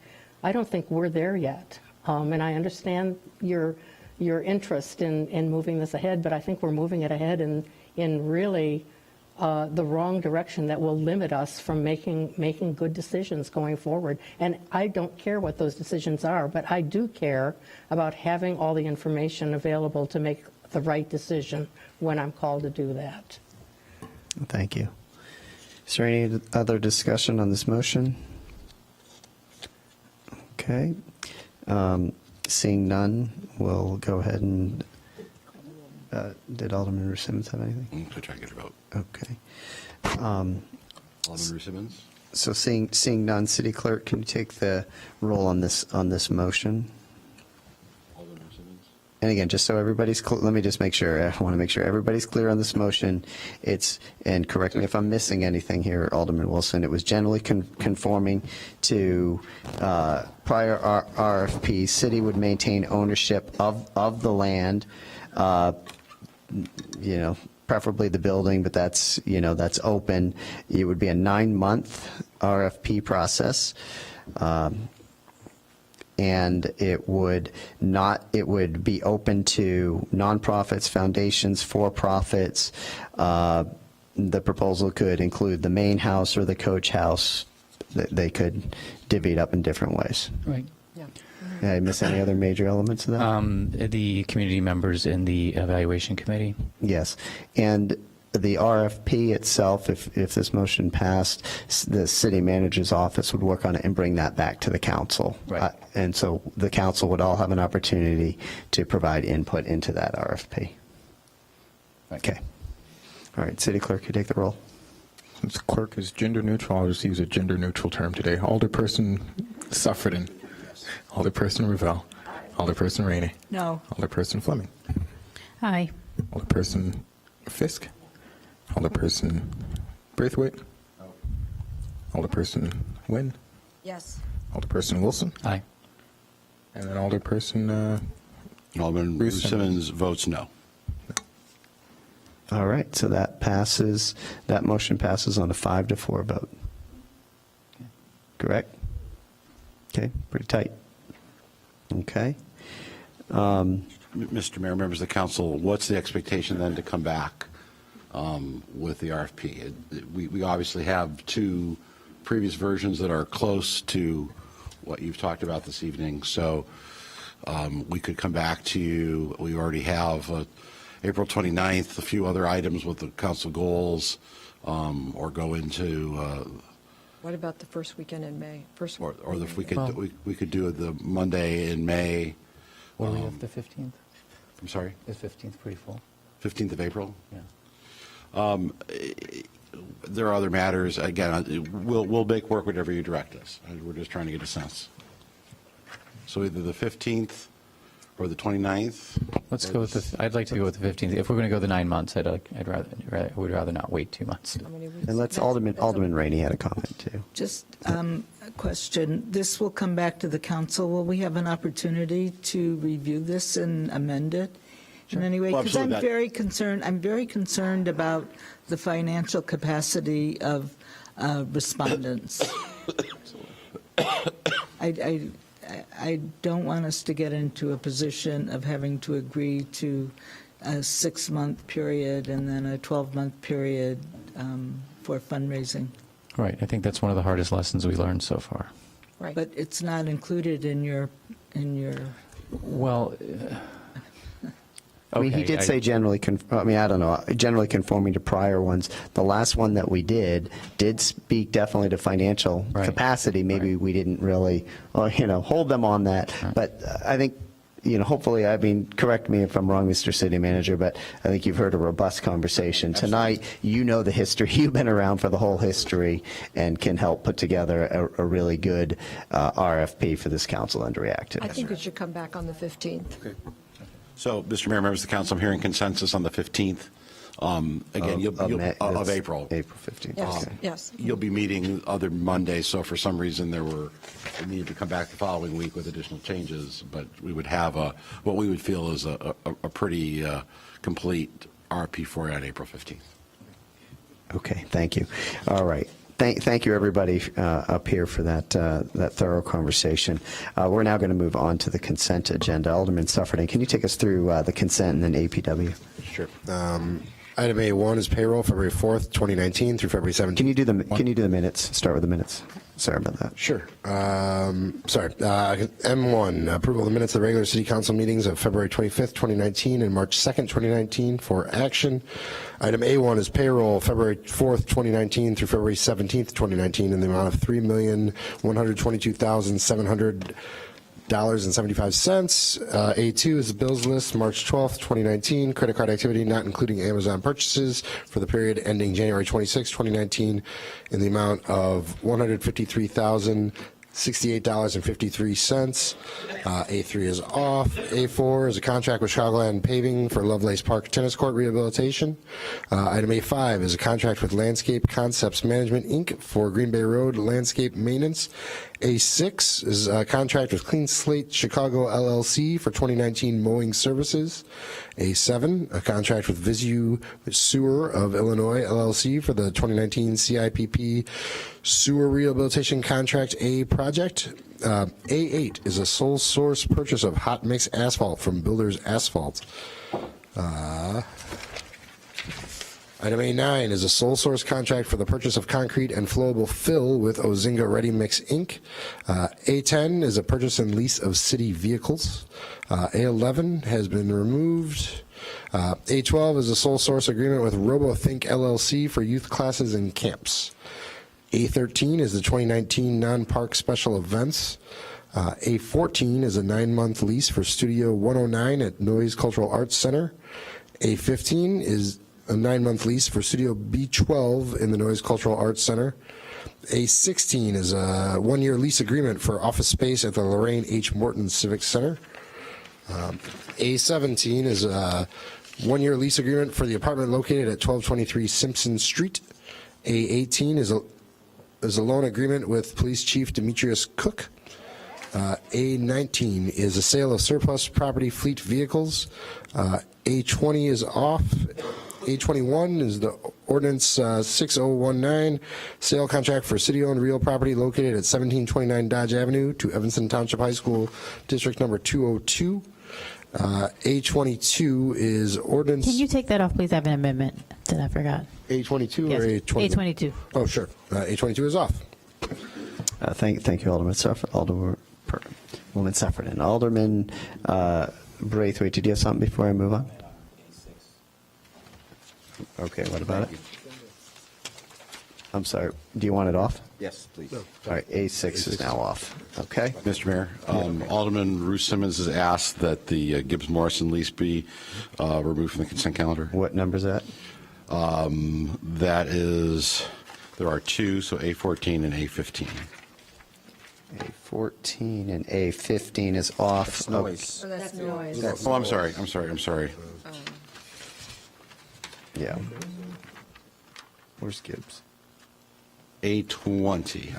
we're there yet. And I understand your interest in moving this ahead, but I think we're moving it ahead in really the wrong direction that will limit us from making good decisions going forward. And I don't care what those decisions are, but I do care about having all the information available to make the right decision when I'm called to do that. Thank you. Is there any other discussion on this motion? Okay. Seeing none, we'll go ahead and did Alderman Simmons have anything? To try to get a vote. Okay. Alderman Simmons? So seeing none, City Clerk, can you take the roll on this motion? Alderman Simmons? And again, just so everybody's clear, let me just make sure. I want to make sure everybody's clear on this motion. And correct me if I'm missing anything here, Alderman Wilson. It was generally conforming to prior RFP. City would maintain ownership of the land. Preferably the building, but that's open. It would be a 9-month RFP process. And it would be open to nonprofits, foundations, for-profits. The proposal could include the main house or the coach house. They could divvy it up in different ways. Right. Did I miss any other major elements of that? The community members in the evaluation committee. Yes. And the RFP itself, if this motion passed, the city manager's office would work on it and bring that back to the council. Right. And so the council would all have an opportunity to provide input into that RFP. Right. Okay. All right. City Clerk, you take the roll. Since clerk is gender neutral, I'll just use a gender neutral term today. Alderperson Suffredin. Alderperson Ravel. Alderperson Rainey. No. Alderperson Fleming. Aye. Alderperson Fisk. Alderperson Braithwaite. Alderperson Nguyen. Yes. Alderperson Wilson. Aye. And then Alderperson Alderman Bruce Simmons votes no. All right. So that passes. That motion passes on a 5-4 vote. Correct? Okay. Pretty tight. Okay. Mr. Mayor, members of the council, what's the expectation then to come back with the RFP? We obviously have 2 previous versions that are close to what you've talked about this evening, so we could come back to you. We already have April 29th, a few other items with the council goals, or go into What about the first weekend in May? or if we could do it the Monday in May. What do we have, the 15th? I'm sorry? The 15th pretty full. 15th of April? Yeah. There are other matters. Again, we'll make work whatever you direct us. We're just trying to get a sense. So either the 15th or the 29th? Let's go with I'd like to go with the 15th. If we're going to go the 9 months, I would rather not wait 2 months. And let's Alderman Rainey had a comment too. Just a question. This will come back to the council. Will we have an opportunity to review this and amend it in any way? Well, Because I'm absolutely. very concerned about the financial capacity of respondents. I don't want us to get into a position of having to agree to a 6-month period and then a 12-month period for fundraising. Right. I think that's one of the hardest lessons we learned so far. Right. But it's not included in your. Well, I mean, he Okay, did say generally, I don't know, generally conforming to prior ones. The last one that we did speak definitely to financial capacity. Maybe we didn't really, hold them on that. But I think, hopefully, I mean, correct me if I'm wrong, Mr. City Manager, but I think you've heard a robust conversation. Tonight, you know the history. You've been around for the whole history and can help put together a really good RFP for this council and to react to. I think it should come back on the 15th. Okay. So, Mr. Mayor, members of the council, I'm hearing consensus on the 15th. Again, of April. April 15th. Yes, Okay. yes. You'll be meeting other Mondays, so for some reason we needed to come back the following week with additional changes, but we would have what we would feel is a pretty complete RFP for you on April 15th. Okay, thank you. All right. Thank you, everybody up here for that thorough conversation. We're now going to move on to the consent agenda. Alderman Suffredin, can you take us through the consent and then APW? Sure. Item A1 is payroll, February 4th, 2019 through February 17th. Can you do the minutes? Start with the minutes. Sorry about that. Sure. M1, approval of the minutes of the regular city council meetings of February 25th, 2019 and March 2nd, 2019 for action. Item A1 is payroll, February 4th, 2019 through February 17th, 2019 in the amount of $3,122,700.75. A2 is the bills list, March 12th, 2019, credit card activity not including Amazon purchases for the period ending January 26, 2019 in the amount of $153,068.53. A3 is off. A4 is a contract with Chicagoland Paving for Lovelace Park Tennis Court rehabilitation. Item A5 is a contract with Landscape Concepts Management, Inc. for Green Bay Road landscape maintenance. A6 is a contract with Clean Slate Chicago LLC for 2019 mowing services. A7, a contract with Visu Sewer of Illinois LLC for the 2019 CIPP sewer rehabilitation contract A project. A8 is a sole source purchase of hot mix asphalt from Builders Asphalt. Item A9 is a sole source contract for the purchase of concrete and flowable fill with Ozinga Ready Mix, Inc. A10 is a purchase and lease of city vehicles. A11 has been removed. A12 is a sole source agreement with RoboThink LLC for youth classes and camps. A13 is the 2019 non-park special events. A14 is a 9-month lease for Studio 109 at Noise Cultural Arts Center. A15 is a 9-month lease for Studio B12 in the Noise Cultural Arts Center. A16 is a 1-year lease agreement for office space at the Lorraine H. Morton Civic Center. A17 is a 1-year lease agreement for the apartment located at 1223 Simpson Street. A18 is a loan agreement with Police Chief Demetrius Cook. A19 is a sale of surplus property fleet vehicles. A20 is off. A21 is the ordinance 6019, sale contract for city-owned real property located at 1729 Dodge Avenue to Evanston Township High School, District Number 202. A22 is ordinance. Can you take that off, please? I have an amendment that I forgot. A22 Yes. or A20? A22. Oh, sure. A22 is off. Thank you, Alderman Suffredin. Alderman Braithwaite, did you have something before I move on? Okay, what about it? I'm sorry, do you want it off? Yes, please. All right, A6 is now off. Okay. Mr. Mayor, Alderman Ruth Simmons has asked that the Gibbs Morrison lease be removed from the consent calendar. What number is that? That is, there are two, so A14 and A15. A14 and A15 is off. That's noise. Oh, that's noise. Oh, I'm sorry. Yeah. Where's Gibbs? A20.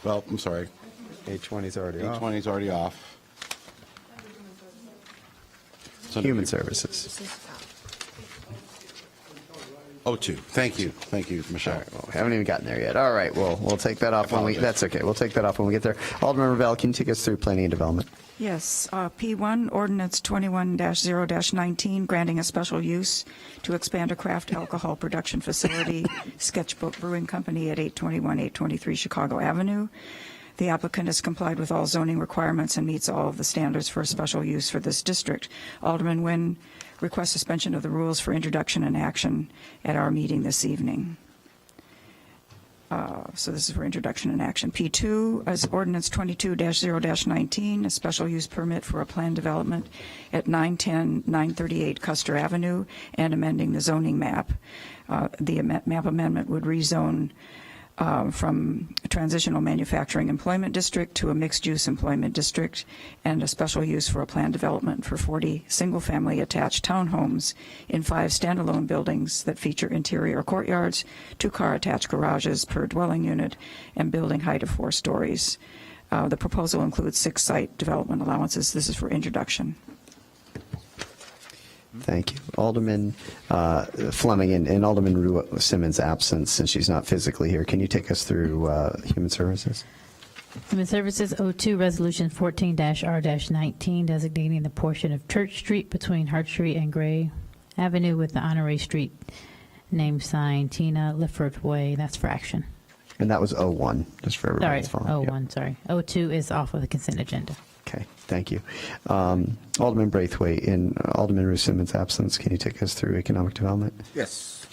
I'm sorry. A20 is already off. A20 is already off. Human Services. O2. Thank you, Michelle. All right, well, we haven't even gotten there yet. All right, well, we'll take that off that's okay. We'll take that off when we get there. Alderman Ravel, can you take us through planning and development? Yes, P1, Ordinance 21-0-19, granting a special use to expand a craft alcohol production facility, Sketchbook Brewing Company at 821-823 Chicago Avenue. The applicant has complied with all zoning requirements and meets all of the standards for special use for this district. Alderman Nguyen requests suspension of the rules for introduction and action at our meeting this evening. So this is for introduction and action. P2 is ordinance 22-0-19, a special use permit for a planned development at 910-938 Custer Avenue and amending the zoning map. The map amendment would rezone from a transitional manufacturing employment district to a mixed-use employment district, and a special use for a planned development for 40 single-family attached townhomes in 5 standalone buildings that feature interior courtyards, 2-car attached garages per dwelling unit, and building height of 4 stories. The proposal includes 6 site development allowances. This is for introduction. Thank you. Alderman Fleming, in Alderman Rue Simmons' absence, since she's not physically here, can you take us through Human Services? Human Services 02, Resolution 14-R-19, designating the portion of Church Street between Hart Street and Gray Avenue with the Honorary Street name sign Tina Lifford Way. That's for action. And that was 01, just for everybody's Sorry, phone. 01, sorry. 02 is off of the consent agenda. Okay, thank you. Alderman Braithwaite, in Alderman Rue Simmons' absence, can you take us through economic development? Yes.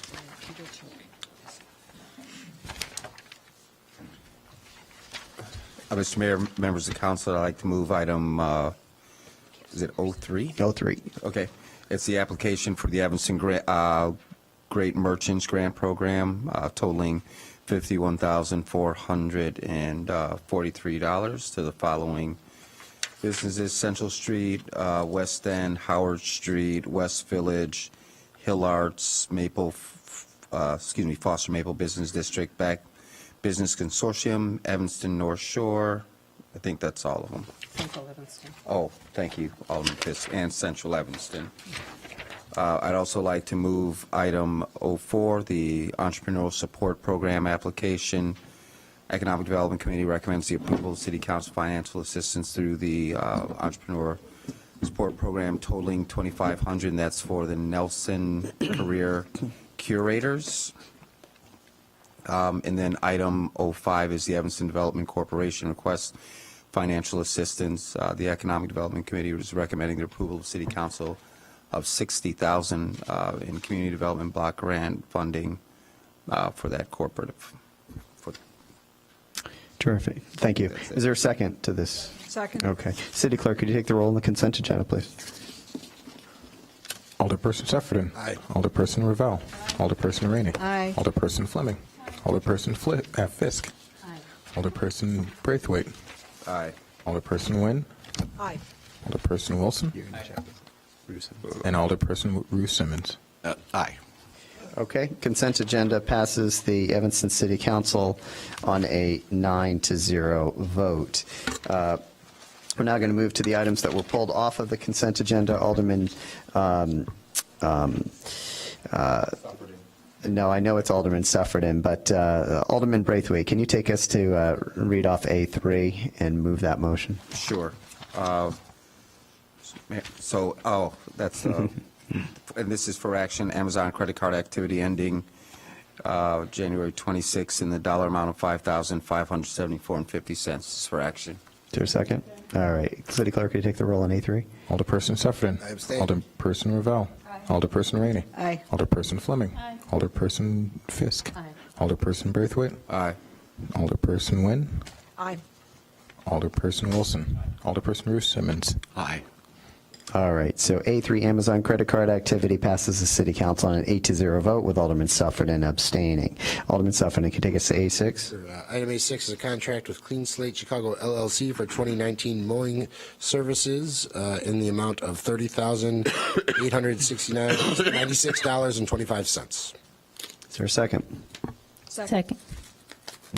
Mr. Mayor, members of the council, I'd like to move item, is it 03? 03. Okay. It's the application for the Evanston Great Merchants Grant Program, totaling $51,443 to the following businesses: Central Street, West End, Howard Street, West Village, Hill Arts, Foster Maple Business District, Back Business Consortium, Evanston North Shore. I think that's all of them. Central Evanston. Oh, thank you, Alderman Fisk, and Central Evanston. I'd also like to move item 04, the Entrepreneurial Support Program application. Economic Development Committee recommends the approval of City Council financial assistance through the Entrepreneur Support Program totaling $2,500, and that's for the Nelson Career Curators. And then item 05 is the Evanston Development Corporation requests financial assistance. The Economic Development Committee is recommending the approval of City Council of $60,000 in community development block grant funding for that corporate. Terrific. Thank you. Is there a second to this? Second. Okay. City Clerk, could you take the roll on the consent agenda, please? Alderperson Sufferton. Aye. Alderperson Ravel. Alderperson Rainey. Aye. Alderperson Fleming. Alderperson Fisk. Aye. Alderperson Braithwaite. Aye. Alderperson Nguyen. Aye. Alderperson Wilson. And Alderperson Rue Simmons. Aye. Okay. Consent agenda passes the Evanston City Council on a 9-0 vote. We're now going to move to the items that were pulled off of the consent agenda. Alderman, no, I know it's Alderman Sufferton, but Alderman Braithwaite, can you take us to read off A3 and move that motion? Sure. That's, and this is for action, Amazon credit card activity ending January 26th in the dollar amount of $5,574.50. This is for action. Is there a second? All right. City Clerk, can you take the roll on A3? Alderperson Sufferton. I abstain. Alderperson Ravel. Alderperson Rainey. Aye. Alderperson Fleming. Aye. Alderperson Fisk. Aye. Alderperson Braithwaite. Aye. Alderperson Nguyen. Aye. Alderperson Wilson. Alderperson Rue Simmons. Aye. All right. So A3, Amazon credit card activity, passes the City Council on an 8-0 vote with Alderman Sufferton abstaining. Alderman Sufferton, can you take us to A6? Item A6 is a contract with Clean Slate Chicago LLC for 2019 mowing services in the amount of $30,896.25. Is there a second? Second.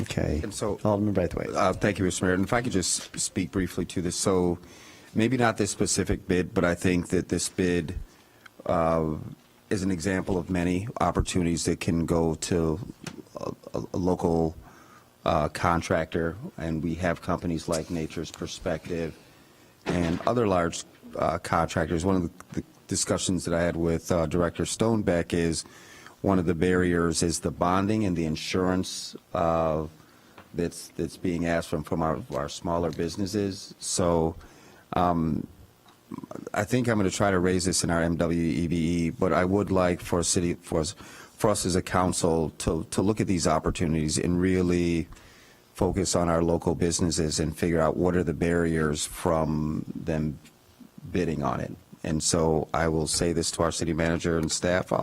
Okay. And so, Alderman Braithwaite. Thank you, Mr. Mayor. And if I could just speak briefly to this. So maybe not this specific bid, but I think that this bid is an example of many opportunities that can go to a local contractor. And we have companies like Nature's Perspective and other large contractors. One of the discussions that I had with Director Stonebeck is one of the barriers is the bonding and the insurance that's being asked from our smaller businesses. So I think I'm going to try to raise this in our MWEBE, but I would like for us as a council to look at these opportunities and really focus on our local businesses and figure out what are the barriers from them bidding on it. And so I will say this to our city manager and staff.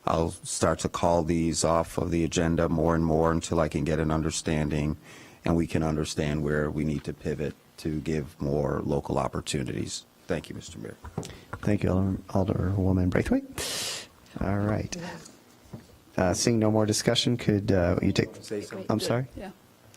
I'll start to call these off of the agenda more and more until I can get an understanding and we can understand where we need to pivot to give more local opportunities. Thank you, Mr. Mayor. Thank you, Alderwoman Braithwaite. All right. Seeing no more discussion, could you take? I'm sorry. Yeah.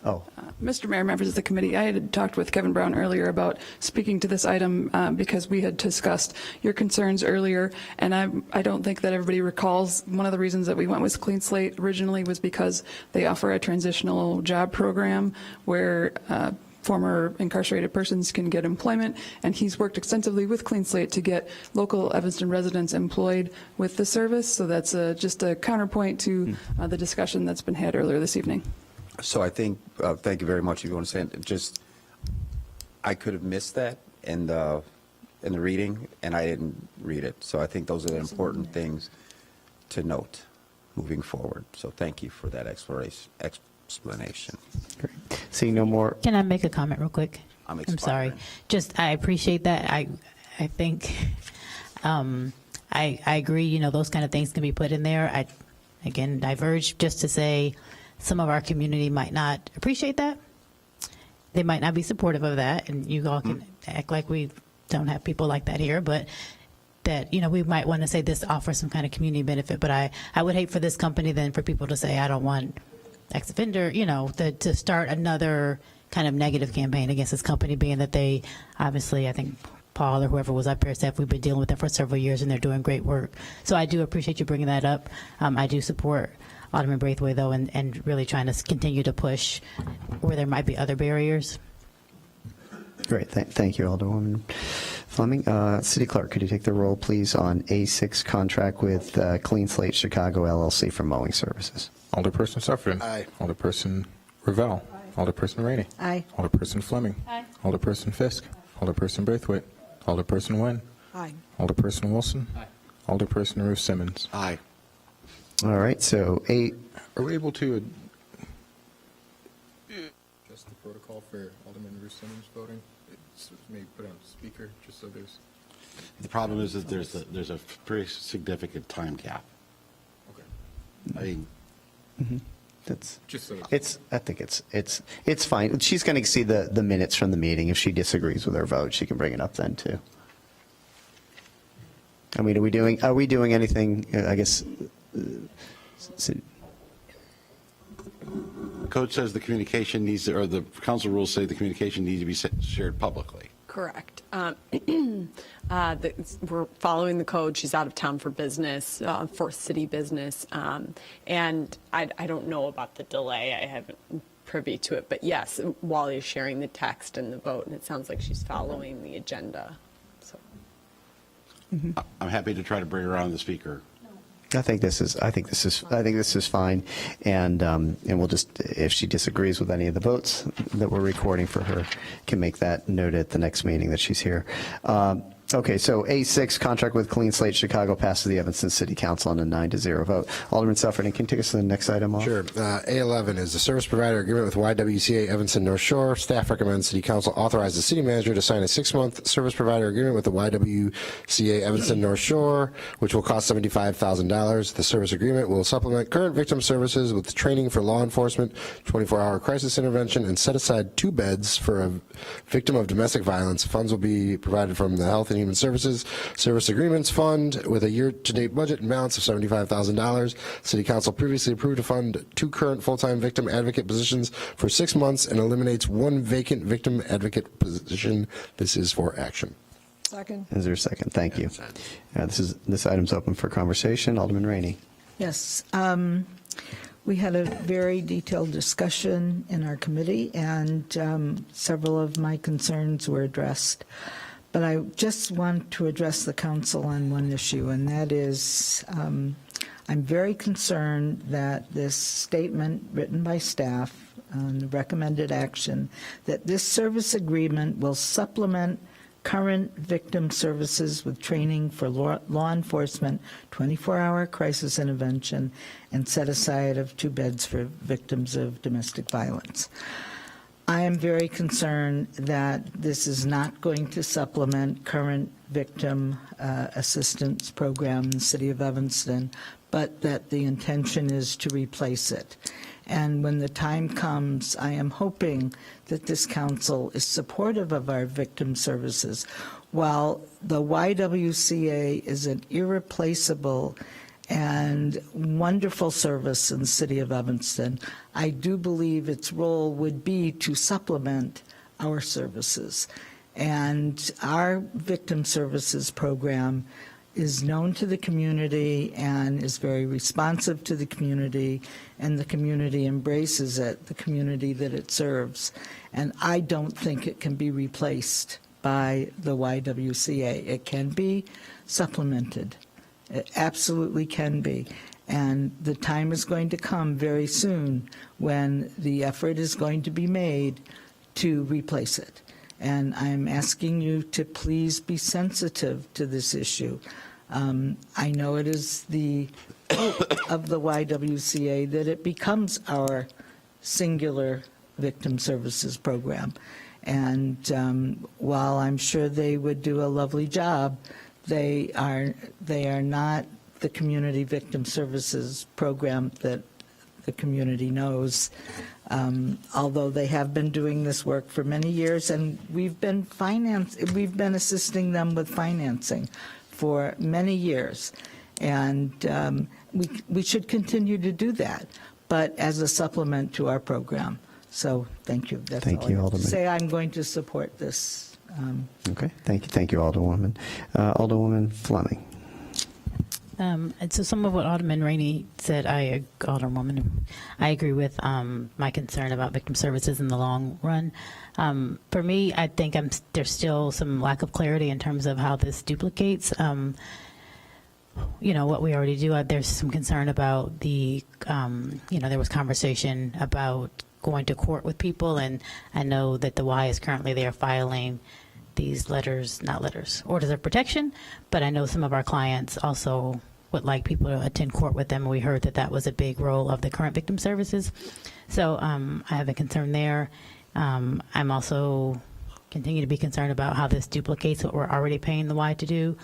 Oh. Mr. Mayor, members of the committee, I had talked with Kevin Brown earlier about speaking to this item because we had discussed your concerns earlier, and I don't think that everybody recalls one of the reasons that we went with Clean Slate originally was because they offer a transitional job program where former incarcerated persons can get employment, and he's worked extensively with Clean Slate to get local Evanston residents employed with the service. So that's just a counterpoint to the discussion that's been had earlier this evening. So I think, thank you very much. If you want to say it, just, I could have missed that in the reading, and I didn't read it. So I think those are the important things to note moving forward. So thank you for that explanation. Great. Seeing no more. Can I make a comment real quick? I'm sorry. Just, I appreciate that. I think, I agree, you know, those kind of things can be put in there. I, again, diverge just to say some of our community might not appreciate that. They might not be supportive of that, and you all can act like we don't have people like that here, but that, you know, we might want to say this offers some kind of community benefit, but I would hate for this company then for people to say, I don't want ex-offender, you know, to start another kind of negative campaign against this company, being that they obviously, I think Paul or whoever was up here said we've been dealing with them for several years and they're doing great work. So I do appreciate you bringing that up. I do support Alderman Braithwaite, though, and really trying to continue to push where there might be other barriers. Great. Thank you, Alderwoman Fleming. City Clerk, could you take the roll, please, on A6 contract with Clean Slate Chicago LLC for mowing services? Alderperson Sufferton. Aye. Alderperson Ravel. Aye. Alderperson Rainey. Aye. Alderperson Fleming. Aye. Alderperson Fisk. Alderperson Braithwaite. Alderperson Nguyen. Aye. Alderperson Wilson. Aye. Alderperson Ruth Simmons. Aye. All right. So Are we able to adjust the protocol for Alderman Ruth Simmons voting? Maybe put on speaker just so there's. The problem is that there's a pretty significant time gap. Okay. I mean, that's just so I think it's fine. She's going to see the minutes from the meeting. If she disagrees with her vote, she can bring it up then too. I mean, are we doing anything? I guess. Code says the communication needs to, or the council rules say the communication needs to be shared publicly. Correct. We're following the code. She's out of town for business, for city business. And I don't know about the delay. I haven't privy to it. But yes, Wally is sharing the text and the vote, and it sounds like she's following the agenda. So. I'm happy to try to bring her on the speaker. I think this is fine, and we'll just, if she disagrees with any of the votes that we're recording for her, can make that note at the next meeting that she's here. Okay, so A6 contract with Clean Slate Chicago passes the Evanston City Council on a 9-0 vote. Alderman Sufferton, can you take us to the next item off? Sure. A11 is the service provider agreement with YWCA Evanston North Shore. Staff recommends City Council authorize the city manager to sign a 6-month service provider agreement with the YWCA Evanston North Shore, which will cost $75,000. The service agreement will supplement current victim services with training for law enforcement, 24-hour crisis intervention, and set aside 2 beds for a victim of domestic violence. Funds will be provided from the Health and Human Services Service Agreements Fund with a year-to-date budget and balance of $75,000. City Council previously approved to fund 2 current full-time victim advocate positions for 6 months and eliminates 1 vacant victim advocate position. This is for action. Second. Is there a second? Thank you. This item's open for conversation. Alderman Rainey. Yes. We had a very detailed discussion in our committee, and several of my concerns were addressed. But I just want to address the council on one issue, and that is I'm very concerned that this statement written by staff on the recommended action, that this service agreement will supplement current victim services with training for law enforcement, 24-hour crisis intervention, and set aside of 2 beds for victims of domestic violence. I am very concerned that this is not going to supplement current victim assistance program in the city of Evanston, but that the intention is to replace it. And when the time comes, I am hoping that this council is supportive of our victim services. While the YWCA is an irreplaceable and wonderful service in the city of Evanston, I do believe its role would be to supplement our services. And our victim services program is known to the community and is very responsive to the community, and the community embraces it, the community that it serves. And I don't think it can be replaced by the YWCA. It can be supplemented. It absolutely can be. And the time is going to come very soon when the effort is going to be made to replace it. And I'm asking you to please be sensitive to this issue. I know it is the hope of the YWCA that it becomes our singular victim services program. And while I'm sure they would do a lovely job, they are not the community victim services program that the community knows. Although they have been doing this work for many years, and we've been assisting them with financing for many years, and we should continue to do that, but as a supplement to our program. So thank you. That's Thank all you, I have to Alderman. say. I'm going to support this. Okay, thank you, Alderwoman. Alderwoman Fleming. And so some of what Alderman Rainey said, Alderwoman, I agree with my concern about victim services in the long run. For me, I think there's still some lack of clarity in terms of how this duplicates. What we already do. There's some concern about the, there was conversation about going to court with people, and I know that the Y is currently there filing these orders of protection, but I know some of our clients also would like people to attend court with them. We heard that that was a big role of the current victim services. So I have a concern there. I'm also continue to be concerned about how this duplicates what we're already paying the Y to do.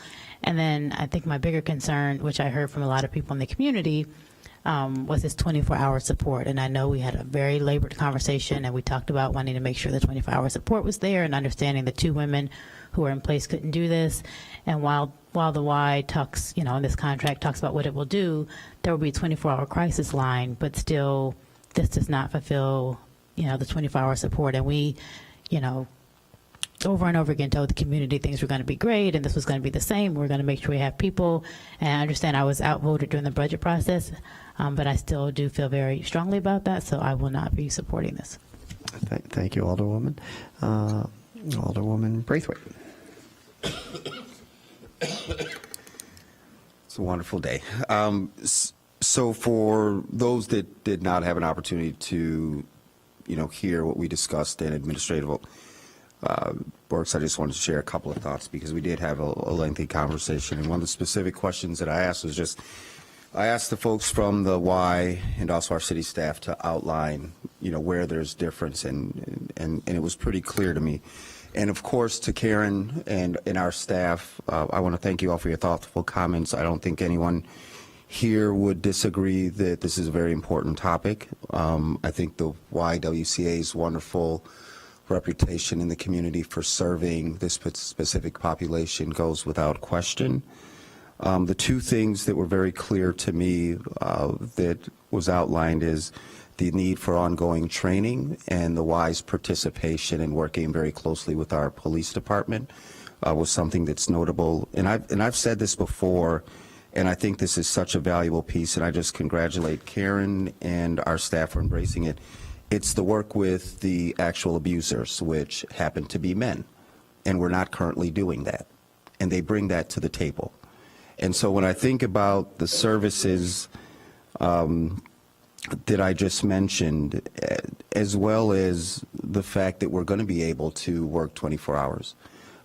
And then I think my bigger concern, which I heard from a lot of people in the community, was this 24-hour support. And I know we had a very labored conversation, and we talked about wanting to make sure the 24-hour support was there and understanding the 2 women who were in place couldn't do this. And while the Y talks, in this contract talks about what it will do, there will be a 24-hour crisis line, but still this does not fulfill, the 24-hour support. And we, over and over again told the community things were going to be great and this was going to be the same. We're going to make sure we have people. And I understand I was outvoted during the budget process, but I still do feel very strongly about that, so I will not be supporting this. Thank you, Alderwoman. Alderwoman Braithwaite. It's a wonderful day. So for those that did not have an opportunity to, hear what we discussed in administrative works, I just wanted to share a couple of thoughts because we did have a lengthy conversation. And one of the specific questions that I asked was I asked the folks from the Y and also our city staff to outline, where there's difference, and it was pretty clear to me. And of course, to Karen and our staff, I want to thank you all for your thoughtful comments. I don't think anyone here would disagree that this is a very important topic. I think the YWCA's wonderful reputation in the community for serving this specific population goes without question. The 2 things that were very clear to me that was outlined is the need for ongoing training and the Y's participation in working very closely with our police department was something that's notable. And I've said this before, and I think this is such a valuable piece, and I just congratulate Karen and our staff for embracing it. It's the work with the actual abusers, which happen to be men, and we're not currently doing that. And they bring that to the table. And so when I think about the services that I just mentioned, as well as the fact that we're going to be able to work 24 hours.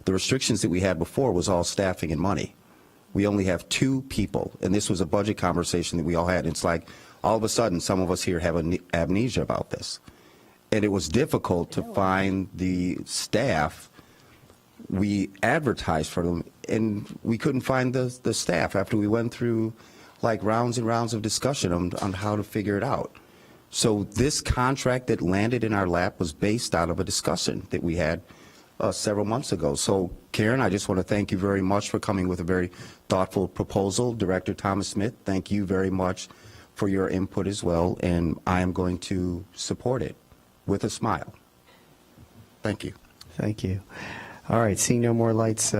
The restrictions that we had before was all staffing and money. We only have 2 people, and this was a budget conversation that we all had. It's like all of a sudden some of us here have amnesia about this. And it was difficult to find the staff. We advertised for them, and we couldn't find the staff after we went through like rounds and rounds of discussion on how to figure it out. So this contract that landed in our lap was based out of a discussion that we had several months ago. So Karen, I just want to thank you very much for coming with a very thoughtful proposal. Director Thomas Smith, thank you very much for your input as well, and I am going to support it with a smile. Thank you. Thank you. All right, seeing no more lights.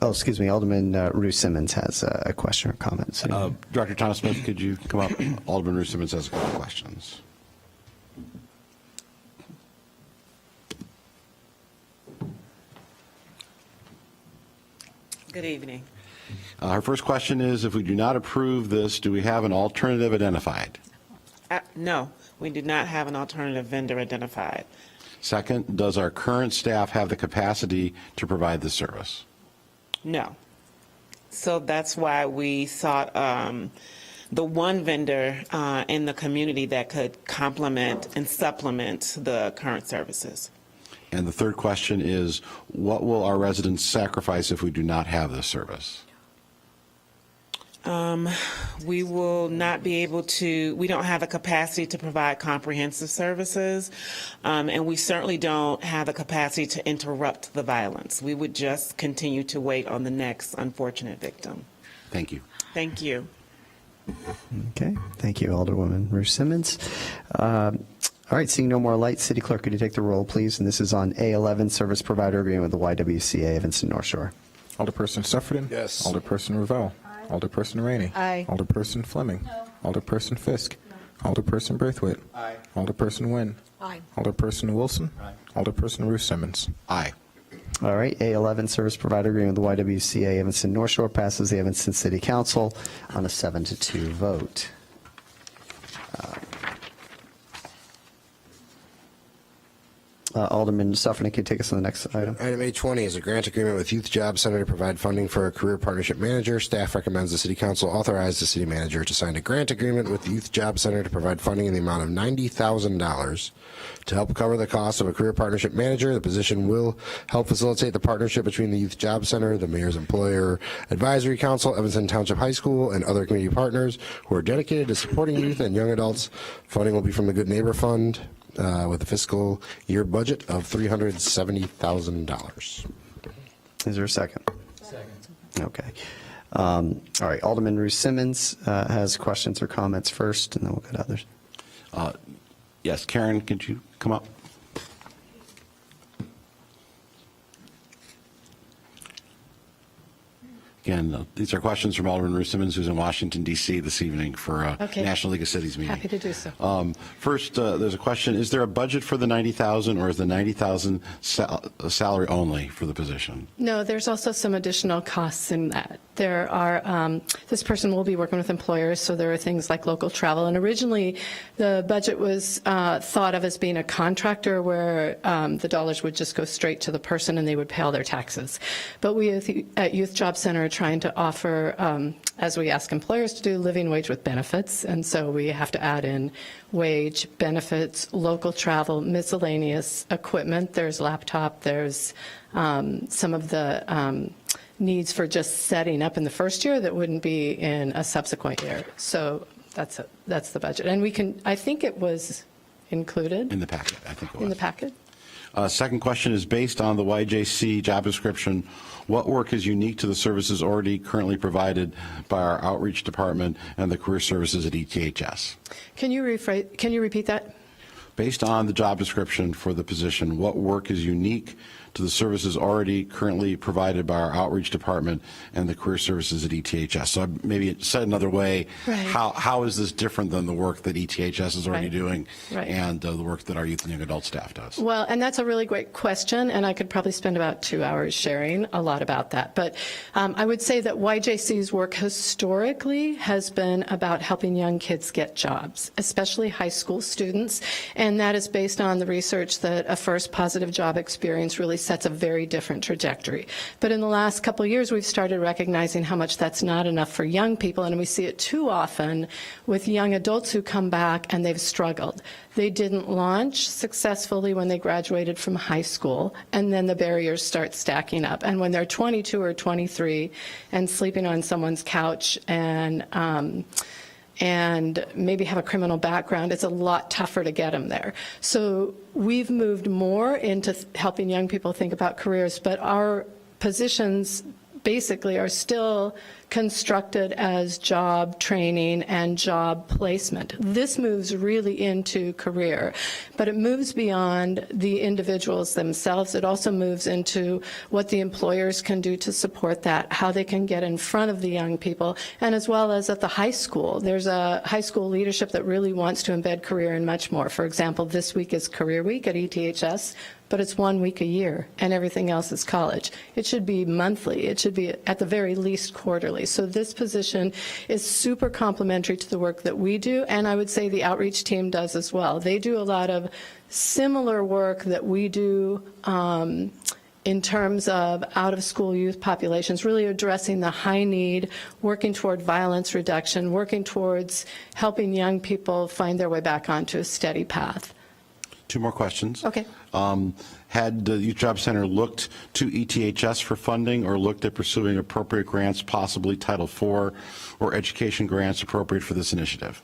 Alderman Ruth Simmons has a question or comment. So Director Thomas Smith, could you come up? Alderman Ruth Simmons has a couple of questions. Good evening. Her first question is, if we do not approve this, do we have an alternative identified? No, we do not have an alternative vendor identified. Second, does our current staff have the capacity to provide the service? No. So that's why we sought the one vendor in the community that could complement and supplement the current services. And the third question is, what will our residents sacrifice if we do not have this service? We will not be able to, we don't have the capacity to provide comprehensive services, and we certainly don't have the capacity to interrupt the violence. We would just continue to wait on the next unfortunate victim. Thank you. Thank you. Okay, thank you, Alderwoman Ruth Simmons. All right, seeing no more lights, City Clerk, could you take the roll, please? And this is on A11, Service Provider Agreement with the YWCA Evanston North Shore. Alderperson Suffredin? Yes. Alderperson Ravel? Alderperson Rainey? Aye. Alderperson Fleming? No. Alderperson Fisk? Alderperson Braithwaite? Aye. Alderperson Nguyen? Aye. Alderperson Wilson? Aye. Alderperson Ruth Simmons? Aye. All right, A11, Service Provider Agreement with the YWCA Evanston North Shore passes the Evanston City Council on a 7-2 vote. Alderman Suffredin, can you take us to the next item? Item A20 is a grant agreement with Youth Job Center to provide funding for a career partnership manager. Staff recommends the City Council authorize the City Manager to sign a grant agreement with the Youth Job Center to provide funding in the amount of $90,000 to help cover the cost of a career partnership manager. The position will help facilitate the partnership between the Youth Job Center, the Mayor's Employer Advisory Council, Evanston Township High School, and other community partners who are dedicated to supporting youth and young adults. Funding will be from the Good Neighbor Fund, with a fiscal year budget of $370,000. Is there a second? Second. Okay. All right, Alderman Ruth Simmons has questions or comments first, and then we'll go to others. Yes, Karen, could you come up? Again, these are questions from Alderman Ruth Simmons, who's in Washington, D.C. this evening for a National League of Cities meeting. Happy to do so. First, there's a question. Is there a budget for the $90,000, or is the $90,000 salary only for the position? No, there's also some additional costs in that. There are, this person will be working with employers, so there are things like local travel. And originally, the budget was thought of as being a contractor where the dollars would just go straight to the person and they would pay all their taxes. But we at Youth Job Center are trying to offer, as we ask employers to do, living wage with benefits. And so we have to add in wage, benefits, local travel, miscellaneous equipment. There's laptop, there's some of the needs for just setting up in the first year that wouldn't be in a subsequent year. So that's the budget. And we can, I think it was included. In the packet, I think it was. In the packet. Second question is, based on the YJC job description, what work is unique to the services already currently provided by our outreach department and the career services at ETHS? Can you repeat that? based on the job description for the position, what work is unique to the services already currently provided by our outreach department and the career services at ETHS? So maybe said another way, Right. how is this different than the work that ETHS is already Right. doing Right. and the work that our youth and young adult staff does? Well, and that's a really great question, and I could probably spend about 2 hours sharing a lot about that. But I would say that YJC's work historically has been about helping young kids get jobs, especially high school students, and that is based on the research that a first positive job experience really sets a very different trajectory. But in the last couple of years, we've started recognizing how much that's not enough for young people, and we see it too often with young adults who come back and they've struggled. They didn't launch successfully when they graduated from high school, and then the barriers start stacking up. And when they're 22 or 23 and sleeping on someone's couch and maybe have a criminal background, it's a lot tougher to get them there. So we've moved more into helping young people think about careers, but our positions basically are still constructed as job training and job placement. This moves really into career, but it moves beyond the individuals themselves. It also moves into what the employers can do to support that, how they can get in front of the young people, and as well as at the high school. There's a high school leadership that really wants to embed career in much more. For example, this week is Career Week at ETHS, but it's 1 week a year, and everything else is college. It should be monthly. It should be at the very least quarterly. So this position is super complementary to the work that we do, and I would say the outreach team does as well. They do a lot of similar work that we do in terms of out-of-school youth populations, really addressing the high need, working toward violence reduction, working towards helping young people find their way back onto a steady path. 2 more questions. Okay. Had the Youth Job Center looked to ETHS for funding or looked at pursuing appropriate grants, possibly Title IV or education grants appropriate for this initiative?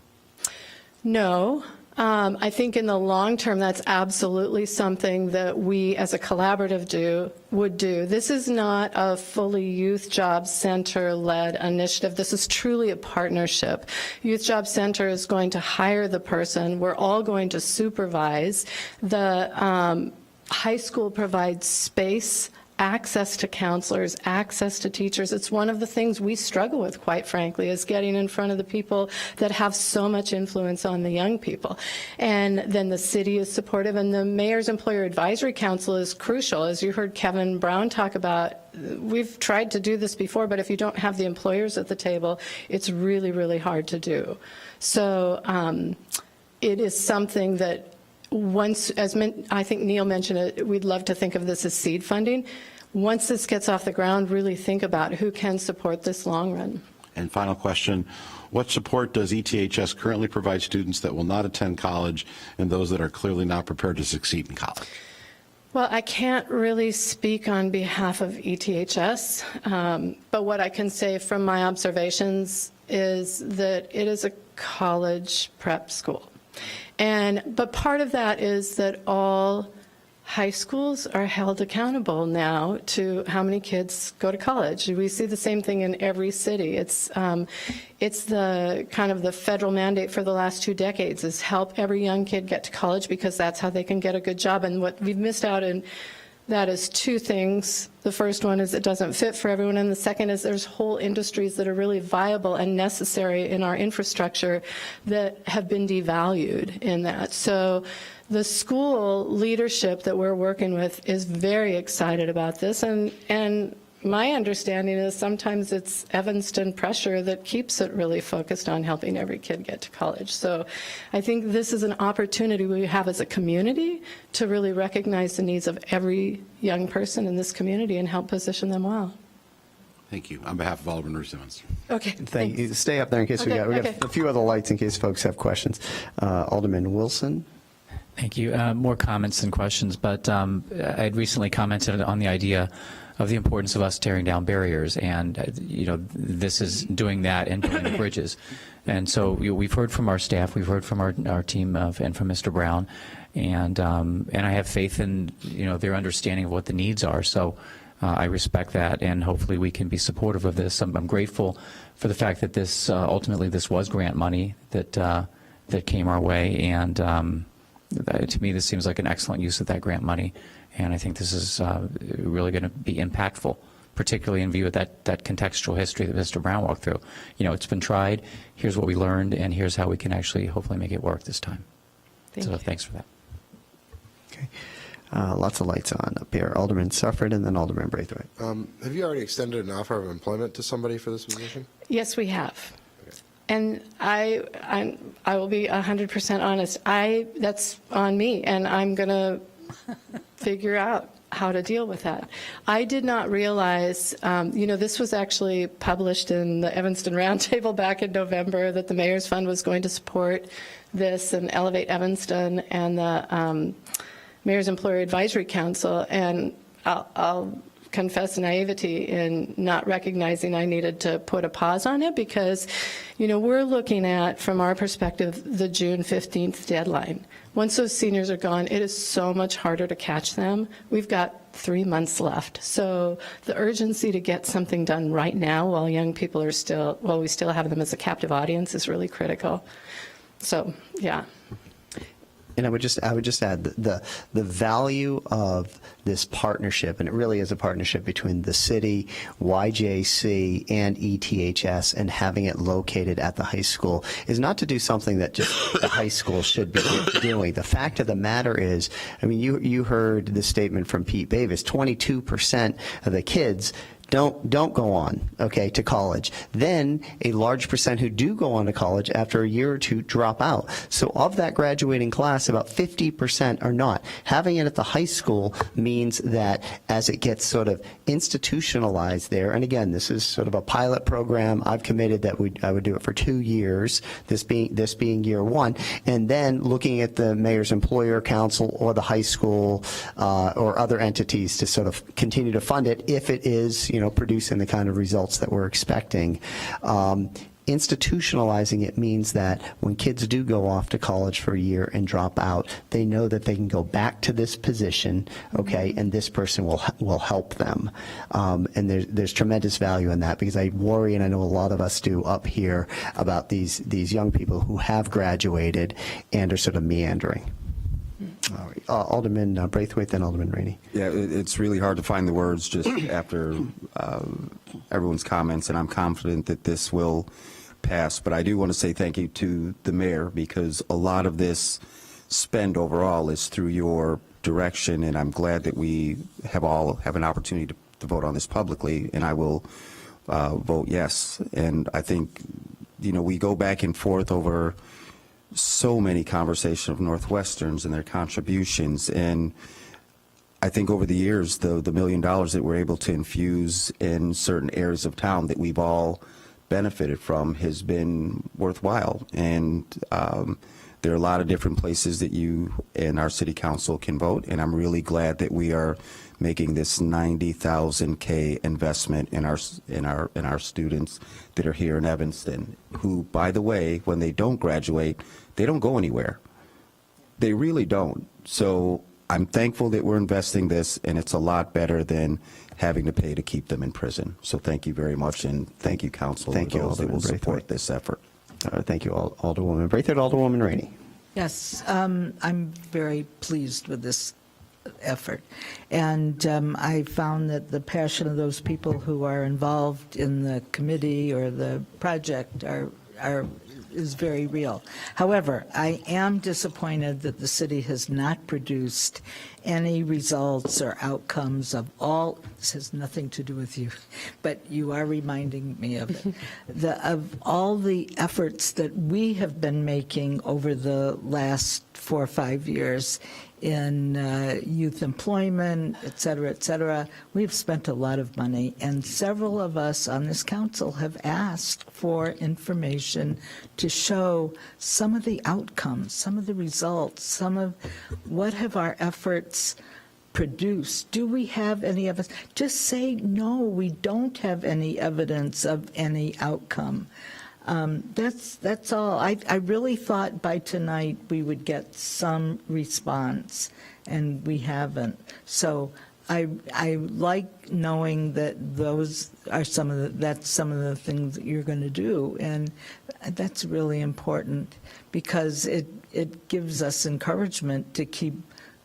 No. I think in the long term, that's absolutely something that we as a collaborative would do. This is not a fully Youth Job Center-led initiative. This is truly a partnership. Youth Job Center is going to hire the person. We're all going to supervise. The high school provides space, access to counselors, access to teachers. It's one of the things we struggle with, quite frankly, is getting in front of the people that have so much influence on the young people. And then the city is supportive, and the Mayor's Employer Advisory Council is crucial. As you heard Kevin Brown talk about, we've tried to do this before, but if you don't have the employers at the table, it's really, really hard to do. So it is something that once, as I think Neil mentioned it, we'd love to think of this as seed funding. Once this gets off the ground, really think about who can support this long run. And final question, what support does ETHS currently provide students that will not attend college and those that are clearly not prepared to succeed in college? Well, I can't really speak on behalf of ETHS, but what I can say from my observations is that it is a college prep school. But part of that is that all high schools are held accountable now to how many kids go to college. We see the same thing in every city. It's the kind of the federal mandate for the last 2 decades is help every young kid get to college because that's how they can get a good job. And what we've missed out in that is 2 things. The first one is it doesn't fit for everyone, and the second is there's whole industries that are really viable and necessary in our infrastructure that have been devalued in that. So the school leadership that we're working with is very excited about this, and my understanding is sometimes it's Evanston pressure that keeps it really focused on helping every kid get to college. So I think this is an opportunity we have as a community to really recognize the needs of every young person in this community and help position them well. Thank you. On behalf of Alderman Ruth Simmons. Okay. Thank you. Stay up there in case we got okay. a few other lights in case folks have questions. Alderman Wilson. Thank you. More comments than questions, but I had recently commented on the idea of the importance of us tearing down barriers, and this is doing that and building bridges. And so we've heard from our staff, we've heard from our team and from Mr. Brown, and I have faith in their understanding of what the needs are. So I respect that, and hopefully we can be supportive of this. I'm grateful for the fact that this ultimately this was grant money that came our way, and To me, this seems like an excellent use of that grant money, and I think this is really going to be impactful, particularly in view of that contextual history that Mr. Brown walked through. It's been tried, here's what we learned, and here's how we can actually hopefully make it work this time. Thanks for that. Okay. Lots of lights on up here. Alderman Sufford and then Alderman Braithwaite. Have you already extended an offer of employment to somebody for this position? Yes, we have. And I will be 100% honest. That's on me, and I'm going to figure out how to deal with that. I did not realize, this was actually published in the Evanston Roundtable back in November, that the Mayor's Fund was going to support this and Elevate Evanston and the Mayor's Employer Advisory Council. And I'll confess naivety in not recognizing I needed to put a pause on it because, we're looking at, from our perspective, the June 15th deadline. Once those seniors are gone, it is so much harder to catch them. We've got 3 months left. So the urgency to get something done right now while young people are while we still have them as a captive audience is really critical. So, yeah. And I would just add the value of this partnership, and it really is a partnership between the city, YJC, and ETHS, and having it located at the high school is not to do something that just the high school should be doing. The fact of the matter is, you heard the statement from Pete Bavis, 22% of the kids don't go on, to college. Then a large percent who do go on to college after a year or two drop out. So of that graduating class, about 50% are not. Having it at the high school means that as it gets sort of institutionalized there, and again, this is sort of a pilot program. I've committed that I would do it for 2 years, this being year one, and then looking at the Mayor's Employer Council or the high school or other entities to sort of continue to fund it if it is producing the kind of results that we're expecting. Institutionalizing it means that when kids do go off to college for a year and drop out, they know that they can go back to this position, and this person will help them. And there's tremendous value in that, because I worry, and I know a lot of us do up here, about these young people who have graduated and are sort of meandering. All right. Alderman Braithwaite, then Alderman Rainey. Yeah, it's really hard to find the words just after everyone's comments, and I'm confident that this will pass. But I do want to say thank you to the mayor, because a lot of this spend overall is through your direction, and I'm glad that we have an opportunity to vote on this publicly, and I will vote yes. And I think, we go back and forth over so many conversations of Northwesterns and their contributions, and I think over the years, the $1 million that we're able to infuse in certain areas of town that we've all benefited from has been worthwhile. And there are a lot of different places that you and our city council can vote, and I'm really glad that we are making this $90,000 investment in our students that are here in Evanston, who, by the way, when they don't graduate, they don't go anywhere. They really don't. So I'm thankful that we're investing this, and it's a lot better than having to pay to keep them in prison. So thank you very much, and thank you, council, Thank you, those that will Alderman support Braithwaite. this effort. Thank you, Alderwoman Braithwaite. Alderwoman Rainey. Yes, I'm very pleased with this effort. And I found that the passion of those people who are involved in the committee or the project is very real. However, I am disappointed that the city has not produced any results or outcomes of all. This has nothing to do with you, but you are reminding me of it. Of all the efforts that we have been making over the last 4 or 5 years in youth employment, et cetera, we've spent a lot of money, and several of us on this council have asked for information to show some of the outcomes, some of the results, some of what have our efforts produced. Do we have any evidence? Just say, no, we don't have any evidence of any outcome. That's all. I really thought by tonight we would get some response, and we haven't. So I like knowing that those are that's some of the things that you're going to do, and that's really important because it gives us encouragement to keep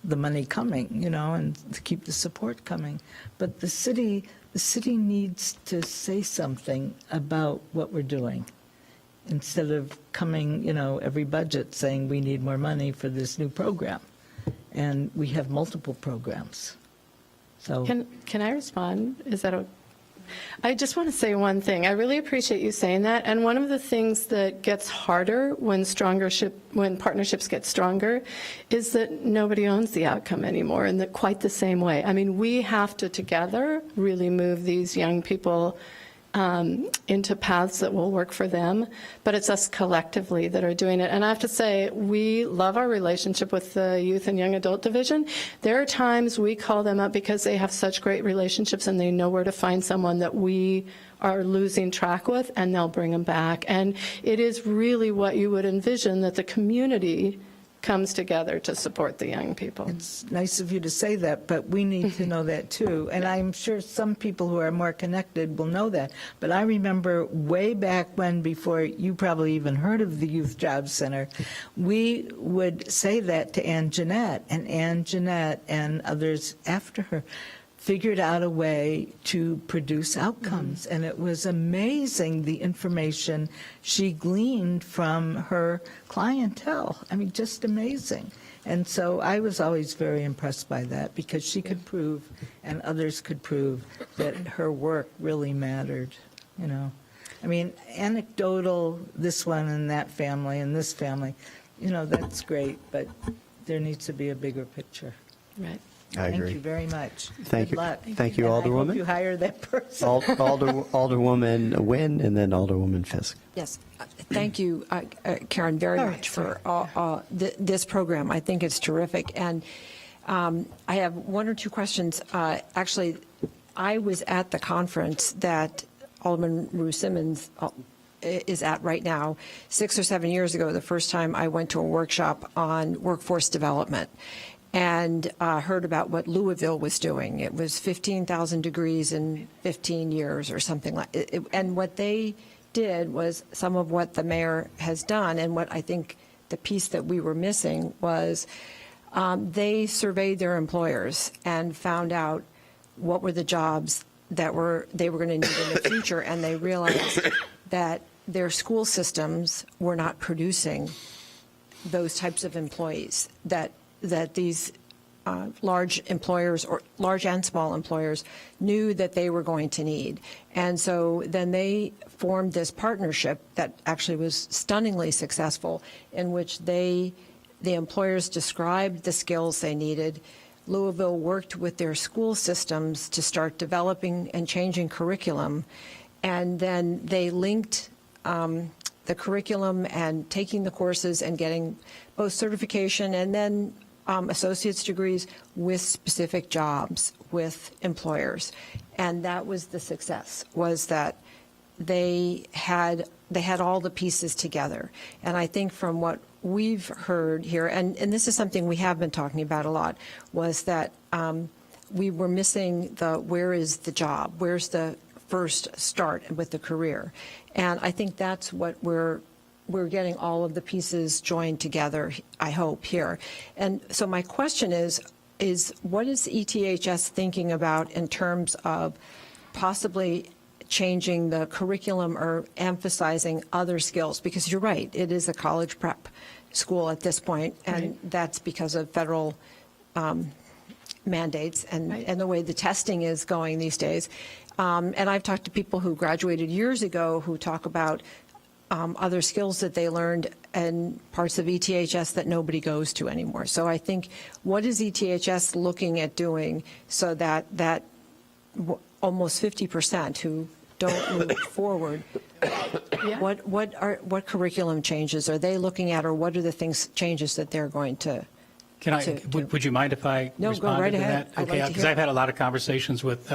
the money coming, and to keep the support coming. But the city needs to say something about what we're doing instead of coming, every budget saying we need more money for this new program, and we have multiple programs. So Can I respond? Is that okay? I just want to say one thing. I really appreciate you saying that. And one of the things that gets harder when partnerships get stronger is that nobody owns the outcome anymore in quite the same way. I mean, we have to together really move these young people into paths that will work for them, but it's us collectively that are doing it. And I have to say, we love our relationship with the Youth and Young Adult Division. There are times we call them up because they have such great relationships and they know where to find someone that we are losing track with, and they'll bring them back. And it is really what you would envision, that the community comes together to support the young people. it's nice of you to say that, but we need to know that too. And I'm sure some people who are more connected will know that. But I remember way back when, before you probably even heard of the Youth Job Center, we would say that to Ann Jeanette, and others after her figured out a way to produce outcomes. And it was amazing, the information she gleaned from her clientele. I mean, just amazing. And so I was always very impressed by that, because she could prove, and others could prove, that her work really mattered, I mean, anecdotal, this one and that family and this family, that's great, but there needs to be a bigger picture. Right. I agree. Thank you very much. Thank Good you. luck. Thank you, And I hope Alderwoman. you hire that person. Alderwoman Nguyen, and then Alderwoman Fisk. Yes, thank you, Karen, very much for this program. I think it's terrific. And I have one or two questions. Actually, I was at the conference that Alderman Rue Simmons is at right now. 6 or 7 years ago, the first time I went to a workshop on workforce development, and heard about what Louisville was doing. It was 15,000 degrees in 15 years or something like it. And what they did was some of what the mayor has done, and what I think the piece that we were missing was they surveyed their employers and found out what were the jobs that they were going to need in the future, and they realized that their school systems were not producing those types of employees that these large employers, or large and small employers, knew that they were going to need. And so then they formed this partnership that actually was stunningly successful, in which the employers described the skills they needed. Louisville worked with their school systems to start developing and changing curriculum, and then they linked the curriculum and taking the courses and getting both certification and then associate's degrees with specific jobs with employers. And that was the success, was that they had all the pieces together. And I think from what we've heard here, and this is something we have been talking about a lot, was that we were missing where is the job, where's the first start with the career. And I think that's what we're getting all of the pieces joined together, I hope, here. And so my question is what is ETHS thinking about in terms of possibly changing the curriculum or emphasizing other skills? Because you're right, it is a college prep school at this point, and that's because of federal mandates and the way the testing is going these days. And I've talked to people who graduated years ago who talk about other skills that they learned in parts of ETHS that nobody goes to anymore. So I think, what is ETHS looking at doing so that almost 50% who don't move forward, what curriculum changes are they looking at, or what are the changes that they're going to? Would you mind if I No, responded go right to ahead. that? I'd Okay, like to because hear I've had a lot of conversations with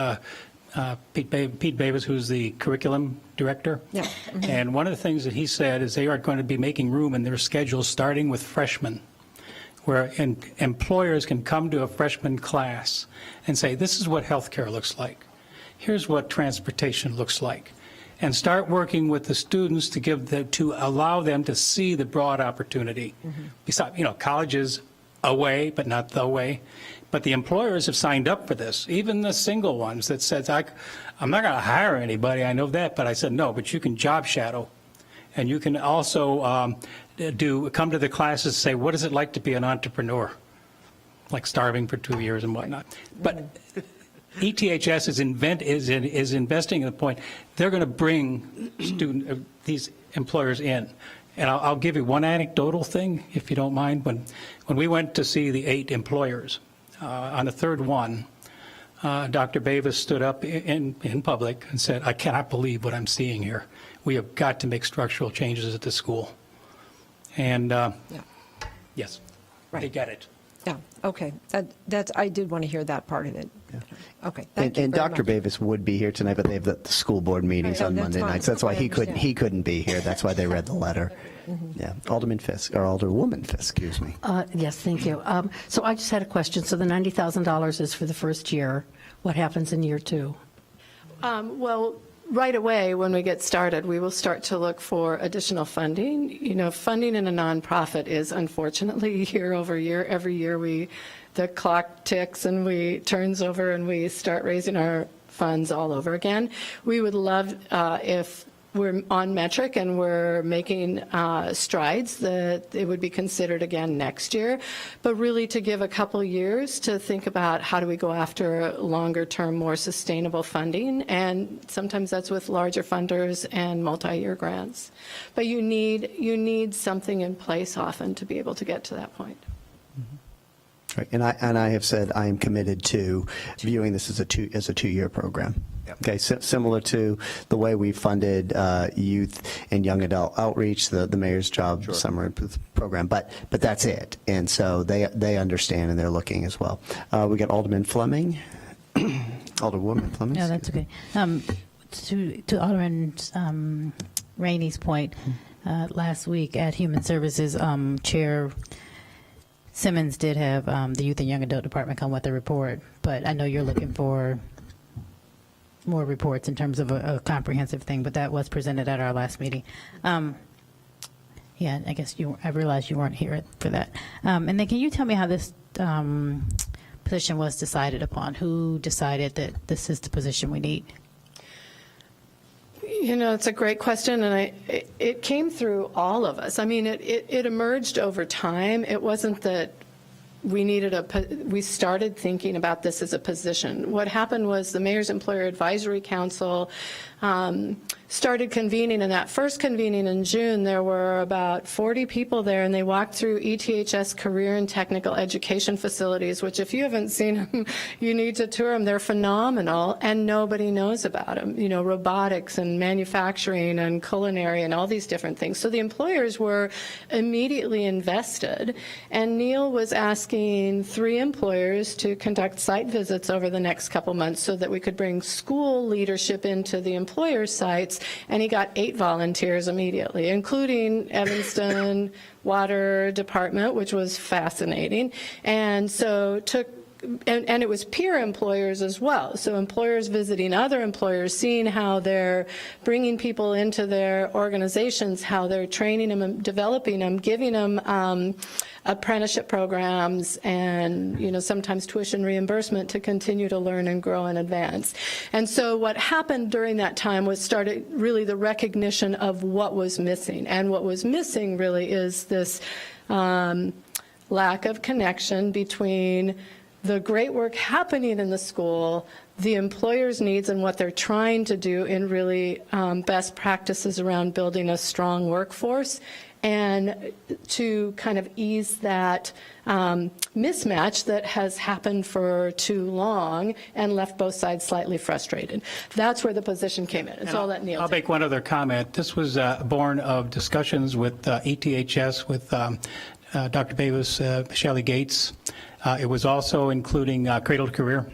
Pete Bavis, who's the curriculum director. Yeah. Mhm. And one of the things that he said is they are going to be making room in their schedule starting with freshmen, where employers can come to a freshman class and say, this is what healthcare looks like. Here's what transportation looks like. And start working with the students to allow them to see the broad opportunity. Besides, college is a way, but not the way. But the employers have signed up for this, even the single ones that said, I'm not going to hire anybody, I know that, but I said, no, but you can job shadow. And you can also come to the classes and say, what is it like to be an entrepreneur? Like starving for 2 years and whatnot. But ETHS is investing in the point they're going to bring these employers in. And I'll give you one anecdotal thing, if you don't mind. When we went to see the 8 employers, on the third one, Dr. Bavis stood up in public and said, I cannot believe what I'm seeing here. We have got to make structural changes at the school. And yes, they get it. Yeah, okay. I did want to hear that part of it. Yeah. Okay, thank you And very Dr. much. Bavis would be here tonight, but they have the school board meetings Right. on Oh, that's Monday fine. nights. That's why I he understand. couldn't be here. That's why they read the letter. Yeah, Alderman Fisk, or Alderwoman Fisk, excuse me. Yes, thank you. So I just had a question. So the $90,000 is for the first year. What happens in year 2? Well, right away, when we get started, we will start to look for additional funding. Funding in a nonprofit is unfortunately year over year. Every year the clock ticks and we turns over and we start raising our funds all over again. We would love if we're on metric and we're making strides, that it would be considered again next year. But really to give a couple years to think about how do we go after longer term, more sustainable funding. And sometimes that's with larger funders and multi-year grants. But you need something in place often to be able to get to that point. Right. And I have said I am committed to viewing this as a 2-year program. Okay, similar to the way we funded youth and young adult outreach, the mayor's job summer program, but that's it. And so they understand and they're looking as well. We got Alderman Fleming, Alderwoman Fleming. No, that's okay. To Alderman Rainey's point, last week at Human Services, Chair Simmons did have the Youth and Young Adult Department come with a report, but I know you're looking for more reports in terms of a comprehensive thing, but that was presented at our last meeting. Yeah, I guess I realized you weren't here for that. And then can you tell me how this position was decided upon? Who decided that this is the position we need? It's a great question, and it came through all of us. I mean, it emerged over time. It wasn't that we started thinking about this as a position. What happened was the Mayor's Employer Advisory Council started convening, and that first convening in June, there were about 40 people there, and they walked through ETHS career and technical education facilities, which if you haven't seen them, you need to tour them. They're phenomenal, and nobody knows about them. Robotics and manufacturing and culinary and all these different things. So the employers were immediately invested, and Neil was asking 3 employers to conduct site visits over the next couple months so that we could bring school leadership into the employer sites, and he got 8 volunteers immediately, including Evanston Water Department, which was fascinating. And so and it was peer employers as well. So employers visiting other employers, seeing how they're bringing people into their organizations, how they're training them, developing them, giving them apprenticeship programs and, sometimes tuition reimbursement to continue to learn and grow and advance. And so what happened during that time was started really the recognition of what was missing. And what was missing really is this lack of connection between the great work happening in the school, the employer's needs and what they're trying to do in really best practices around building a strong workforce, and to kind of ease that mismatch that has happened for too long and left both sides slightly frustrated. That's where the position came in. It's all that Neil I'll make one other comment. This was born of discussions with ETHS, with Dr. Bavis, Shelley Gates. It was also including Cradle to Career.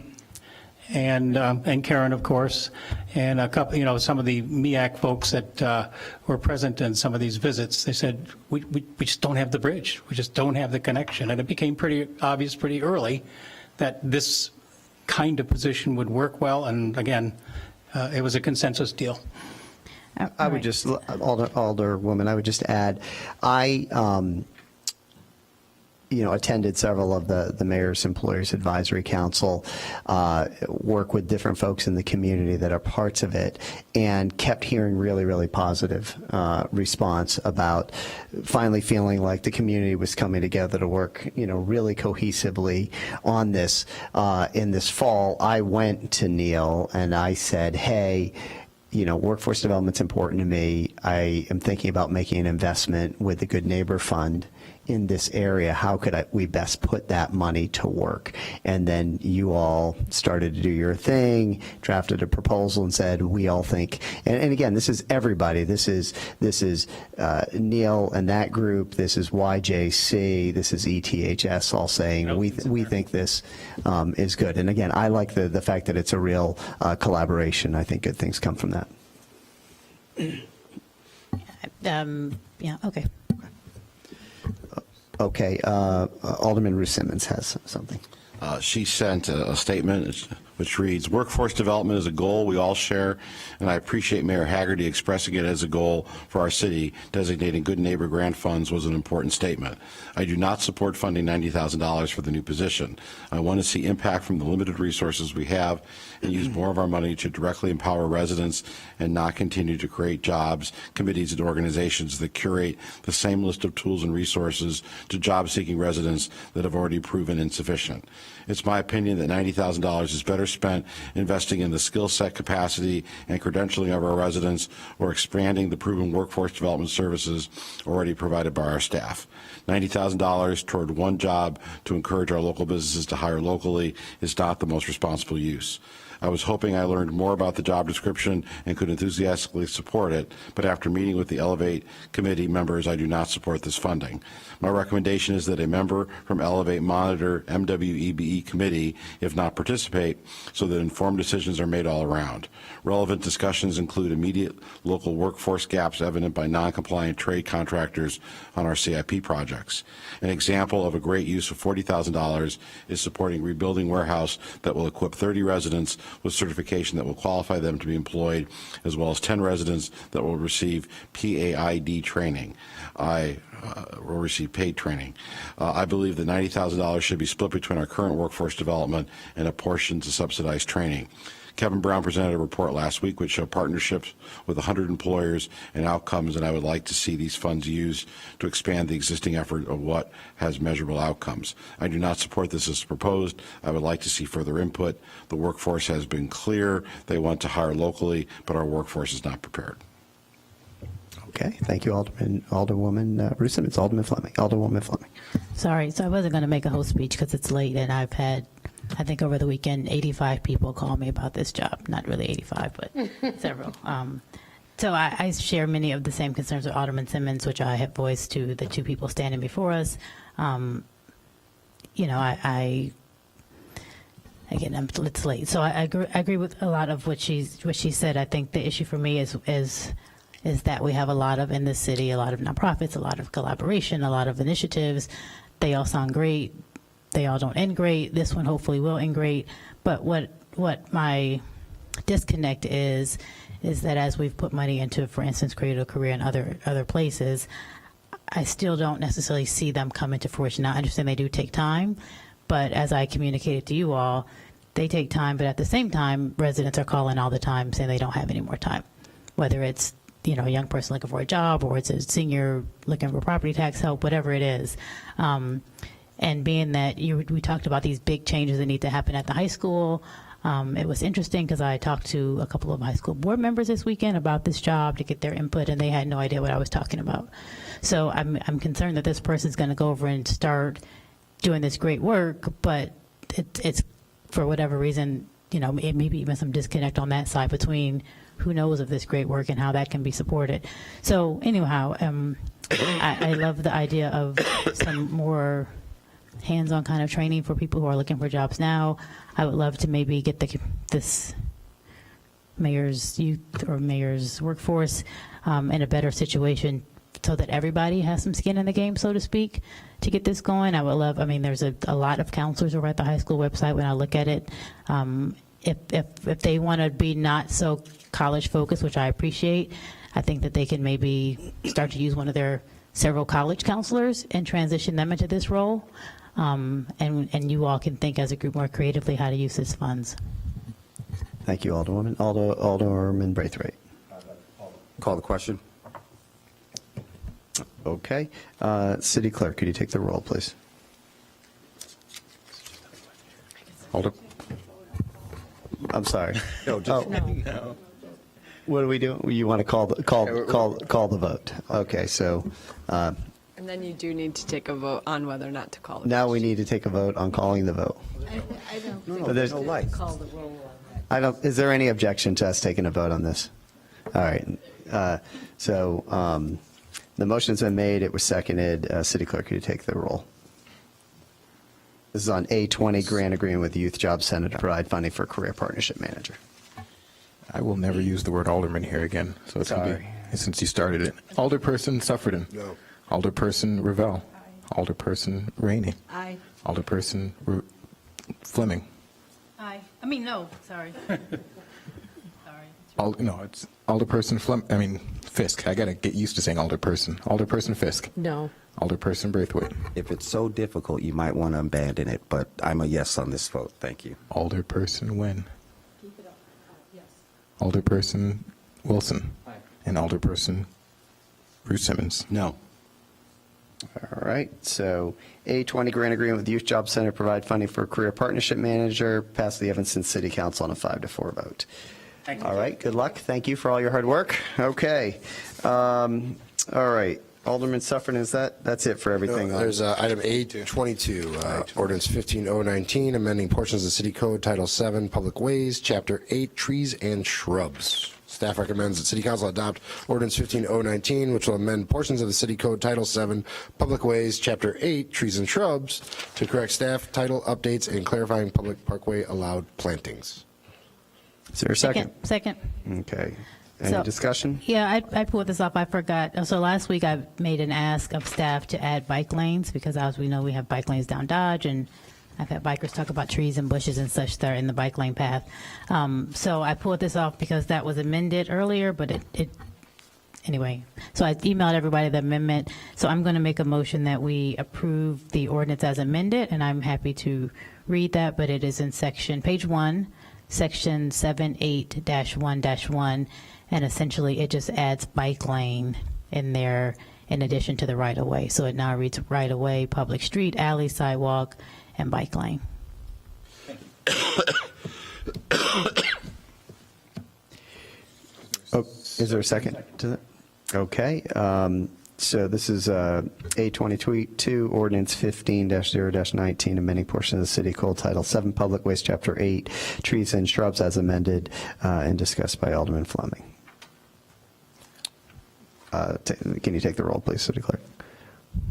and Karen, of course, and a couple, some of the MEAC folks that were present in some of these visits. They said, we just don't have the bridge. We just don't have the connection. And it became pretty obvious pretty early that this kind of position would work well. And again, it was a consensus deal. I would just, Alderwoman, I would just add, I attended several of the Mayor's Employers Advisory Council, work with different folks in the community that are parts of it, and kept hearing really, really positive response about finally feeling like the community was coming together to work, really cohesively on this. In this fall, I went to Neil and I said, hey, workforce development's important to me. I am thinking about making an investment with the Good Neighbor Fund in this area. How could we best put that money to work? And then you all started to do your thing, drafted a proposal, and said, we all think, and again, this is everybody. This is Neil and that group. This is YJC. This is ETHS all saying, we think this is good. And again, I like the fact that it's a real collaboration. I think good things come from that. Yeah, okay. Okay, Alderman Ruth Simmons has something. She sent a statement which reads, workforce development is a goal we all share, and I appreciate Mayor Haggerty expressing it as a goal for our city. Designating Good Neighbor grant funds was an important statement. I do not support funding $90,000 for the new position. I want to see impact from the limited resources we have and use more of our money to directly empower residents and not continue to create jobs, committees, and organizations that curate the same list of tools and resources to job-seeking residents that have already proven insufficient. It's my opinion that $90,000 is better spent investing in the skill set, capacity, and credentialing of our residents, or expanding the proven workforce development services already provided by our staff. $90,000 toward one job to encourage our local businesses to hire locally is not the most responsible use. I was hoping I learned more about the job description and could enthusiastically support it, but after meeting with the Elevate committee members, I do not support this funding. My recommendation is that a member from Elevate monitor MWEBE committee, if not participate, so that informed decisions are made all around. Relevant discussions include immediate local workforce gaps evident by non-compliant trade contractors on our CIP projects. An example of a great use of $40,000 is supporting rebuilding warehouse that will equip 30 residents with certification that will qualify them to be employed, as well as 10 residents that will receive PAID training. Will receive paid training. I believe that $90,000 should be split between our current workforce development and a portion to subsidize training. Kevin Brown presented a report last week which showed partnerships with 100 employers and outcomes, and I would like to see these funds used to expand the existing effort of what has measurable outcomes. I do not support this as proposed. I would like to see further input. The workforce has been clear. They want to hire locally, but our workforce is not prepared. Okay, thank you, Alderwoman Ruth Simmons. Alderwoman Fleming. Sorry, so I wasn't going to make a whole speech because it's late, and I've had, I think over the weekend, 85 people call me about this job. Not really 85, but several. So I share many of the same concerns with Alderman Simmons, which I have voiced to the two people standing before us. Again, it's late, so I agree with a lot of what she said. I think the issue for me is that we have a lot of, in this city, a lot of nonprofits, a lot of collaboration, a lot of initiatives. They all sound great. They all don't end great. This one hopefully will end great. But what my disconnect is that as we've put money into, for instance, Create a Career and other places, I still don't necessarily see them come into fruition. Now, I understand they do take time, but as I communicated to you all, they take time. But at the same time, residents are calling all the time saying they don't have any more time, whether it's a young person looking for a job, or it's a senior looking for property tax help, whatever it is. And being that we talked about these big changes that need to happen at the high school, it was interesting because I talked to a couple of high school board members this weekend about this job to get their input, and they had no idea what I was talking about. So I'm concerned that this person's going to go over and start doing this great work, but it's for whatever reason, it maybe even some disconnect on that side between who knows of this great work and how that can be supported. So anyhow, I love the idea of some more hands-on kind of training for people who are looking for jobs now. I would love to maybe get this mayor's youth or mayor's workforce in a better situation so that everybody has some skin in the game, so to speak, to get this going. I would love, I mean, there's a lot of counselors over at the high school website when I look at it. If they want to be not so college focused, which I appreciate, I think that they can maybe start to use one of their several college counselors and transition them into this role. And you all can think as a group more creatively how to use these funds. Thank you, Alderwoman. Alderman Braithwaite. Call the question. Okay. City Clerk, could you take the roll, please? I'm sorry. No, just What do we do? You want to call the vote? Okay, so And then you do need to take a vote on whether or not to call it. now we need to take a vote on calling the vote. I don't No, think there's we no light. call the roll on that. I don't. Is there any objection to us taking a vote on this? All right. So the motion's been made. It was seconded. City Clerk, could you take the roll? This is on A20 grant agreement with the Youth Job Center to provide funding for career partnership manager. I will never use the word alderman here again, so it's going to be, since you started it. Alderperson Suffredin. No. Alderperson Ravel. Alderperson Rainey. Aye. Alderperson Fleming. Aye. I mean, no, sorry. No, it's Alderperson Fisk. I got to get used to saying alderperson. Alderperson Fisk. No. Alderperson Braithwaite. If it's so difficult, you might want to abandon it, but I'm a yes on this vote. Thank you. Alderperson Nguyen. Alderperson Wilson. And Alderperson Bruce Simmons. No. All right. So A20 grant agreement with the Youth Job Center to provide funding for career partnership manager. Passed the Evanston City Council on a 5-4 vote. Thank you. All right. Good luck. Thank you for all your hard work. Okay. All right. Alderman Suffren, that's it for everything? No, there's item 822, ordinance 15019, amending portions of the City Code, Title 7, Public Ways, Chapter 8, Trees and Shrubs. Staff recommends that City Council adopt ordinance 15019, which will amend portions of the City Code, Title 7, Public Ways, Chapter 8, Trees and Shrubs, to correct staff title updates and clarifying public parkway allowed plantings. Is there a second? Second. Okay. Any discussion? Yeah, I pulled this off. I forgot. So last week I made an ask of staff to add bike lanes because as we know, we have bike lanes down Dodge, and I've had bikers talk about trees and bushes and such that are in the bike lane path. So I pulled this off because that was amended earlier, but anyway. So I emailed everybody the amendment. So I'm going to make a motion that we approve the ordinance as amended, and I'm happy to read that, but it is in page 1, section 78-1-1. And essentially, it just adds bike lane in there in addition to the right-of-way. So it now reads right-of-way, public street, alley, sidewalk, and bike lane. Is there a second to that? Okay. So this is A22, ordinance 15-0-19, amending portion of the City Code, Title 7, Public Ways, Chapter 8, Trees and Shrubs, as amended and discussed by Alderman Fleming. Can you take the roll, please, City Clerk?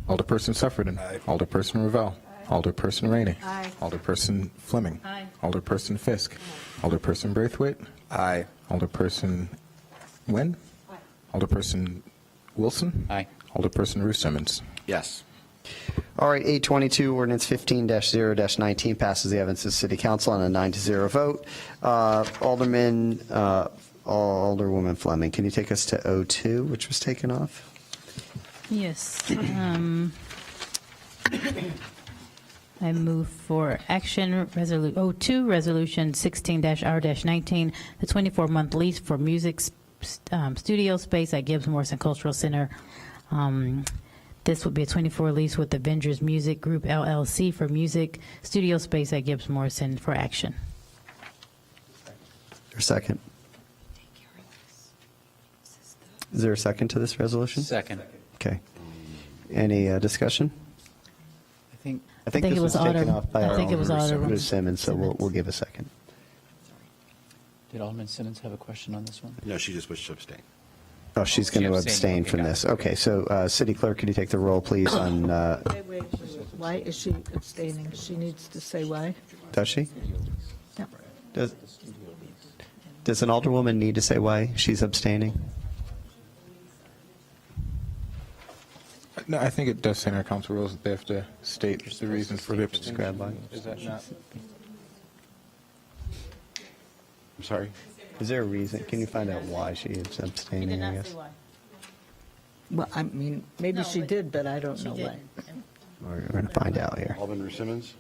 Alderperson Suffredin. Alderperson Ravel. Alderperson Rainey. Aye. Alderperson Fleming. Aye. Alderperson Fisk. Alderperson Braithwaite. Aye. Alderperson Nguyen. Alderperson Wilson. Aye. Alderperson Bruce Simmons. Yes. All right, 822, ordinance 15-0-19 passes the Evanston City Council on a 9-0 vote. Alderwoman Fleming, can you take us to O2, which was taken off? Yes. I move for action, O2, Resolution 16-R-19, the 24-month lease for music studio space at Gibbs Morrison Cultural Center. This would be a 24 lease with Avengers Music Group LLC for music studio space at Gibbs Morrison for action. Is there a second? Is there a second to this resolution? Second. Okay. Any discussion? I think this was taken off by our Alderman Bruce Simmons, so we'll give a second. Did Alderman Simmons have a question on this one? No, she just wished to abstain. Oh, she's going to abstain from this. Okay, so City Clerk, could you take the roll, please, on, Wait. Why is she abstaining? She needs to say why. does she? No. Does an alderwoman need to say why she's abstaining? No, I think it does say in our council rules that they have to state the reason for the abstention. Grab line. Is that not? I'm sorry? Is there a reason? Can you find out why she is abstaining, I guess? Well, I mean, maybe she did, but I don't know why. We're going to find out here. Alderman Simmons?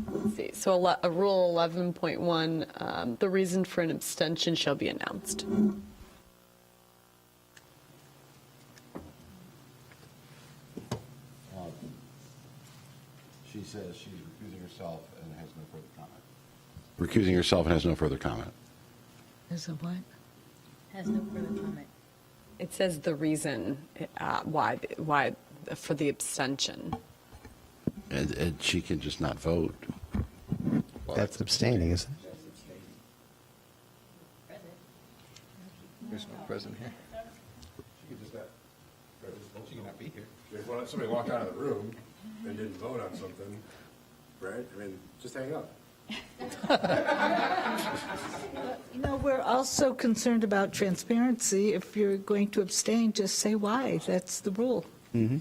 Let's see. So Rule 11.1, the reason for an abstention shall be announced. She says she's recusing herself and has no further comment. Recusing herself and has no further comment. Is it what? Has no further comment. It says the reason why for the abstention. And she can just not vote. That's abstaining, isn't it? There's no president here. She cannot be here. If somebody walked out of the room and didn't vote on something, right? I mean, just hang up. You know, we're also concerned about transparency. If you're going to abstain, just say why. That's the rule. Mm-hmm.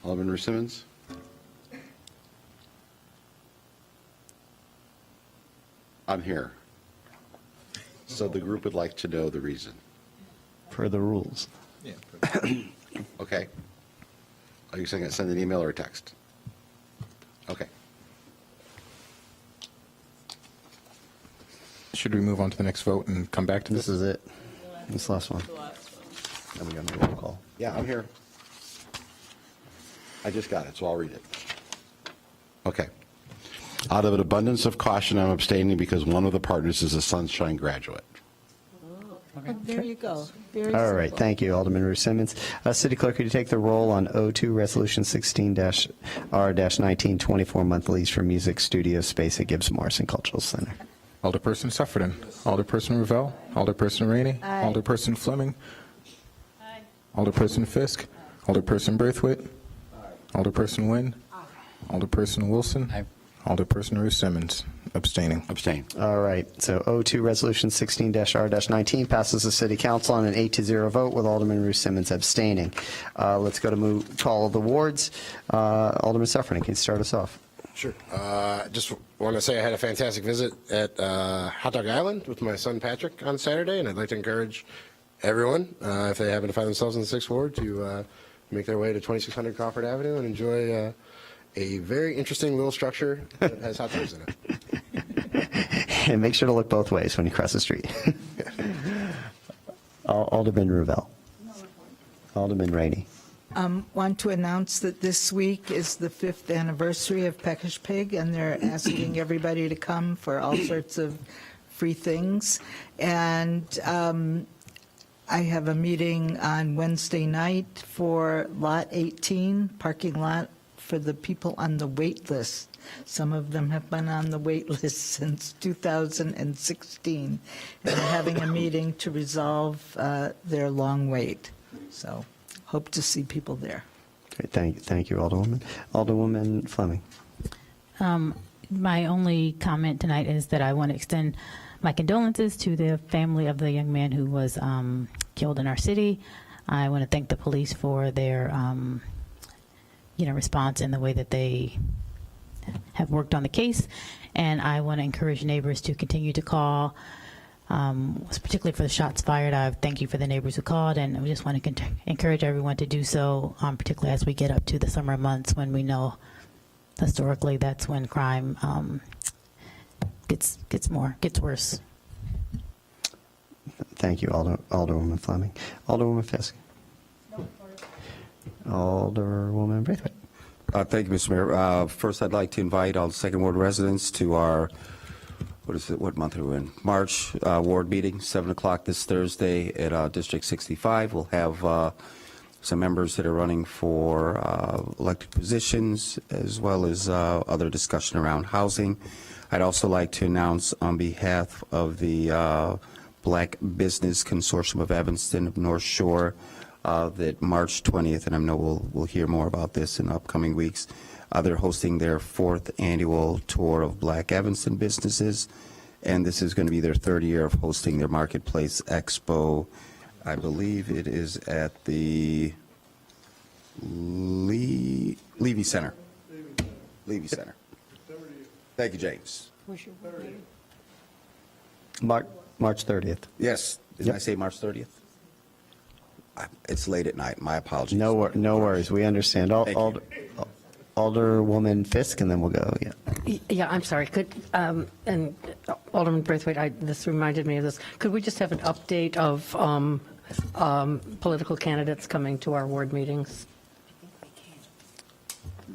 Alderman Simmons? I'm here. So the group would like to know the reason. Per the rules. Yeah. Okay. Are you saying send an email or a text? Okay. Should we move on to the next vote and come back to this? This is it. This last one. Then we got a roll call. Yeah, I'm here. I just got it, so I'll read it. Okay. Out of an abundance of caution, I'm abstaining because one of the partners is a Sunshine graduate. There you go. Very All right, simple. thank you, Alderman Ruth Simmons. City Clerk, could you take the roll on O2 Resolution 16-R-19, 24-month lease for music studio space at Gibbs Morrison Cultural Center? Alderperson Suffredin. Alderperson Ravel. Alderperson Rainey. Aye. Alderperson Fleming. Alderperson Fisk. Alderperson Braithwaite. Alderperson Nguyen. Alderperson Wilson. Alderperson Ruth Simmons. Abstaining. Abstain. All right, so O2 Resolution 16-R-19 passes the City Council on an 8-0 vote with Alderman Ruth Simmons abstaining. Let's go to call of the wards. Alderman Suffredin, can you start us off? Sure. Just want to say I had a fantastic visit at Hot Dog Island with my son Patrick on Saturday, and I'd like to encourage everyone, if they happen to find themselves in the 6th Ward, to make their way to 2600 Crawford Avenue and enjoy a very interesting little structure that has hot dogs in it. And make sure to look both ways when you cross the street. Alderman Ravel. Alderman Rainey. Want to announce that this week is the 5th anniversary of Peckish Pig, and they're asking everybody to come for all sorts of free things. And I have a meeting on Wednesday night for Lot 18, parking lot for the people on the wait list. Some of them have been on the wait list since 2016, and they're having a meeting to resolve their long wait. So hope to see people there. Great, thank you, Alderwoman. Alderwoman Fleming. My only comment tonight is that I want to extend my condolences to the family of the young man who was killed in our city. I want to thank the police for their response and the way that they have worked on the case, and I want to encourage neighbors to continue to call, particularly for the shots fired. I thank you for the neighbors who called, and I just want to encourage everyone to do so, particularly as we get up to the summer months when we know historically that's when crime gets worse. Thank you, Alderwoman Fleming. Alderwoman Fisk. Alderwoman Braithwaite. Thank you, Mr. Mayor. First, I'd like to invite all the 2nd Ward residents to our, what month are we in? March Ward meeting, 7 o'clock this Thursday at District 65. We'll have some members that are running for elected positions, as well as other discussion around housing. I'd also like to announce on behalf of the Black Business Consortium of Evanston of North Shore that March 20th, and I know we'll hear more about this in upcoming weeks, they're hosting their 4th annual tour of Black Evanston businesses, and this is going to be their 3rd year of hosting their Marketplace Expo. I believe it is at the Levy Center. Levy Center. Thank you, James. March 30th. Yes. Didn't I say March 30th? It's late at night. My apologies. No worries. We understand. Alderwoman Fisk, and then we'll go. Yeah. Yeah, I'm sorry. Could and Alderman Braithwaite, this reminded me of this. Could we just have an update of political candidates coming to our ward meetings?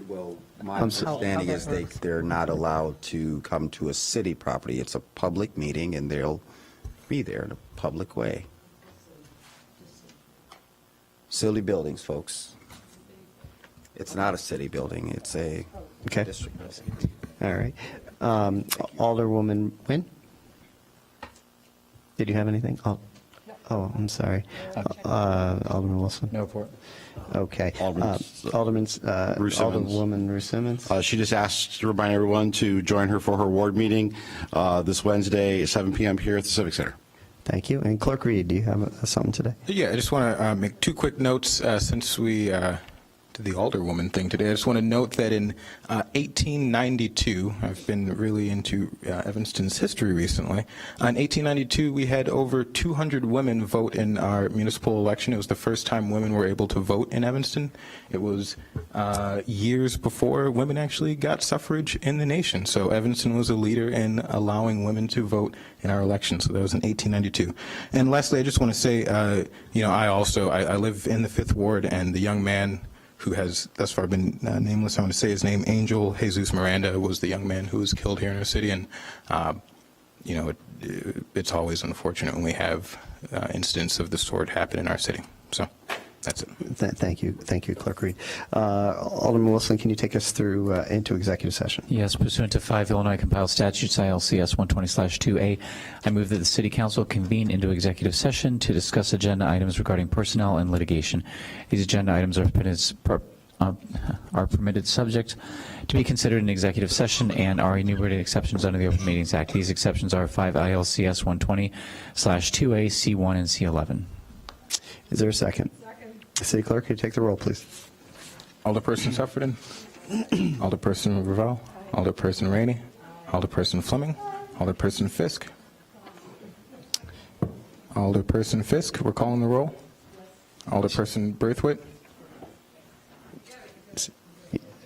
Well, my understanding is they're not allowed to come to a city property. It's a public meeting, and they'll be there in a public way. City buildings, folks. It's not a city building. It's a district president. All right. Alderwoman Nguyen? Did you have anything? Oh, I'm sorry. Alderman Wilson? No report. Okay. Alderwoman Alderwoman Simmons? She just asked to remind everyone to join her for her ward meeting this Wednesday at 7 p.m. here at the Civic Center. Thank you. And Clerk Reed, do you have something today? Yeah, I just want to make 2 quick notes since we did the Alderwoman thing today. I just want to note that in 1892, I've been really into Evanston's history recently. In 1892, we had over 200 women vote in our municipal election. It was the first time women were able to vote in Evanston. It was years before women actually got suffrage in the nation. So Evanston was a leader in allowing women to vote in our election. So that was in 1892. And lastly, I just want to say, I live in the 5th Ward, and the young man who has thus far been nameless, I want to say his name, Angel Jesus Miranda, was the young man who was killed here in our city. And, it's always unfortunate when we have incidents of this sort happen in our city. So that's it. Thank you. Thank you, Clerk Reed. Alderman Wilson, can you take us through into executive session? Yes, pursuant to 5 Illinois compiled statutes, ILCS 120/2A, I move that the City Council convene into executive session to discuss agenda items regarding personnel and litigation. These agenda items are permitted subject to be considered in executive session and are enumerated exceptions under the Open Meetings Act. These exceptions are 5 ILCS 120/2A, C1, and C11. Is there a second? City Clerk, can you take the roll, please? Alderperson Suffredin, Alderperson Ravel, Alderperson Rainey, Alderperson Fleming, Alderperson Fisk. Alderperson Fisk, we're calling the roll. Alderperson Braithwaite.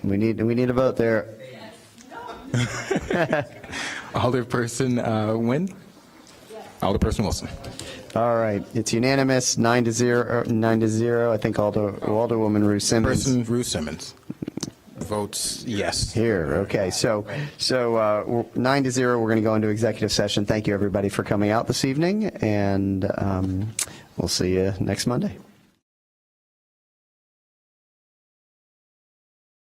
We need a vote there. Alderperson Nguyen. Alderperson Wilson. All right, it's unanimous, 9-0. I think Alderwoman Rue Simmons. Alderperson Rue Simmons votes yes. Here, okay. So 9-0. We're going to go into executive session. Thank you, everybody, for coming out this evening, and we'll see you next Monday.